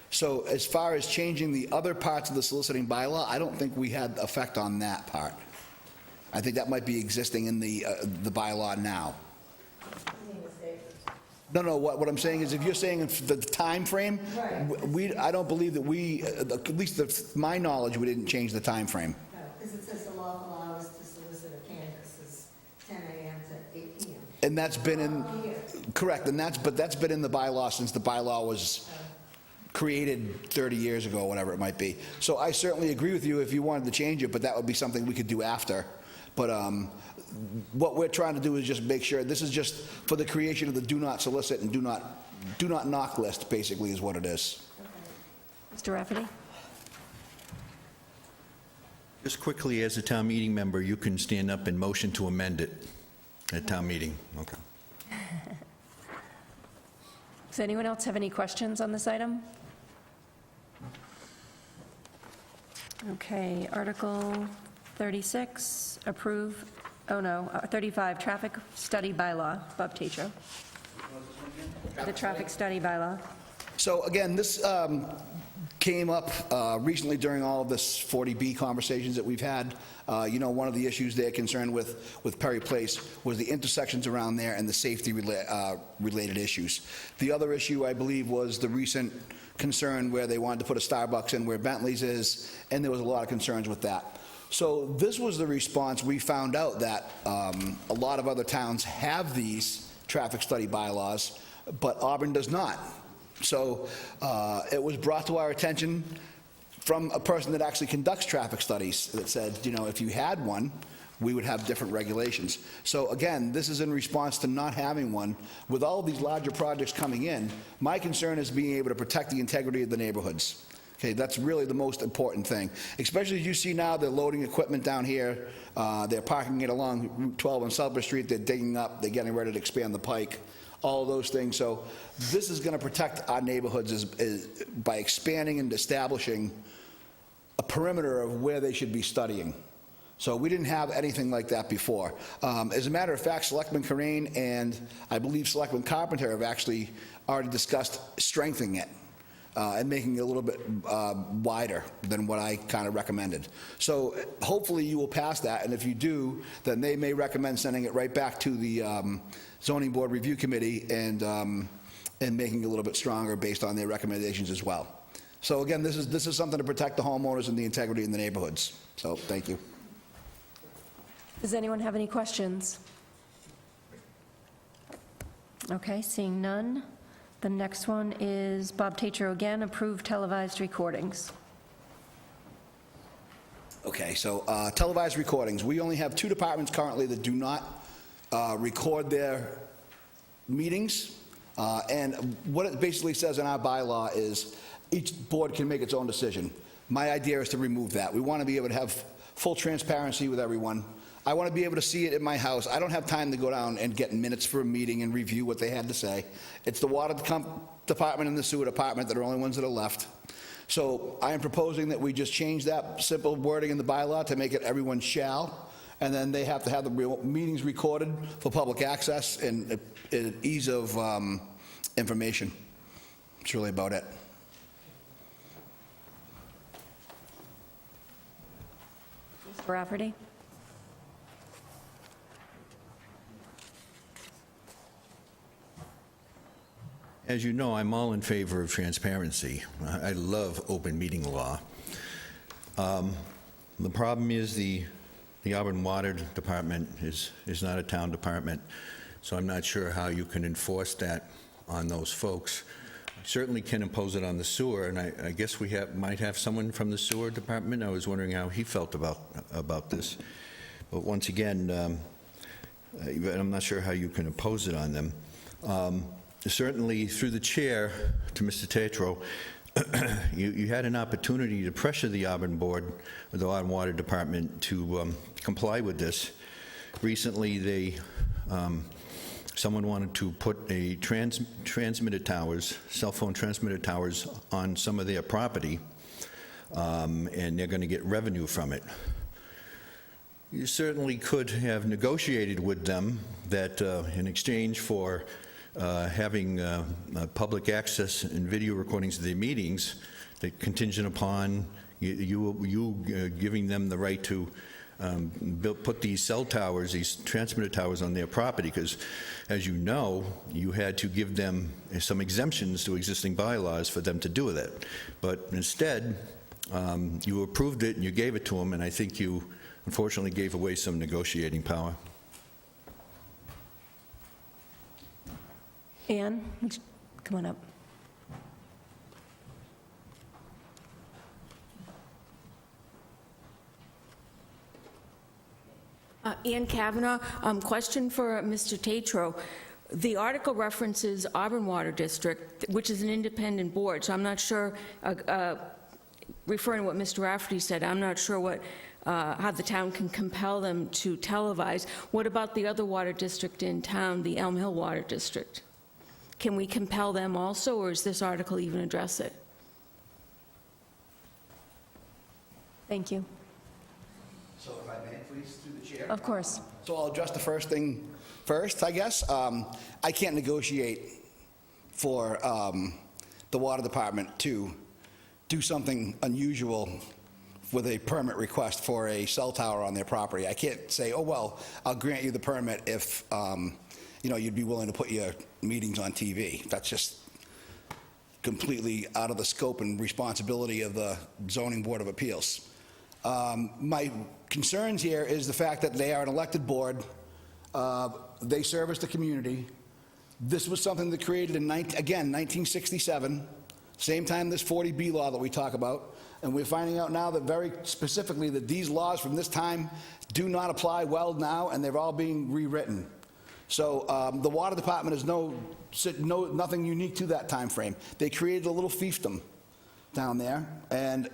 So as far as changing the other parts of the soliciting bylaw, I don't think we had effect on that part. I think that might be existing in the bylaw now. No, what I'm saying is if you're saying the time frame, I don't believe that we, at least to my knowledge, we didn't change the time frame. No, because it says the law allows to solicit a canvas is 10 a.m. to 8 p.m. And that's been in, correct, but that's been in the bylaw since the bylaw was created 30 years ago, whatever it might be. So I certainly agree with you if you wanted to change it, but that would be something we could do after. But what we're trying to do is just make sure, this is just for the creation of the do not solicit and do not knock list, basically, is what it is. Mr. Rafferty? Just quickly, as a town meeting member, you can stand up and motion to amend it at town meeting. Okay. Does anyone else have any questions on this item? Okay, Article 36, approve, 35, traffic study bylaw. Bob Tatro. The traffic study bylaw. So again, this came up recently during all of this 40B conversations that we've had. One of the issues they're concerned with Perry Place was the intersections around there and the safety related issues. The other issue, I believe, was the recent concern where they wanted to put a Starbucks in where Bentley's is, and there was a lot of concerns with that. So this was the response. We found out that a lot of other towns have these traffic study bylaws, but Auburn does not. So it was brought to our attention from a person that actually conducts traffic studies that said, if you had one, we would have different regulations. So again, this is in response to not having one. With all of these larger projects coming in, my concern is being able to protect the integrity of the neighborhoods. Okay, that's really the most important thing. Especially as you see now, they're loading equipment down here, they're parking it along Route 12 on Salisbury Street, they're digging up, they're getting ready to expand the pike, all of those things. So this is going to protect our neighborhoods by expanding and establishing a perimeter of where they should be studying. So we didn't have anything like that before. As a matter of fact, Selectman Corain and I believe Selectman Carpenter have actually already discussed strengthening it and making it a little bit wider than what I kind of recommended. So hopefully you will pass that, and if you do, then they may recommend sending it right back to the Zoning Board Review Committee and making it a little bit stronger based on their recommendations as well. So again, this is something to protect the homeowners and the integrity in the neighborhoods. So thank you. Does anyone have any questions? Okay, seeing none. The next one is Bob Tatro again, approve televised recordings. Okay, so televised recordings. We only have 2 departments currently that do not record their meetings. And what it basically says in our bylaw is each board can make its own decision. My idea is to remove that. We want to be able to have full transparency with everyone. I want to be able to see it in my house. I don't have time to go down and get minutes for a meeting and review what they had to say. It's the water department and the sewer department that are the only ones that are left. So I am proposing that we just change that simple wording in the bylaw to make it everyone shall, and then they have to have the meetings recorded for public access and ease of information. That's really about it. Mr. Rafferty? As you know, I'm all in favor of transparency. I love open meeting law. The problem is the Auburn Water Department is not a town department, so I'm not sure how you can enforce that on those folks. Certainly can impose it on the sewer, and I guess we might have someone from the sewer department. I was wondering how he felt about this. But once again, I'm not sure how you can impose it on them. Certainly, through the chair to Mr. Tatro, you had an opportunity to pressure the Auburn Board, or the Auburn Water Department, to comply with this. Recently, someone wanted to put a transmitter towers, cell phone transmitter towers, on some of their property, and they're going to get revenue from it. You certainly could have negotiated with them that in exchange for having public access and video recordings of their meetings, that contingent upon you giving them the right to put these cell towers, these transmitter towers on their property, because as you know, you had to give them some exemptions to existing bylaws for them to do that. But instead, you approved it and you gave it to them, and I think you unfortunately gave away some negotiating power. Ann, come on up. Ann Kavanaugh, question for Mr. Tatro. The article references Auburn Water District, which is an independent board, so I'm not sure, referring to what Mr. Rafferty said, I'm not sure how the town can compel them to televise. What about the other water district in town, the Elm Hill Water District? Can we compel them also, or does this article even address it? Thank you. So if I may, please, through the chair? Of course. So I'll address the first thing first, I guess. I can't negotiate for the water department to do something unusual with a permit request for a cell tower on their property. I can't say, oh, well, I'll grant you the permit if you'd be willing to put your meetings on TV. That's just completely out of the scope and responsibility of the Zoning Board of Appeals. My concerns here is the fact that they are an elected board. They service the community. This was something that created in, 1967, same time this 40B law that we talk about. And we're finding out now that very specifically that these laws from this time do not apply well now, and they're all being rewritten. So the water department is nothing unique to that time frame. They created a little fiefdom down there, and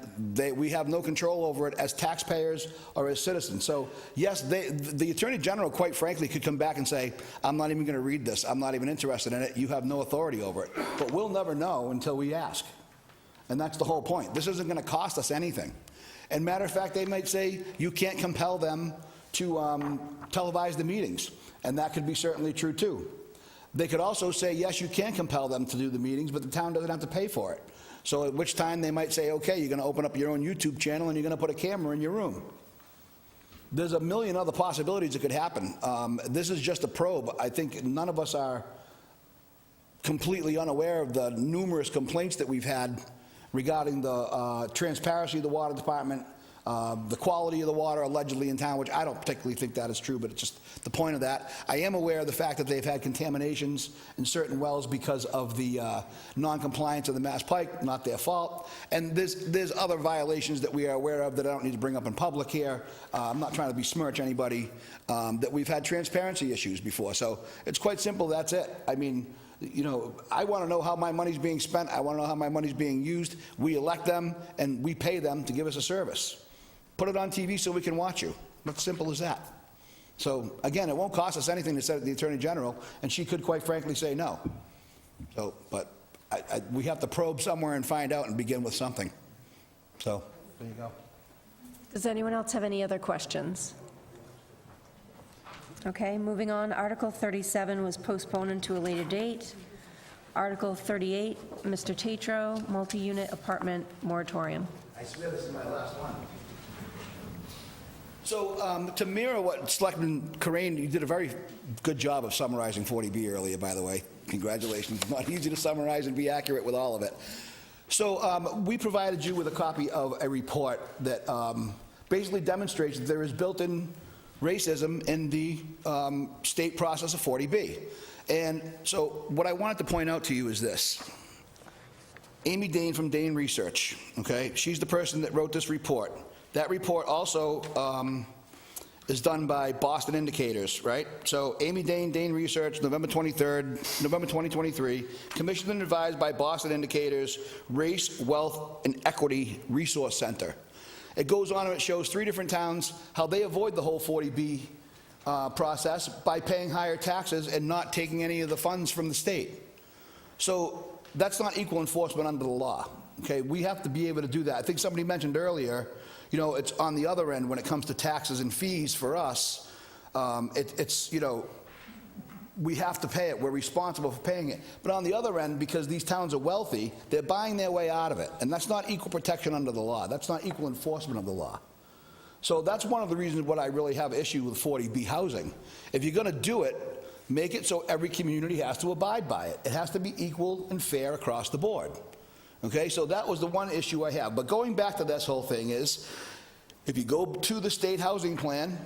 we have no control over it as taxpayers or as citizens. So yes, the Attorney General, quite frankly, could come back and say, I'm not even going to read this, I'm not even interested in it, you have no authority over it. But we'll never know until we ask. And that's the whole point. This isn't going to cost us anything. And matter of fact, they might say you can't compel them to televise the meetings, and that could be certainly true too. They could also say, yes, you can compel them to do the meetings, but the town doesn't have to pay for it. So at which time they might say, okay, you're going to open up your own YouTube channel and you're going to put a camera in your room. There's a million other possibilities that could happen. This is just a probe. I think none of us are completely unaware of the numerous complaints that we've had regarding the transparency of the water department, the quality of the water allegedly in town, which I don't particularly think that is true, but it's just the point of that. I am aware of the fact that they've had contaminations in certain wells because of the non-compliance of the Mass Pike, not their fault. And there's other violations that we are aware of that I don't need to bring up in public here. I'm not trying to besmirch anybody, that we've had transparency issues before. So it's quite simple, that's it. I mean, you know, I want to know how my money's being spent. I want to know how my money's being used. We elect them and we pay them to give us a service. Put it on TV so we can watch you. It's simple as that. So again, it won't cost us anything to send it to the Attorney General, and she could quite frankly say no. So, but we have to probe somewhere and find out and begin with something. So, there you go. Does anyone else have any other questions? Okay, moving on. Article 37 was postponed into a later date. Article 38, Mr. Tatro, multi-unit apartment moratorium. I swear this is my last one. So to mirror what Selectman Corain, you did a very good job of summarizing 40B earlier, by the way. Congratulations. It's not easy to summarize and be accurate with all of it. So we provided you with a copy of a report that basically demonstrates that there is built-in racism in the state process of 40B. And so what I wanted to point out to you is this. Amy Dane from Dane Research, okay? She's the person that wrote this report. That report also is done by Boston Indicators, right? So Amy Dane, Dane Research, November 23rd, November 2023, commissioned and advised by Boston Indicators, Race, Wealth, and Equity Resource Center. It goes on and it shows 3 different towns how they avoid the whole 40B process by paying higher taxes and not taking any of the funds from the state. So that's not equal enforcement under the law, okay? We have to be able to do that. I think somebody mentioned earlier, you know, it's on the other end when it comes to taxes and fees for us, it's, you know, we have to pay it. We're responsible for paying it. But on the other end, because these towns are wealthy, they're buying their way out of it. And that's not equal protection under the law. That's not equal enforcement of the law. So that's one of the reasons what I really have issue with 40B housing. If you're going to do it, make it so every community has to abide by it. It has to be equal and fair across the board. Okay, so that was the one issue I have. But going back to this whole thing is, if you go to the state housing plan,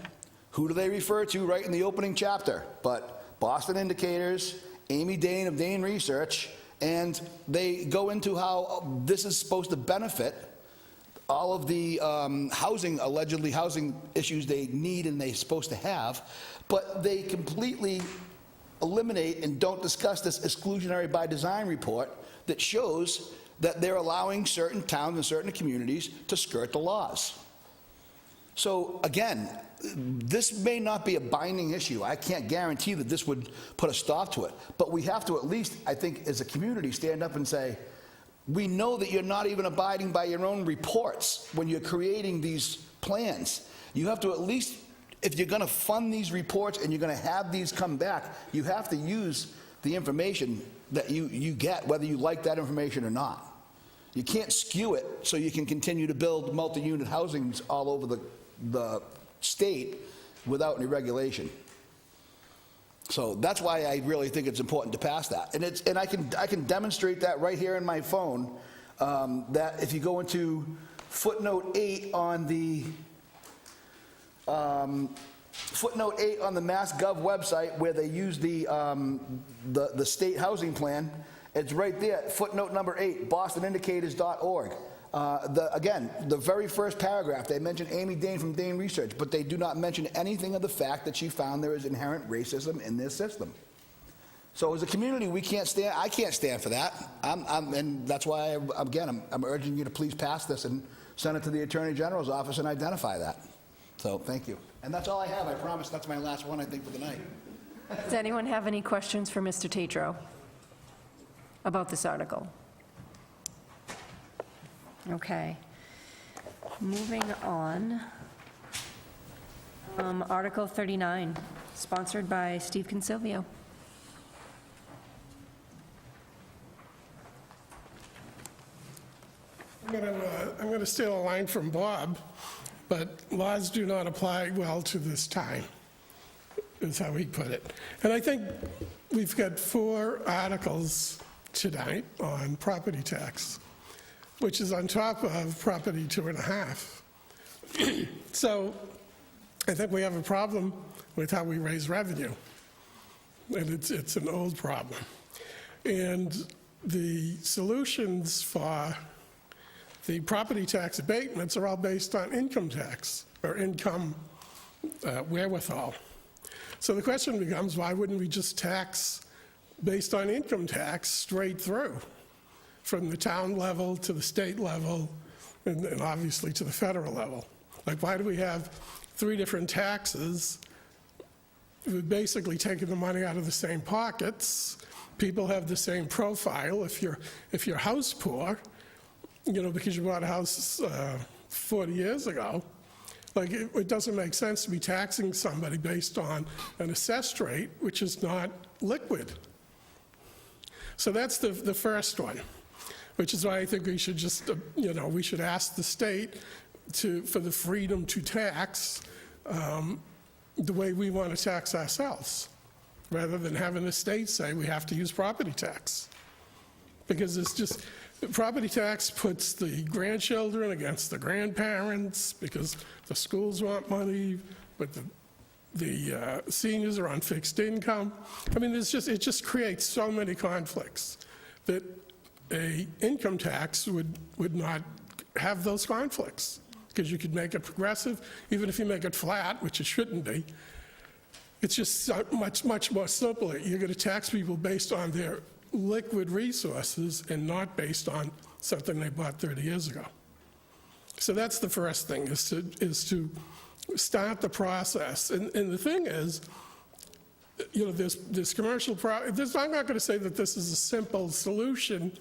who do they refer to right in the opening chapter? But Boston Indicators, Amy Dane of Dane Research, and they go into how this is supposed to benefit all of the allegedly housing issues they need and they're supposed to have, but they completely eliminate and don't discuss this exclusionary by design report that shows that they're allowing certain towns and certain communities to skirt the laws. So again, this may not be a binding issue. I can't guarantee that this would put a stop to it, but we have to at least, I think, as a community, stand up and say, we know that you're not even abiding by your own reports when you're creating these plans. You have to at least, if you're going to fund these reports and you're going to have these come back, you have to use the information that you get, whether you like that information or not. You can't skew it so you can continue to build multi-unit housings all over the state without any regulation. So that's why I really think it's important to pass that. And I can demonstrate that right here in my phone, that if you go into footnote 8 on the MassGov website where they use the state housing plan, it's right there, footnote number 8, bostonindicators.org. Again, the very first paragraph, they mention Amy Dane from Dane Research, but they do not mention anything of the fact that she found there is inherent racism in this system. So as a community, I can't stand for that. And that's why, again, I'm urging you to please pass this and send it to the Attorney General's office and identify that. So, thank you. And that's all I have, I promise. That's my last one, I think, for the night. Does anyone have any questions for Mr. Tatro about this article? Okay. Moving on. Article 39, sponsored by Steve Consilvio. I'm going to steal a line from Bob, but laws do not apply well to this time, is how he put it. And I think we've got 4 articles tonight on property tax, which is on top of property 2.5. So I think we have a problem with how we raise revenue, and it's an old problem. And the solutions for the property tax abatements are all based on income tax or income wherewithal. So the question becomes, why wouldn't we just tax based on income tax straight through, from the town level to the state level and obviously to the federal level? Like, why do we have 3 different taxes? We're basically taking the money out of the same pockets. People have the same profile. If you're house poor, because you bought a house 40 years ago, like it doesn't make sense to be taxing somebody based on an assessed rate, which is not liquid. So that's the first one, which is why I think we should just, we should ask the state for the freedom to tax the way we want to tax ourselves, rather than having the state say we have to use property tax. Because it's just, property tax puts the grandchildren against the grandparents, because the schools want money, but the seniors are on fixed income. I mean, it just creates so many conflicts that a income tax would not have those conflicts, because you could make it progressive, even if you make it flat, which it shouldn't be. It's just much more simpler. You're going to tax people based on their liquid resources and not based on something they bought 30 years ago. So that's the first thing, is to start the process. And the thing is, this commercial, I'm not going to say that this is a simple solution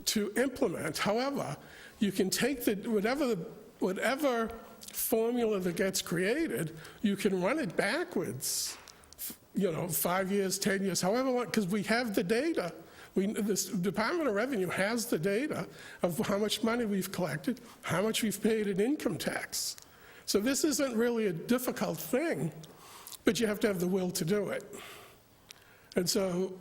to implement. However, you can take whatever formula that gets created, you can run it backwards, 5 years, 10 years, however long, because we have the data. This Department of Revenue has the data of how much money we've collected, how much we've paid in income tax. So this isn't really a difficult thing, but you have to have the will to do it. And so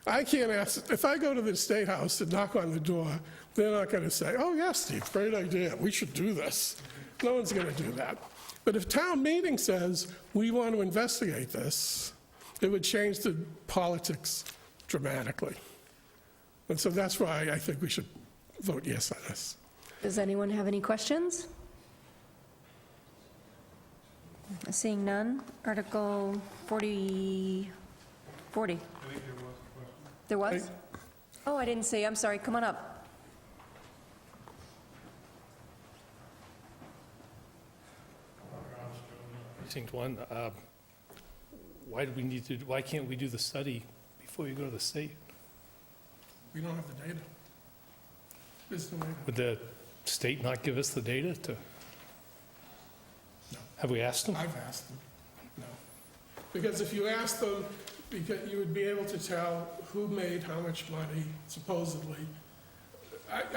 I can't ask, if I go to the State House and knock on the door, they're not going to say, oh, yes, Steve, great idea, we should do this. No one's going to do that. But if town meeting says, we want to investigate this, it would change the politics dramatically. And so that's why I think we should vote yes on this. Does anyone have any questions? Seeing none, Article 40. There was? Oh, I didn't see. I'm sorry. Come on up. Precinct 1, why can't we do the study before you go to the state? We don't have the data. There's no data. Would the state not give us the data to? No. Have we asked them? I've asked them, no. Because if you ask them, because you would be able to tell who made how much money, supposedly.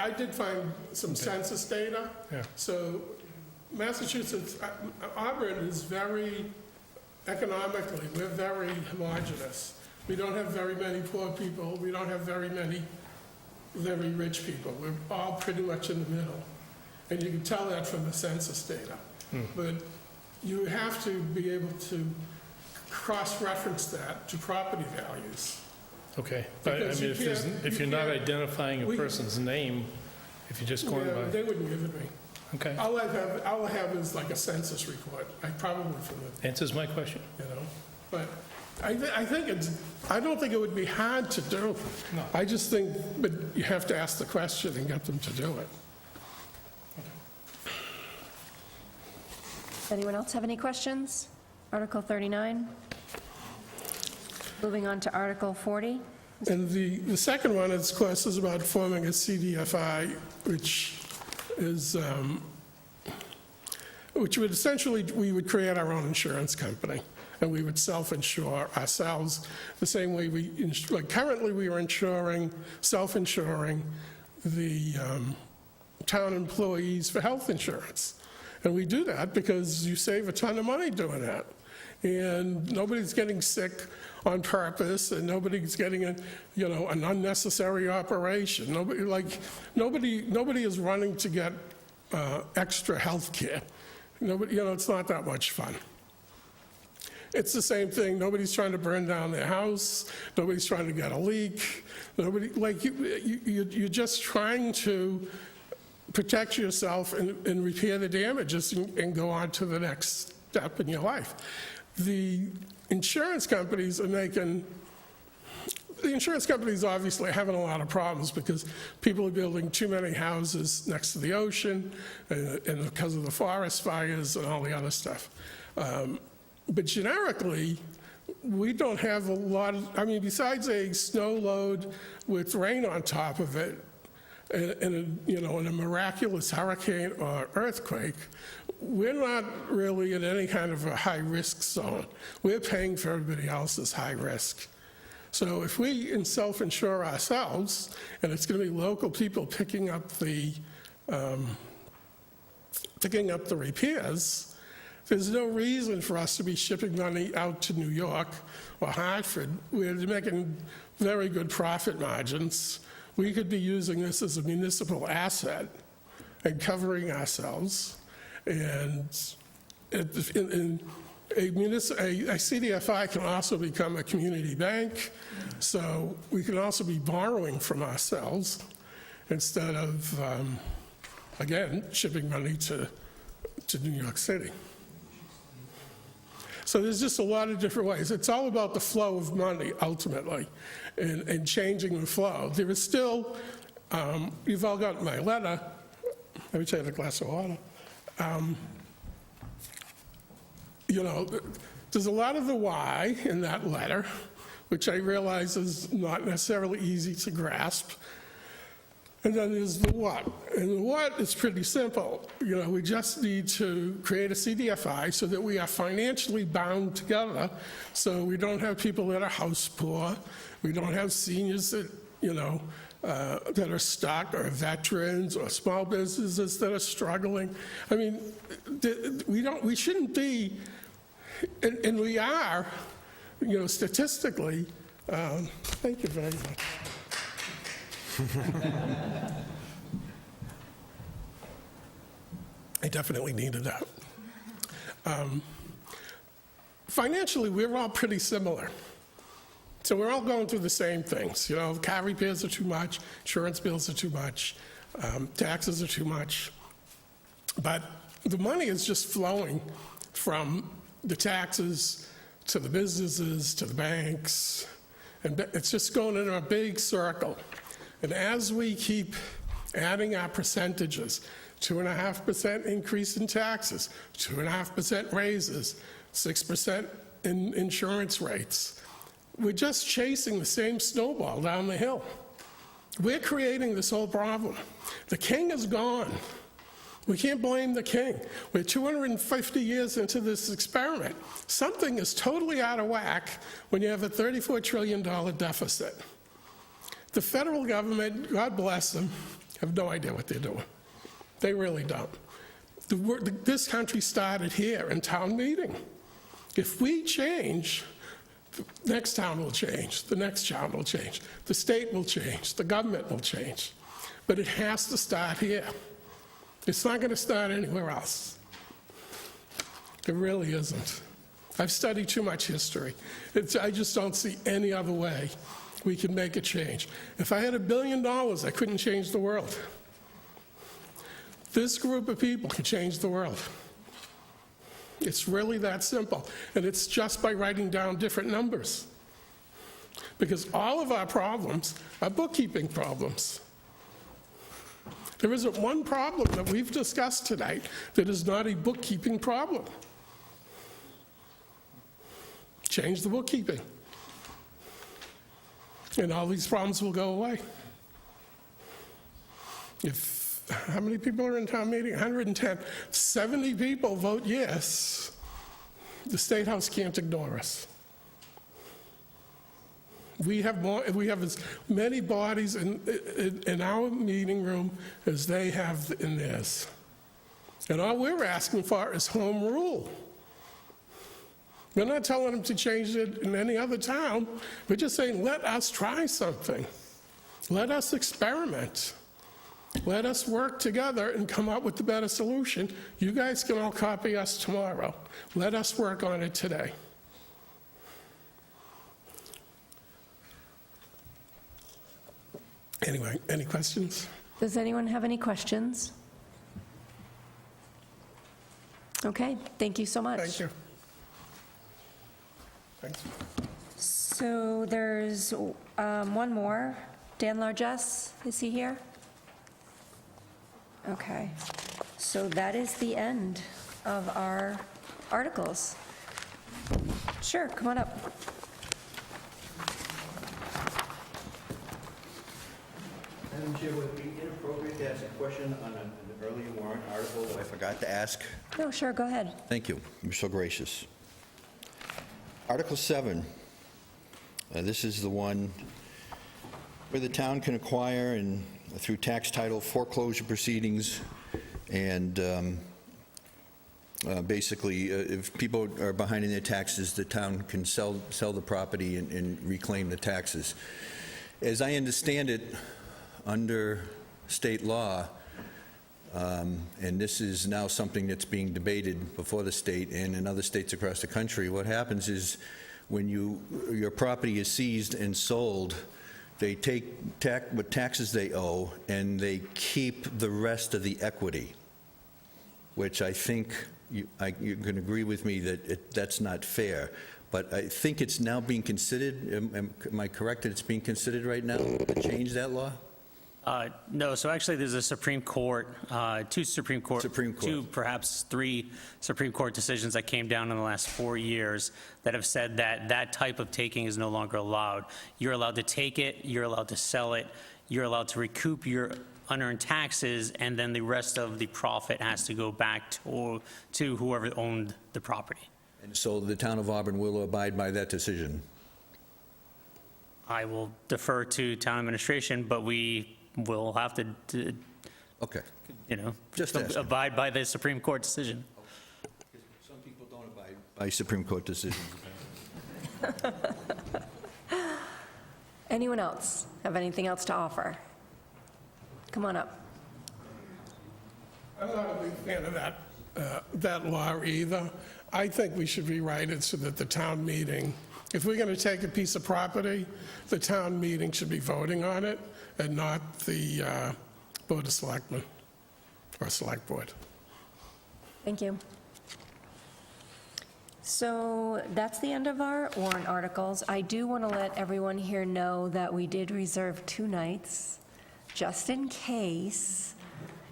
I did find some census data. Yeah. So Massachusetts, Auburn is very, economically, we're very homogeneous. We don't have very many poor people. We don't have very many very rich people. We're all pretty much in the middle. And you can tell that from the census data. But you have to be able to cross-reference that to property values. Okay, but I Because mean, you if you're not can't- identifying a person's name, if you're just going Yeah, by, they wouldn't give it me. okay, All I have is like a census report, I probably from the, answers my question. but I think I don't think it would be hard to do. No. I just think, but you have to ask the question and get them to do it. Anyone else have any questions? Article 39. Moving on to Article 40. And the second one, of course, is about forming a CDFI, which would essentially, we would create our own insurance company, and we would self-insure ourselves the same way like currently we are self-insuring the town employees for health insurance. And we do that because you save a ton of money doing that. And nobody's getting sick on purpose, and nobody's getting an unnecessary operation. Nobody is running to get extra health care. It's not that much fun. It's the same thing. Nobody's trying to burn down their house. Nobody's trying to get a leak. You're just trying to protect yourself and repair the damages and go on to the next step in your life. The insurance companies obviously are having a lot of problems because people are building too many houses next to the ocean and because of the forest fires and all the other stuff. But generically, we don't have a lot of, besides a snow load with rain on top of it, in a miraculous hurricane or earthquake, we're not really in any kind of a high-risk zone. We're paying for everybody else's high risk. So if we self-insure ourselves, and it's going to be local people picking up the repairs, there's no reason for us to be shipping money out to New York or Hartford. We're making very good profit margins. We could be using this as a municipal asset and covering ourselves. And a CDFI can also become a community bank, so we can also be borrowing from ourselves instead of, again, shipping money to New York City. So there's just a lot of different ways. It's all about the flow of money, ultimately, and changing the flow. There is still, you've all gotten my letter. Let me take a glass of water. There's a lot of the why in that letter, which I realize is not necessarily easy to grasp. And then there's the what. And the what is pretty simple. We just need to create a CDFI so that we are financially bound together, so we don't have people that are house poor, we don't have seniors that, that are stuck, or veterans, or small businesses that are struggling. We shouldn't be, and we are, statistically, thank you very much. I definitely needed that. Financially, we're all pretty similar. So we're all going through the same things. Car repairs are too much, insurance bills are too much, taxes are too much. But the money is just flowing from the taxes to the businesses to the banks, and it's just going in a big circle. And as we keep adding our percentages, 2.5% increase in taxes, 2.5% raises, 6% in insurance rates, we're just chasing the same snowball down the hill. We're creating this whole problem. The king is gone. We can't blame the king. We're 250 years into this experiment. Something is totally out of whack when you have a $34 trillion deficit. The federal government, God bless them, have no idea what they're doing. They really don't. This country started here in town meeting. If we change, the next town will change, the next town will change, the state will change, the government will change. But it has to start here. It's not going to start anywhere else. It really isn't. I've studied too much history. I just don't see any other way we can make a change. If I had $1 billion, I couldn't change the world. This group of people can change the world. It's really that simple. And it's just by writing down different numbers. Because all of our problems are bookkeeping problems. There isn't one problem that we've discussed tonight that is not a bookkeeping problem. Change the bookkeeping. And all these problems will go away. How many people are in town meeting? 110. 70 people vote yes. The State House can't ignore us. We have as many bodies in our meeting room as they have in theirs. And all we're asking for is home rule. We're not telling them to change it in any other town. We're just saying, let us try something. Let us experiment. Let us work together and come up with the better solution. You guys can all copy us tomorrow. Let us work on it today. Anyway, any questions? Does anyone have any questions? Okay, thank you so much. Thank you. Thanks. So there's one more. Dan Largess, is he here? Okay, so that is the end of our articles. Sure, come on up. Madam Chair, would it be inappropriate to ask a question on an earlier warrant article that I forgot to ask? No, sure, go ahead. Thank you. You're so gracious. Article 7. This is the one where the town can acquire and through tax title foreclosure proceedings and basically if people are behind in their taxes, the town can sell the property and reclaim the taxes. As I understand it, under state law, and this is now something that's being debated before the state and in other states across the country, what happens is when your property is seized and sold, they take what taxes they owe and they keep the rest of the equity, which I think you can agree with me that that's not fair. But I think it's now being considered, am I correct that it's being considered right now to change that law? No, so actually there's a Supreme Court, two, perhaps three Supreme Court decisions that came down in the last 4 years that have said that that type of taking is no longer allowed. You're allowed to take it, you're allowed to sell it, you're allowed to recoup your unearned taxes, and then the rest of the profit has to go back to whoever owned the property. And so the town of Auburn will abide by that decision? I will defer to town administration, but we will have to okay, just abide by the Supreme Court decision. Some people don't abide by Supreme Court decisions. Anyone else have anything else to offer? Come on up. I'm not a big fan of that law either. I think we should rewrite it so that the town meeting, if we're going to take a piece of property, the town meeting should be voting on it and not the Board of Selectmen or Select Board. Thank you. So that's the end of our warrant articles. I do want to let everyone here know that we did reserve 2 nights, just in case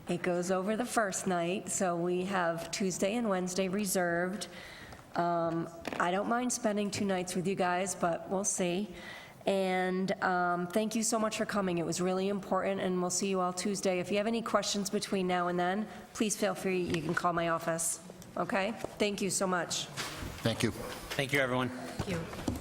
it goes over the first night. So we have Tuesday and Wednesday reserved. I don't mind spending 2 nights with you guys, but we'll see. And thank you so much for coming. It was really important, and we'll see you all Tuesday. If you have any questions between now and then, please feel free. You can call my office. Okay? Thank you so much. Thank you. Thank you, everyone. Thank you.